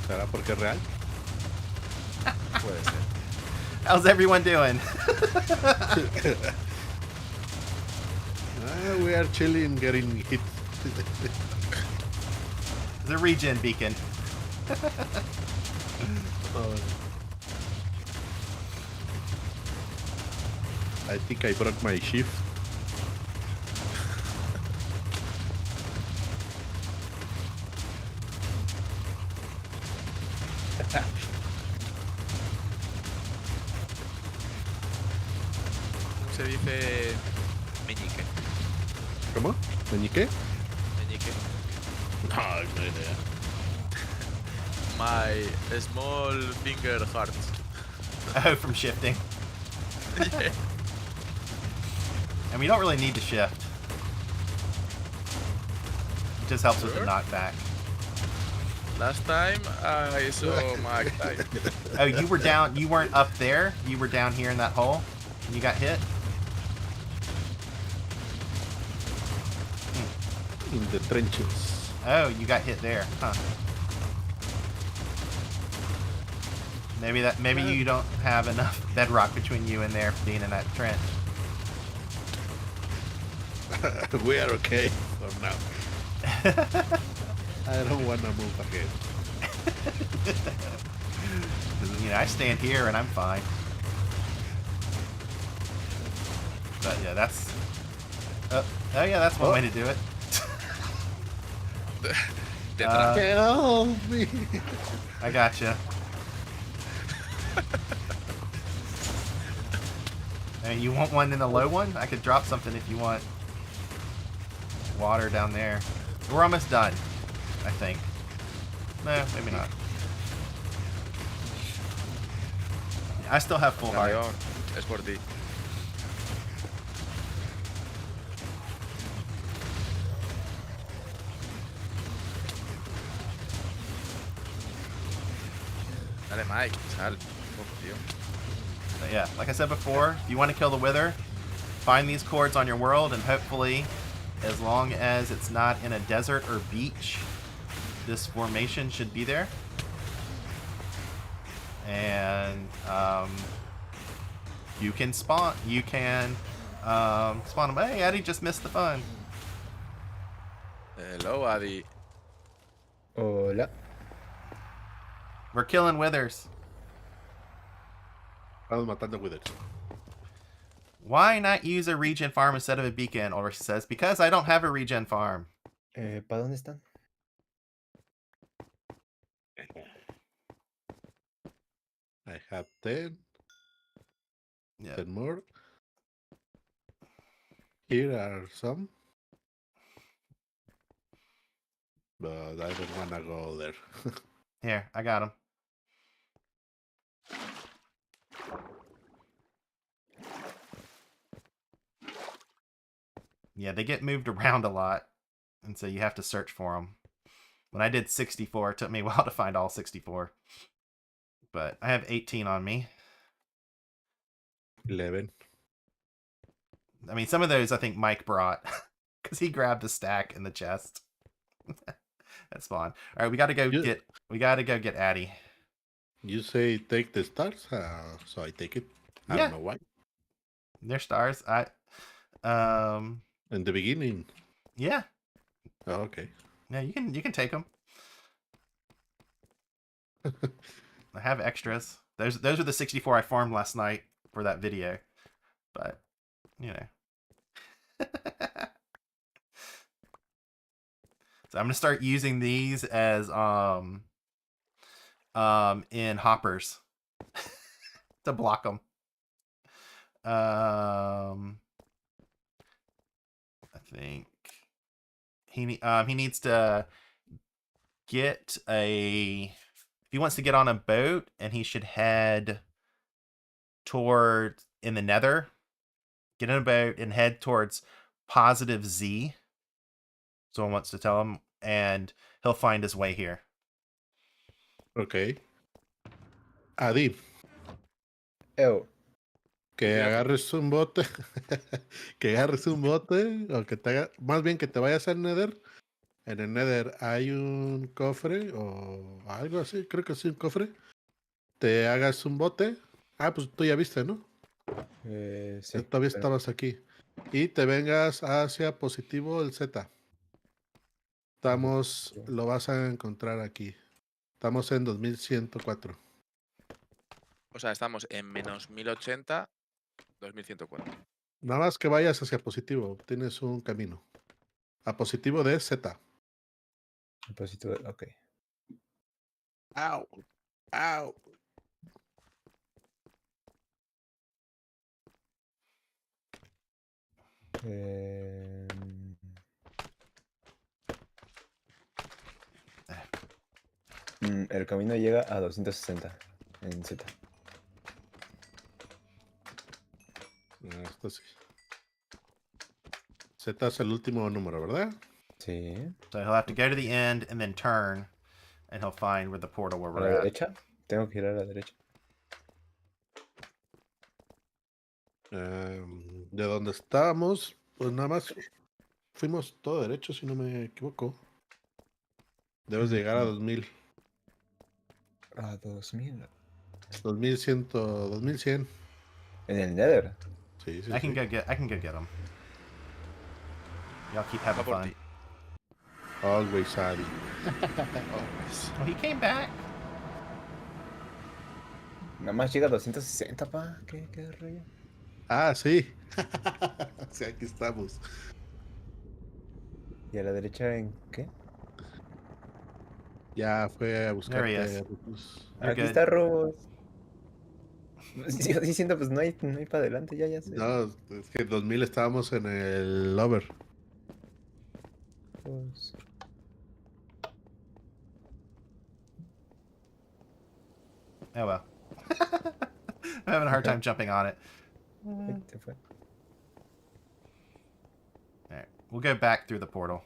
¿Será porque es real? Puede ser. How's everyone doing? We are chilling, getting hit. The regen beacon. I think I broke my shift. ¿Cómo se dice meñique? ¿Cómo? ¿Meñique? Meñique. No, no idea. My small finger hearts. Oh, from shifting. Yeah. And we don't really need to shift. It just helps with the Sure. knockback. Last time I saw Mac die. Oh, you were down. You weren't up there. You were down here in that hole. And you got hit. In the trenches. Oh, you got hit there, huh? Maybe you don't have enough bedrock between you and there for being in that trench. We are okay for now. I don't wanna move again. You know, I stand here and I'm fine. But yeah, that's. Oh yeah, that's one way to do it. The Uh, Help me! I gotcha. Hey, you want one in the low one? I could drop something if you want. Water down there. We're almost done, I think. No, maybe not. I still have full heart. León, es por ti. Dale, Mike, sal. Uf, tío. But yeah, like I said before, if you want to kill the Wither, find these cords on your world, and hopefully, as long as it's not in a desert or beach, this formation should be there. And you can spawn. You can spawn them. Hey, Eddie just missed the fun. Hello, Adi. Hola. We're killing Withers. Estamos matando withers. Why not use a regen farm instead of a beacon? Ulrich says, because I don't have a regen farm. ¿Para dónde están? I have 10. Yeah. 10 more. Here are some. But I don't want to go there. Here, I got them. Yeah, they get moved around a lot, and so you have to search for them. When I did 64, it took me a while to find all 64. But I have 18 on me. 11. I mean, some of those I think Mike brought because he grabbed the stack in the chest. That's fun. All right, we got to go get Addy. You say take the stars, so I take it. I Yeah. don't know why. They're stars. In the beginning. Yeah. Oh, okay. Yeah, you can take them. I have extras. Those are the 64 I farmed last night for that video. But, you know. So I'm gonna start using these as in hoppers to block them. I think he needs to get if he wants to get on a boat, and he should head toward in the Nether. Get in a boat and head towards positive Z. Someone wants to tell him, and he'll find his way here. Ok. Adi, Ew. que Fíjate. agarres un bote. Que agarres un bote. O que te haga. Más bien que te vayas al Nether. En el Nether hay un cofre. O algo así. Creo que sí, un cofre. Te hagas un bote. Ah, pues tú ya viste, ¿no? Sí. Todavía pero- estabas aquí. Y te vengas hacia positivo el Z. Estamos. Lo vas a encontrar aquí. Estamos en 2104. O sea, estamos en menos 1080, 2104. Nada más que vayas hacia positivo, tienes un camino. A positivo de Z. Depósito, ok. ¡Au! ¡Au! Em, el camino llega a 260 en Z. Esto sí. Z es el último número, ¿verdad? Sí. So he'll have to go to the end and then turn, and he'll find where the portal where ¿A we're la at. derecha? Tengo que girar a la derecha. De donde estábamos, pues nada más fuimos todo derecho, si no me equivoco. Debes de llegar a 2000. A 2000. 2100. 2100. En el Nether. Sí, sí, I can sí. go get him. Y'all keep having Va por fun. ti. Always Adi. Oh, he came back. Nada más llega a 260, pa. ¿Qué rollo? Ah, sí. Sí, aquí estamos. ¿Y a la derecha en qué? Ya fue a There he is. buscarte. Rufus. You're Aquí good. está Robos. Sigo diciendo, pues no hay para adelante, ya sé. No, es que en 2000 estábamos en el Lover. Pues, Oh well. I'm having a hard time jumping on it. se fue. Alright. We'll go back through the portal.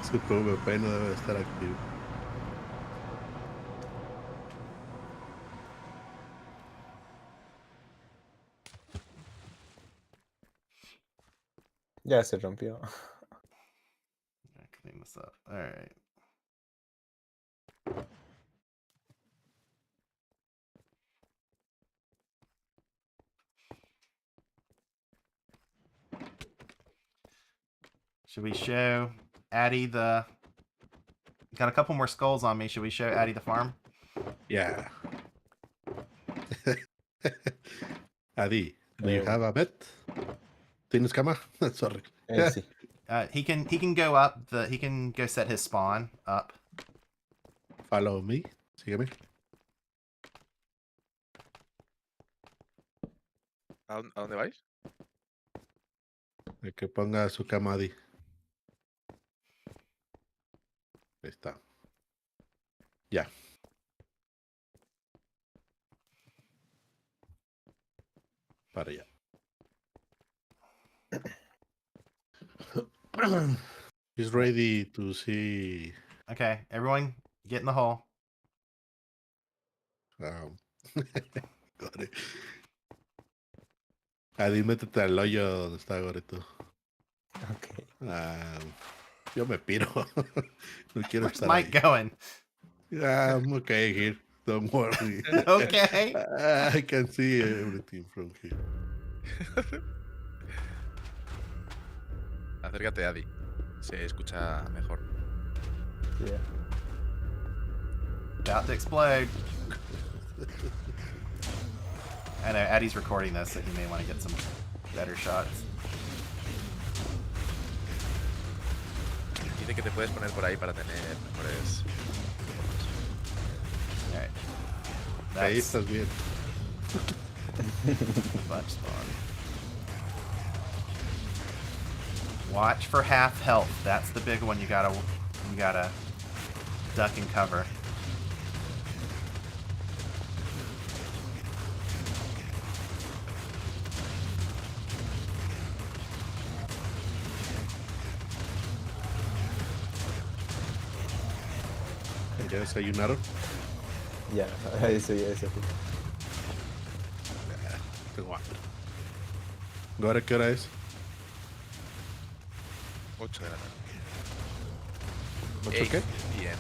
Su PvP no debe de estar activo. Ya se rompió. Clean this up. Alright. Should we show Addy the... Got a couple more skulls on me. Should we show Addy the farm? Yeah. Adi, Do you have a bet? ¿Tienes cama? Sorry. Sí. He can go up he can go set his spawn up. Follow me. Sígueme. ¿A dónde vais? El que ponga su cama ahí. Ahí está. Ya. Para allá. He's ready to see. Okay, everyone get in the hole. Gore. Adi, métete al hoyo donde está Goreto. Ok. Yo me piro. No quiero Where's estar Mike ahí. going? I'm okay here. Don't worry. Okay. I can see everything from here. Acércate, Adi. Se escucha mejor. Yeah. About to explode. I know Addie's recording this, so he may want to get some better shots. Dice que te puedes poner por ahí para tener mejores. All right. Ahí That's estás bien. bunch spawn. Watch for half health. That's the big one. You gotta duck and cover. ¿Ya desayunaron? Ya, eso ya es así. Tengo hambre. ¿Ahora qué hora es? 8 de la tarde. ¿8 qué? Bien.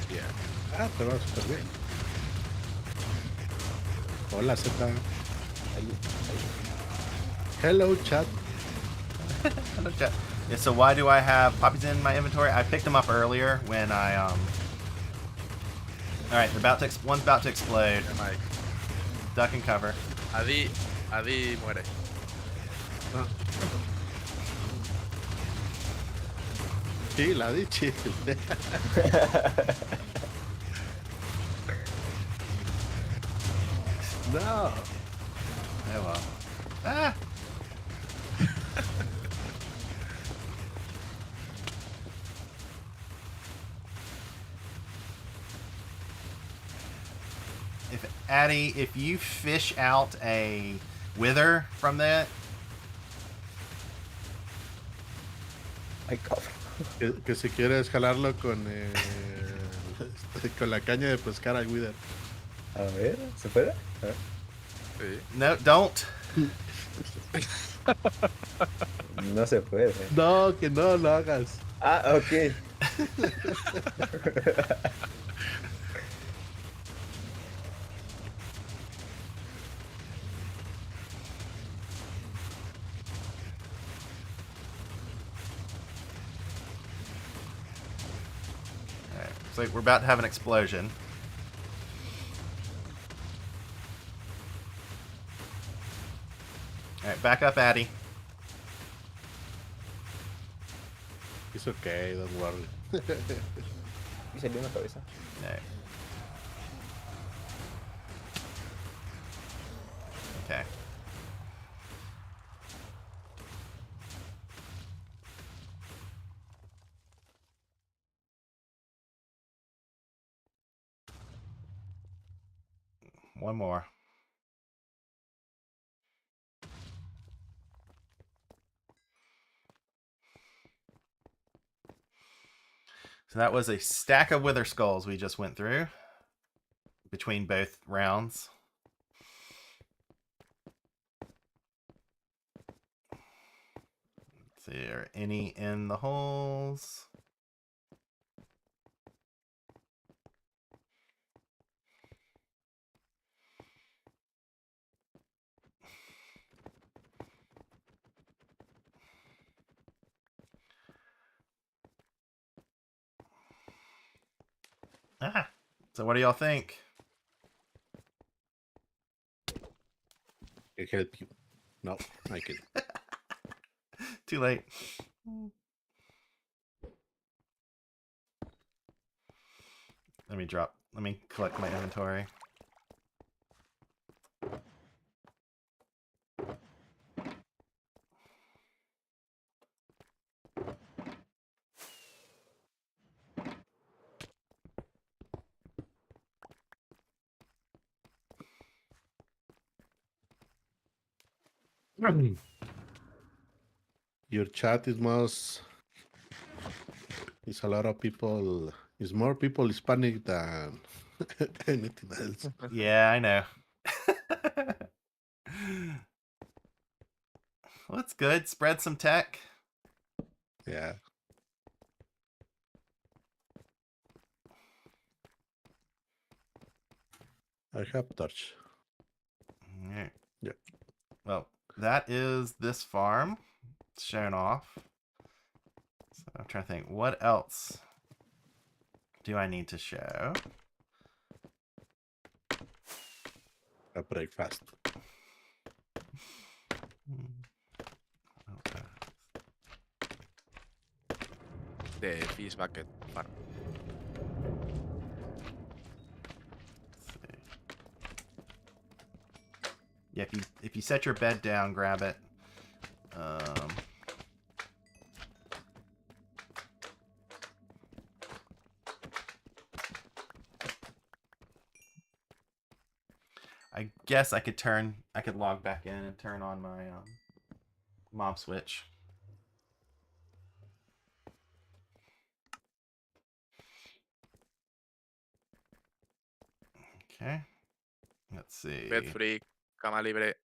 Bien. Te va súper bien. Hola, Z. Ahí. Hello, chat. Hello, chat. Yeah, so why do I have poppies in my inventory? I picked them up earlier when I All right, one's about to explode. Ya, Mike. Duck and cover. Adi muere. Sí, la dichi. No. Oh well. Ah. If you fish out a wither from that, Ay, cabrón. Que si quieres jalarlo con con la caña de pescar al Wither. A ver, ¿se puede? A ver. Sí. no, don't. No se puede. No, que no lo hagas. Ah, ok. Alright, looks like we're about to have an explosion. Alright, back up, Addy. It's okay, don't worry. Y salió una cabeza. Alright. Okay. One more. So that was a stack of wither skulls we just went through between both rounds. Let's see, are any in the holes? Ah, so what do y'all think? I help you. No, I can. Too late. Let me collect my inventory. Your chat is a lot of people. Is more people Hispanic than anything else. Yeah, I know. Well, that's good. Spread some tech. Yeah. I have torch. Alright. Yeah. Well, that is this farm. It's shown off. So I'm trying to think, what else do I need to show? A breakfast. Okay. The fish bucket farm. Let's see. Yeah, if you set your bed down, grab it. I guess I could log back in and turn on my mob switch. Okay. Let's see. Bed free, cama libre.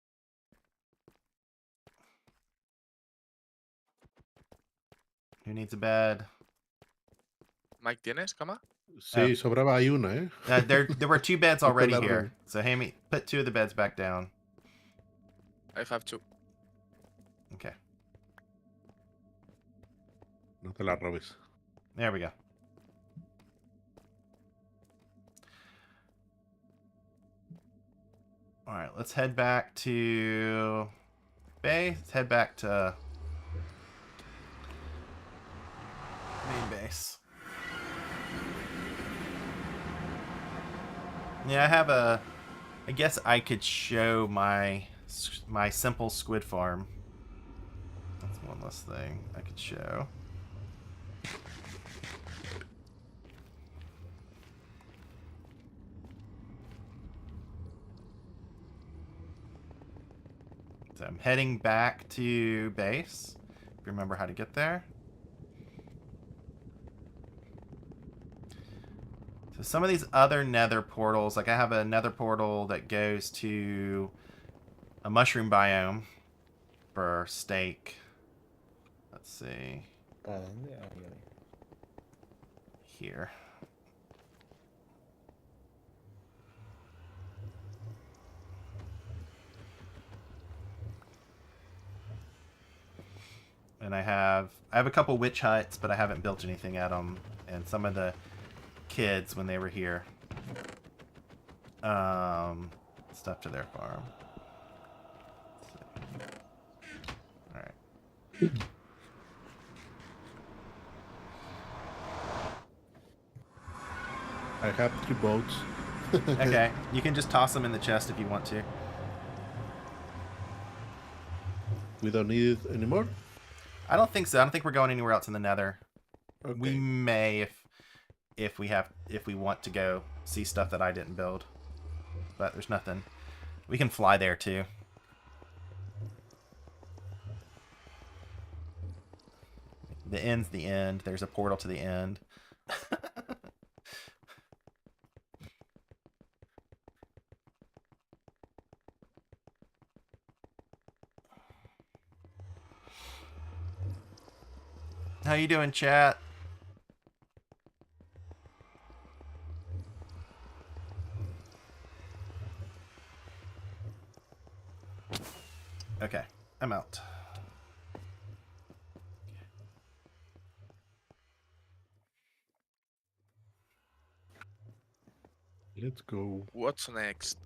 Who needs a bed? Mike, ¿tienes cama? Sí, sobraba ahí una, ¿eh? There were 2 beds Look at already that here. room. So Hammy, put 2 of the beds back down. I have 2. Okay. No te la robes. There we go. All right, let's head back to base. Let's head back to main base. Yeah, I guess I could show my simple squid farm. That's one less thing I could show. So I'm heading back to base. If you remember how to get there. So some of these other nether portals, like I have a nether portal that goes to a mushroom biome for steak. Let's see. ¿Para dónde? Ah, ya vi. Here. And I have a couple witch huts, but I haven't built anything at them. And some of the kids, when they were here, stuff to their farm. All right. I have 3 boats. Okay, you can just toss them in the chest if you want to. We don't need it anymore? I don't think so. I don't think we're going anywhere else in the nether. Okay. We may if we want to go see stuff that I didn't build. But there's nothing. We can fly there too. The end's the end. There's a portal to the end. How you doing, chat? Okay, I'm out. Let's go. What's next?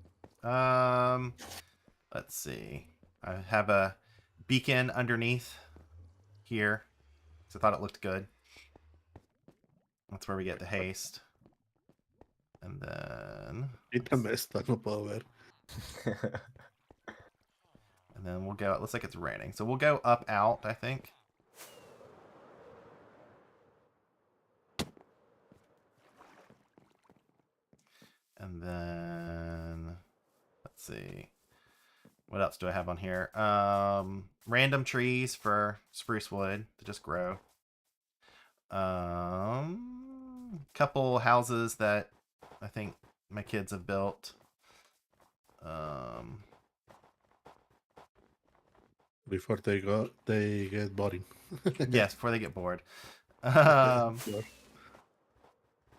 Let's see. I have a beacon underneath here. So I thought it looked good. That's where we get the haste. And then... Quítame esto, no puedo ver. And then we'll go... It looks like it's raining. So we'll go up, out, I think. And then... Let's see. What else do I have on here? Random trees for spruce wood to just grow. Couple houses that I think my kids have built. Before they get boring. Yes, before they get bored. Sure.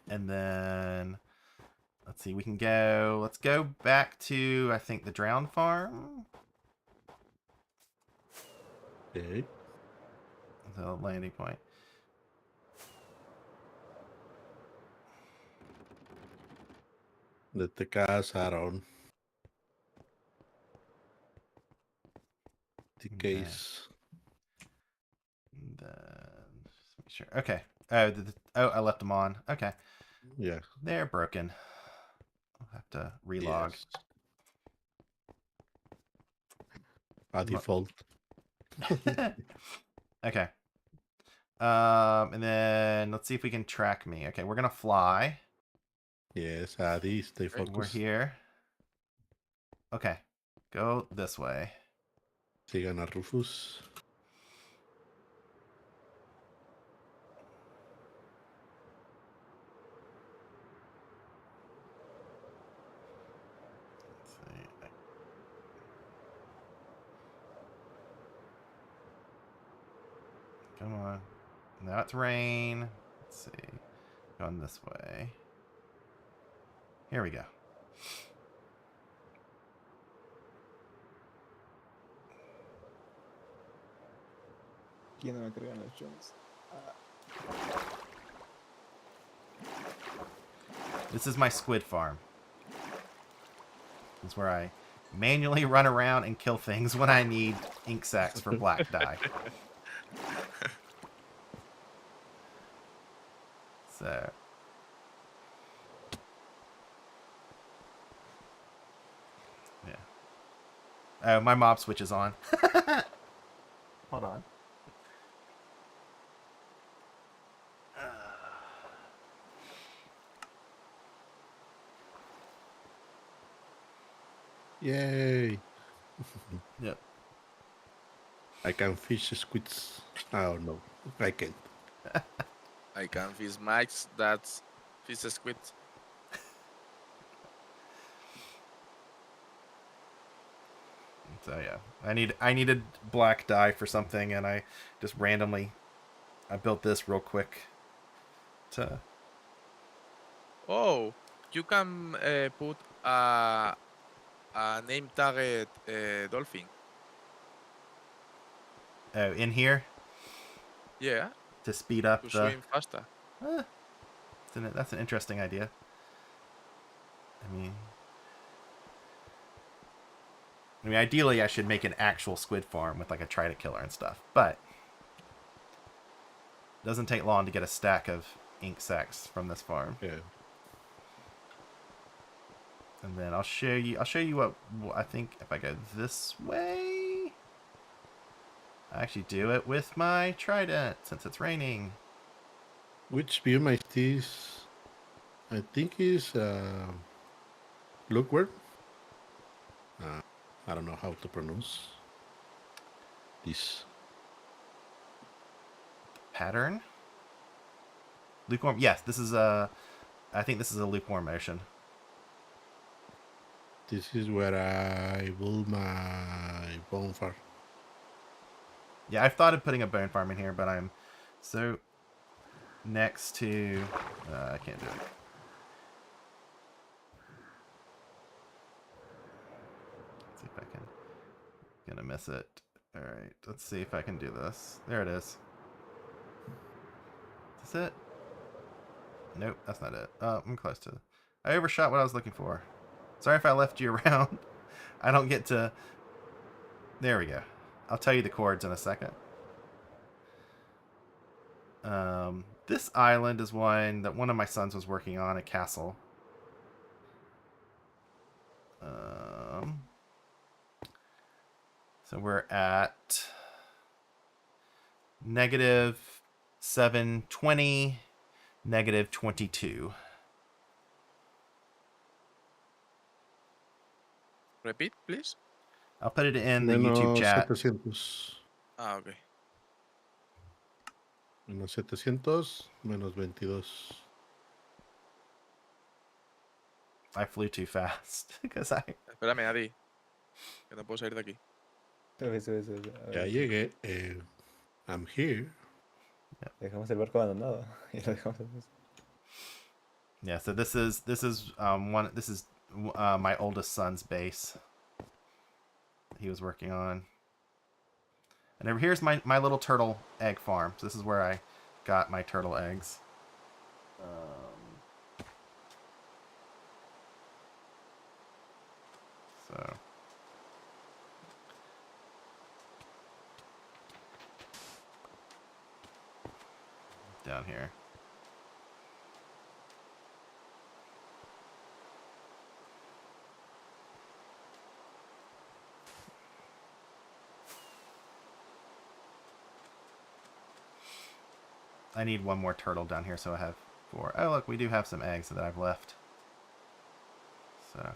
And then let's see, let's go back to, I think, the drowned farm. Okay. The landing point. Let the casaron. The Okay. case. And then just make sure. Okay. Oh, I left them on. Okay. Yeah. They're broken. I'll have to relog. Yes. By default. Okay. And then let's see if we can track me. Okay, we're gonna fly. Yes, Adi, stay We're focused. here. Okay. Go this way. Sigan a Rufus. Let's see. Come on. Now it's rain. Let's see. Going this way. Here we go. ¿Quién no me cargan los jumps? This is my squid farm. This is where I manually run around and kill things when I need ink sacs for black dye. So. Yeah. Oh, my mob switch is on. Hold on. Yay! Yep. I can fish squids. Oh no, I can't. I can fish mics. That's fish squid. So yeah, I needed black dye for something, and I just randomly I built this real quick. To Oh, you can put a name tagged dolphin. oh, in here Yeah, to speed up to the. swim faster. That's an interesting idea. I mean, ideally, I should make an actual squid farm with like a trident killer and stuff, but it doesn't take long to get a stack of ink sacs from this farm. Yeah. And then I'll show you what I think if I go this way. I actually do it with my trident since it's raining. Which biome is this? I think is Lookworm. I don't know how to pronounce this. Pattern? Lukewarm? Yes, this is a... I think this is a lukewarm ocean. This is where I build my bone farm. Yeah, I've thought of putting a bone farm in here, but I'm so next to... I can't do it. Let's see if I can... Gonna miss it. Alright, let's see if I can do this. There it is. Is this it? Nope, that's not it. I'm close to... I overshot what I was looking for. Sorry if I left you around. I don't get to There we go. I'll tell you the chords in a second. This island is one that one of my sons was working on, a castle. So we're at -720, -22. Repeat, please. I'll put it in the YouTube Menos chat. 700. Ah, okay. Menos 700, menos 22. I flew too fast because I. Espérame, Adi. Que no puedo salir de aquí. Sube, sube, sube. A Ya ver, llegué. I'm here. dejamos el barco abandonado. Y lo dejamos en eso. Yeah, so this is my oldest son's base he was working on. And over here's my little turtle egg farm. So this is where I got my turtle eggs. So down here. I need one more turtle down here, so I have 4. Oh, look, we do have some eggs that I've left. So.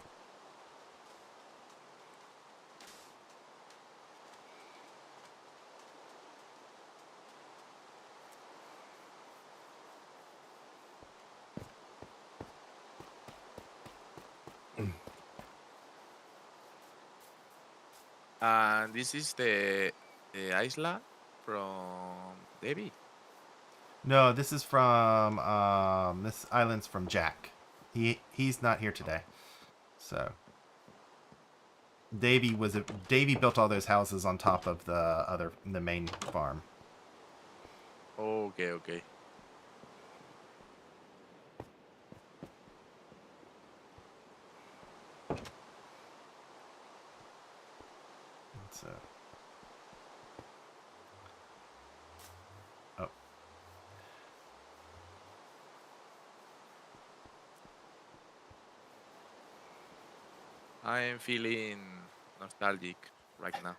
And this is the isla from Debbie. No, this is from this island's from Jack. He's not here today. So Davey built all those houses on top of the main farm. Okay, okay. So oh. I'm feeling nostalgic right now.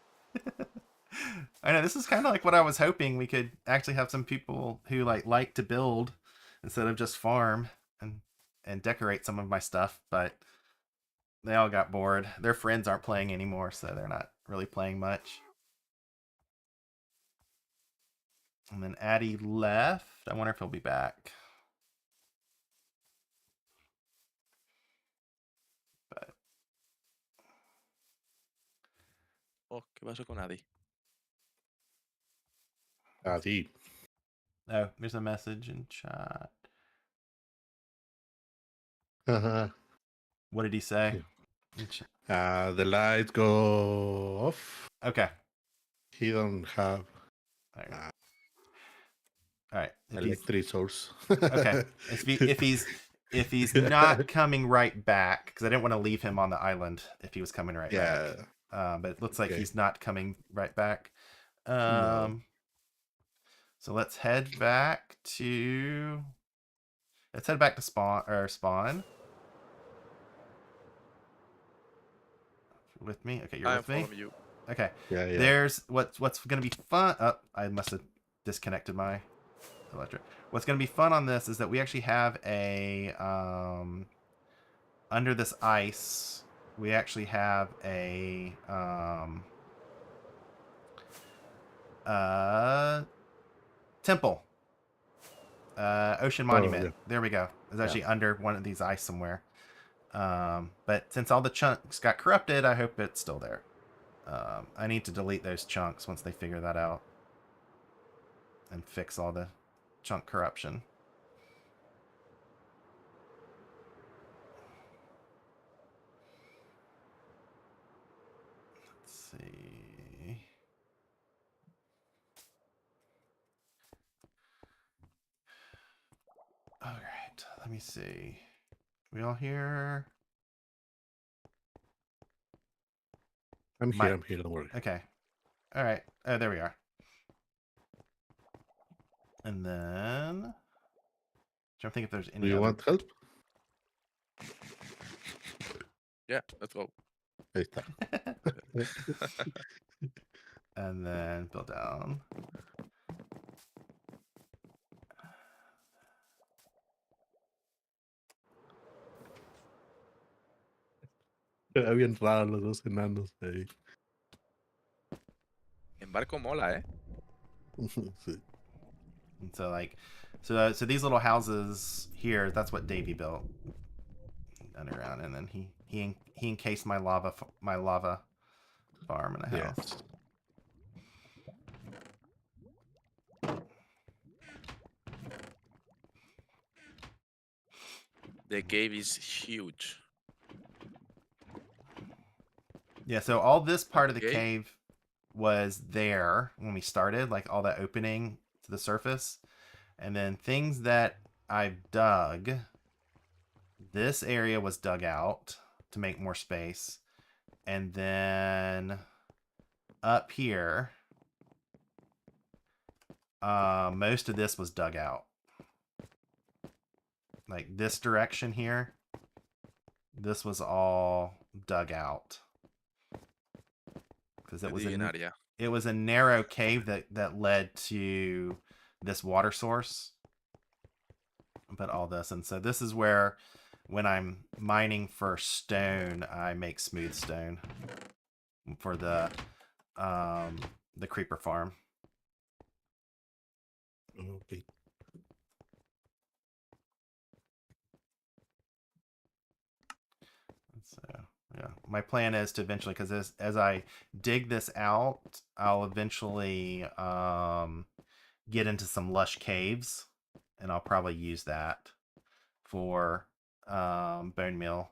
I know, this is kind of like what I was hoping. We could actually have some people who like to build instead of just farm and decorate some of my stuff, but they all got bored. Their friends aren't playing anymore, so they're not really playing much. And then Addy left. I wonder if he'll be back. But Oh, ¿qué pasó con Adi? Adi. oh, there's a message in chat. What did he say? The lights go off. Okay. He don't have All right. electric source. Okay. If he's not coming right back, because I didn't want to leave him on the island if he was coming right back. But it looks like he's not coming right back. No. So let's head back to spawn. With me? Okay, you're I'm with me. following you. Okay. Yeah. There's what's gonna be fun. Oh, I must have disconnected my electric. What's gonna be fun on this is that we actually have a under this ice. We actually have a temple. Ocean monument. Yeah. There we go. It's actually under one of these ice somewhere. But since all the chunks got corrupted, I hope it's still there. I need to delete those chunks once they figure that out and fix all the chunk corruption. Let's see. All right, let me see. We all here? I'm here, don't worry. Okay. All right. Oh, there we are. And then, trying to think if there's Do any you other. want help? Yeah, let's go. Ahí está. And then build down. Era bien raro los dos enanos ahí. En barco mola, ¿eh? Sí. And so like, so these little houses here, that's what Davey built. Underground, and then he encased my lava farm in a house. Yes. The cave is huge. Yeah, so all this part of the Okay. cave was there when we started, like all that opening to the surface. And then things that I've dug, this area was dug out to make more space. And then up here, most of this was dug out. Like this direction here, this was all dug out. Because The digging area. it was a narrow cave that led to this water source. But all this, and so this is where, when I'm mining for stone, I make smooth stone for the creeper farm. Okay. So yeah, my plan is to eventually, because as I dig this out, I'll eventually get into some lush caves, and I'll probably use that for bone meal.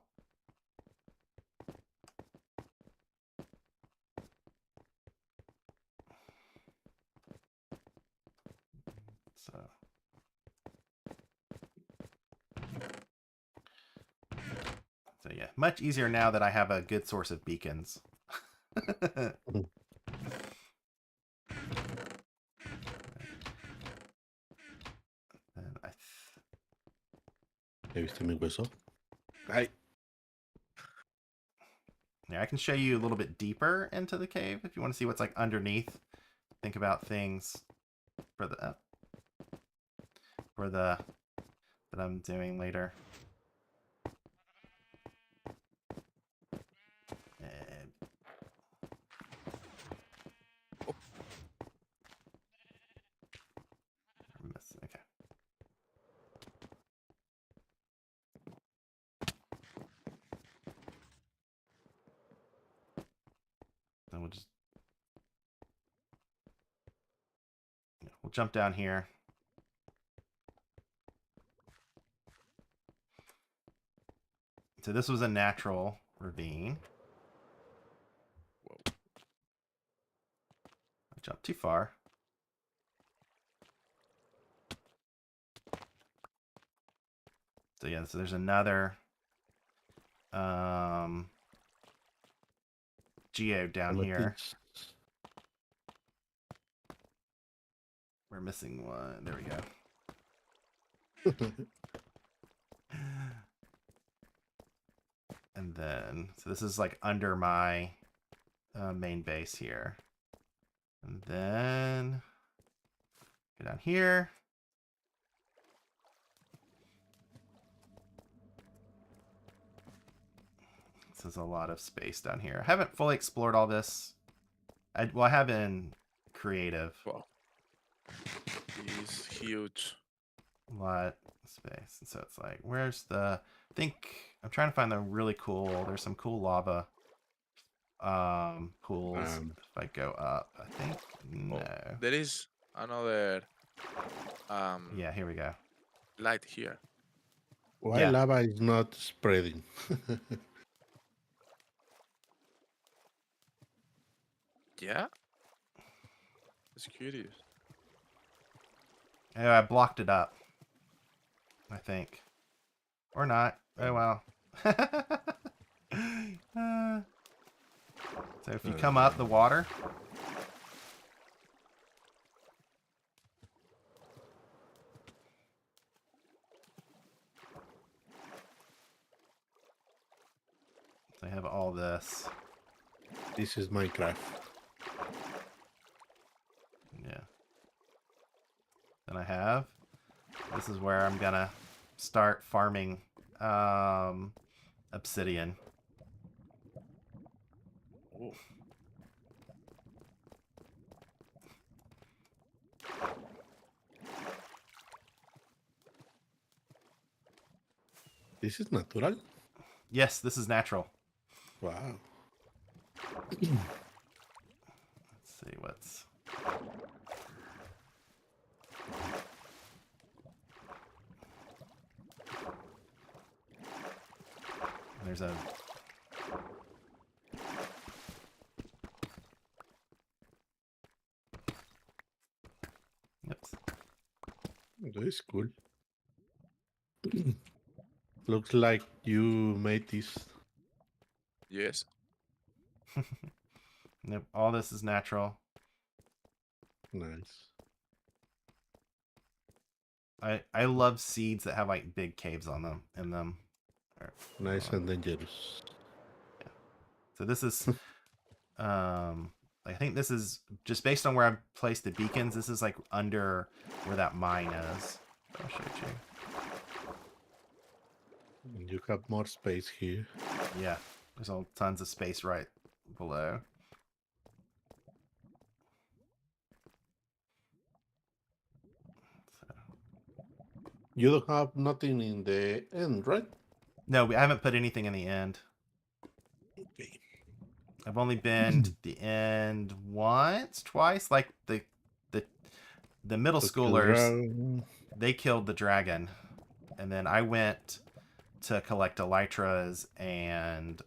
So yeah, much easier now that I have a good source of beacons. And ¿Ya viste mi hueso? Ay. yeah, I can show you a little bit deeper into the cave if you want to see what's like underneath. Think about things for the that I'm doing later. And okay. Then we'll jump down here. So this was a natural ravine. Whoa. I jumped too far. So yeah, so there's another geode down here. We're missing one. There we go. And then, so this is like under my main base here. And then go down here. This is a lot of space down here. I haven't fully explored all this. I have in creative. Wow. It's huge. A lot of space. And so it's like, where's the... I think I'm trying to find the really cool... There's some cool lava pools. If I go up, I think... No. Oh, there is another Yeah, here we go. light here. Why Yeah. lava is not spreading? Yeah? It's curious. Oh, I blocked it up. I think. Or not. Oh, well. So if you come up the water, So I have all this. This is Minecraft. Yeah. Then I have. This is where I'm gonna start farming obsidian. Ooh. This is natural. Yes, this is natural. Wow. Let's see what's. There's a. Oops. That is cool. Looks like you made this. Yes. Nope, all this is natural. Nice. I love seeds that have like big caves on them in them. Nice and dangerous. So this is I think this is just based on where I've placed the beacons, this is like under where that mine is. I'll show you. You have more space here. Yeah. There's all tons of space right below. You don't have nothing in the end, right? No, I haven't put anything in the end. Okay. I've only been to the end once, twice. Like the middle schoolers, they killed the dragon, and then I went to collect elytras and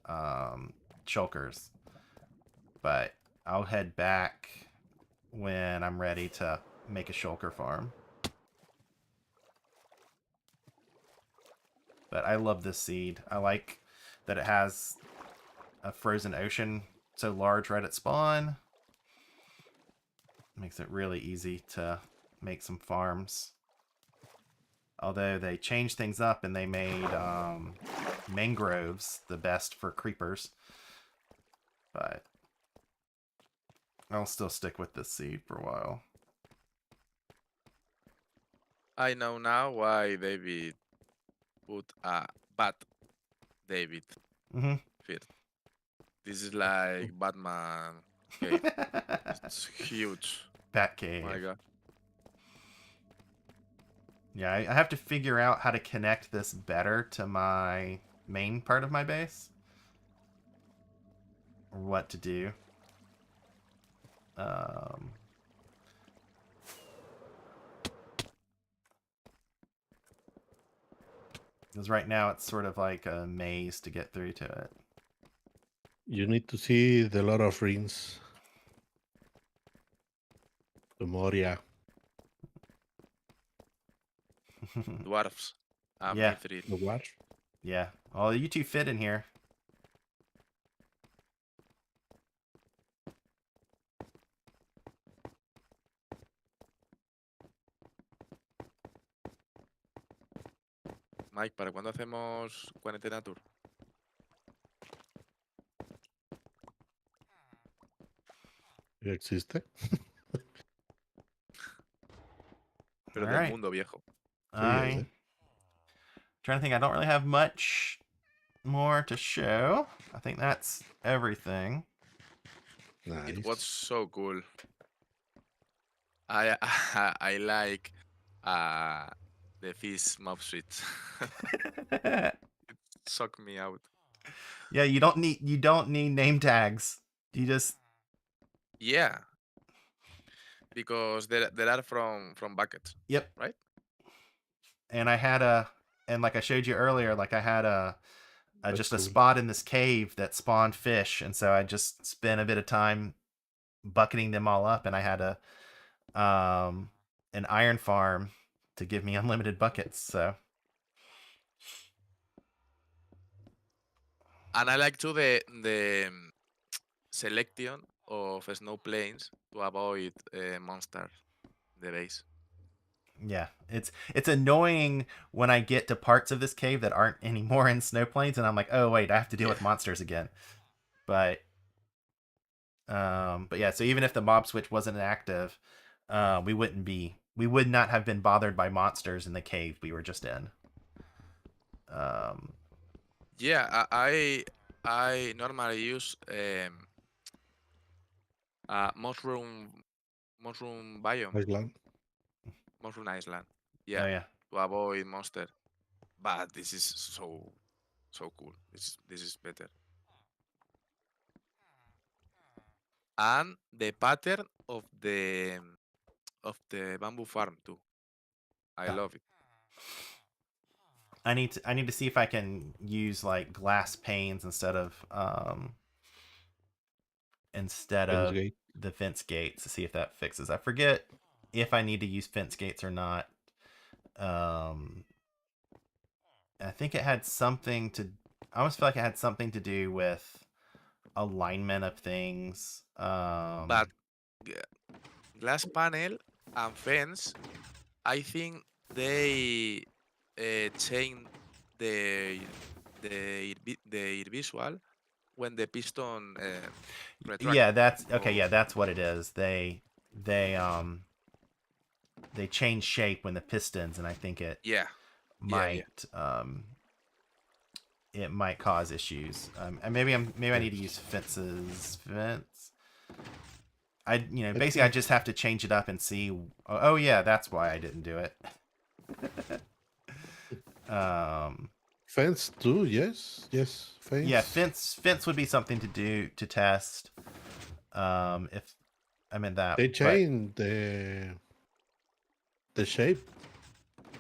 shulkers. But I'll head back when I'm ready to make a shulker farm. But I love this seed. I like that it has a frozen ocean so large right at spawn. Makes it really easy to make some farms. Although they changed things up and they made mangroves the best for creepers. But I'll still stick with this seed for a while. I know now why David put a Bat David Mm-hmm. fit. This is like Batman cave. It's huge. Bat cave. My God. Yeah, I have to figure out how to connect this better to my main part of my base. Or what to do. Because right now it's sort of like a maze to get through to it. You need to see the Lord of Rings. The Moria. Dwarfs. Yeah. Mithril. The what? Yeah. Well, you two fit in here. Mike, ¿para cuándo hacemos cuarentena tour? ¿Existe? Pero All del right. mundo viejo. Trying to think. I don't really have much more to show. I think that's everything. Nice. It was so cool. I I like the Fishy Mob Switch. Suck me out. Yeah, you don't need name tags. You just Yeah. Because there are from buckets. Yep. Right? And like I showed you earlier, like I had just a cool. spot in this cave that spawned fish, and so I just spent a bit of time bucketing them all up, and I had an iron farm to give me unlimited buckets. So And I like too the selection of snow plains to avoid monsters. The base. Yeah, it's annoying when I get to parts of this cave that aren't anymore in snow plains, and I'm like, oh wait, I have to deal with Yeah. monsters again. But yeah, so even if the mob switch wasn't active, we would not have been bothered by monsters in the cave we were just in. Yeah, I normally use mushroom biome, Island. mushroom island. Oh Yeah, yeah, to avoid monster. But this is so cool. This is better. And the pattern of the bamboo farm too. I Yeah. love it. I need to see if I can use like glass panes instead Fence of gate. the fence gates to see if that fixes. I forget if I need to use fence gates or not. Um, I think it had something to. I almost feel like it had something to do with alignment of things. But g- glass panel and fence, I think they change their their visual when the piston retract. Yeah, that's okay. Or Yeah, that's what it is. They they change shape when the pistons, and I think yeah, yeah. might it might cause issues. And maybe I need to use fence. I Basically I think just have to change it up and see. Oh yeah, that's why I didn't do it. um, fence too. Yes, yes, yeah, fence. fence would be something to do to test. If I'm in that, They but change the shape.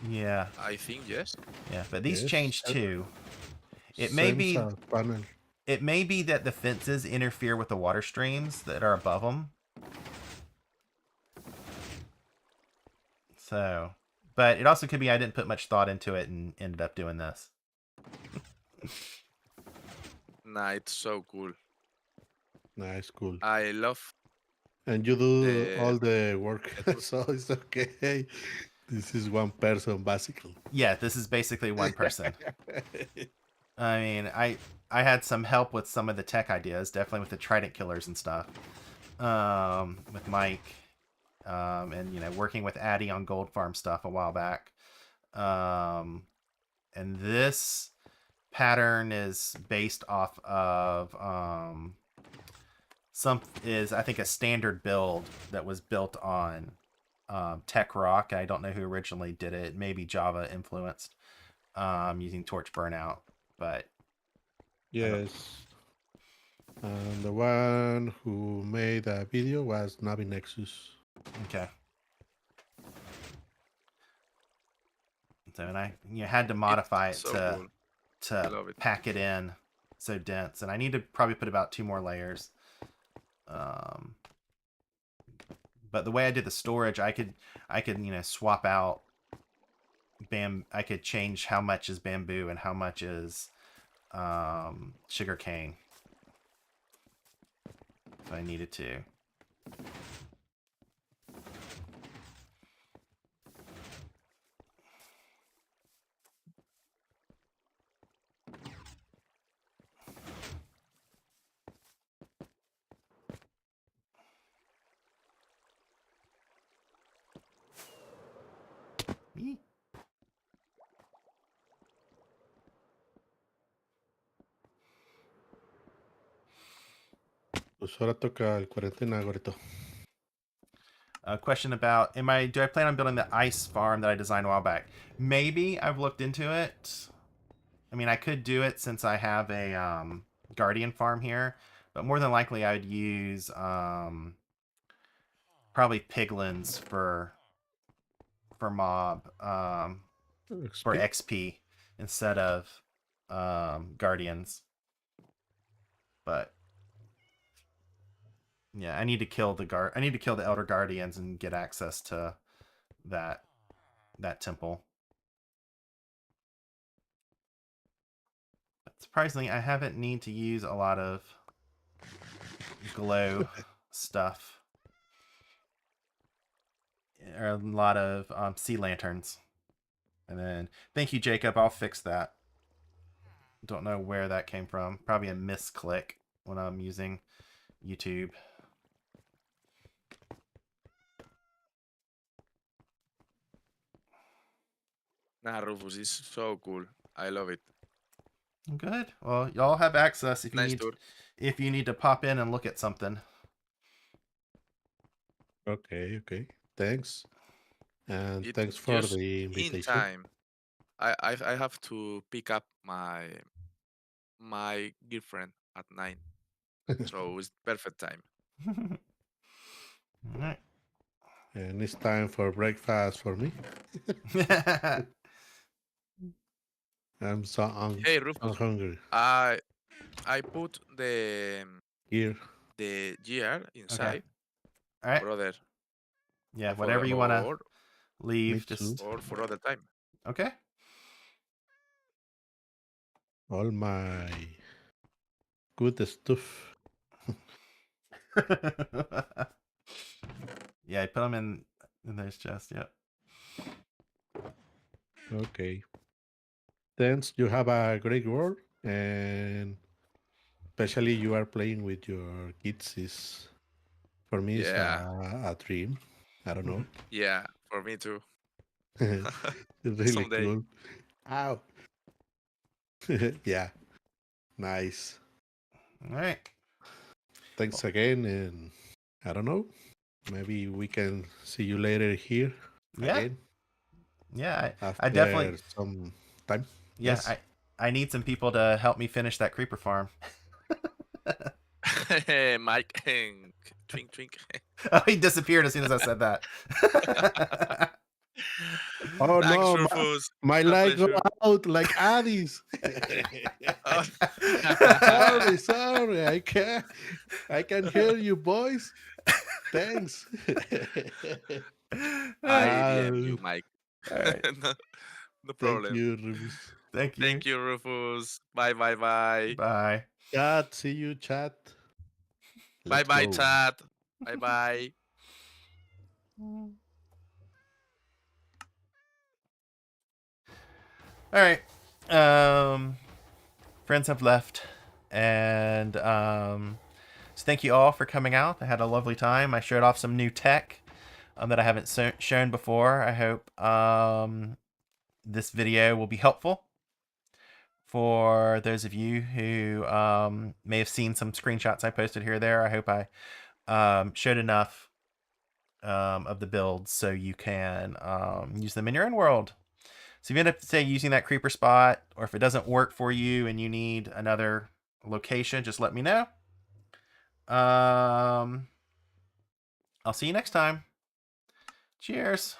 yeah, I think yes. but these Yes, change too. It may same be panel. it may be that the fences interfere with the water streams that are above them. So, but it also could be I didn't put much thought into it and ended up doing this. Nah, it's so cool. Nice, cool. I love And you do the all the work, the so it's okay. This is one person, basically. Yeah, this is basically one person. I mean, I had some help with some of the tech ideas, definitely with the trident killers and stuff. With Mike, and working with Addy on Gold Farm stuff a while back. And this pattern is based off of I think a standard build that was built on Tech Rock. I don't know who originally did it. Maybe Java influenced using Torch Burnout, but Yes. And the one who made a video was Navi Nexus. okay. So and I had to modify it so cool. I to love it. pack it in so dense, and I need to probably put about 2 more layers. But the way I did the storage, I could swap out I could change how much is bamboo and how much is sugarcane if I needed to. Eee. Pues ahora toca el cuarentena, Gorito. A question about do I plan on building the ice farm that I designed a while back? Maybe. I've looked into it. I mean, I could do it since I have a guardian farm here, but more than likely I would use probably piglins for mob for XP. XP instead of guardians. But yeah, I need to kill the elder guardians and get access to that temple. But surprisingly, I haven't need to use a lot of glow stuff a lot of sea lanterns. And then, thank you, Jacob. I'll fix that. Don't know where that came from. Probably a misclick when I'm using YouTube. Nah, Rufus is so cool. I love it. Good. Well, y'all have access if you Nice need tour. if you need to pop in and look at something. Okay. Thanks. And It thanks for just the in invitation. time. I have to pick up my girlfriend at 9, so it's perfect time. All right. And it's time for breakfast for me. I'm Hey, I'm Rufus, hungry. I put the Here. GR Okay. inside, All right. brother. Yeah, For whatever you want to or leave, Me just too. for other time. okay. All my good stuff. Yeah, I put them in those chests. Yep. Okay. Thanks. You have a great world, and especially you are playing with your kids is for me is Yeah, a dream. I don't know. yeah, for me too. It's really Someday. cool. Ow. Yeah. Nice. All right. Thanks again, and I don't know. Maybe we can see you later here Yeah. again Yeah. I after definitely. some time. Yeah. Yes. I need some people to help me finish that creeper farm. Mike, twink, twink. Oh, he disappeared as soon as I said that. Oh Thanks, no, Rufus. my It's a light go pleasure. out like Addis. Oh. Sorry, I can hear you, boys. Thanks. I DM you, Uh, Mike. All right. No, no Thank problem. you, Rufus. Thank you. Thank you, Rufus. Bye, bye, bye. Bye. Chat, see you, chat. Bye, Let's bye, go. chat. Bye, bye. All right. Friends have left, and so thank you all for coming out. I had a lovely time. I showed off some new tech that I haven't shown before. I hope this video will be helpful for those of you who may have seen some screenshots I posted here or there. I hope I showed enough of the builds so you can use them in your own world. So if you end up, say, using that creeper spot, or if it doesn't work for you and you need another location, just let me know. I'll see you next time. Cheers.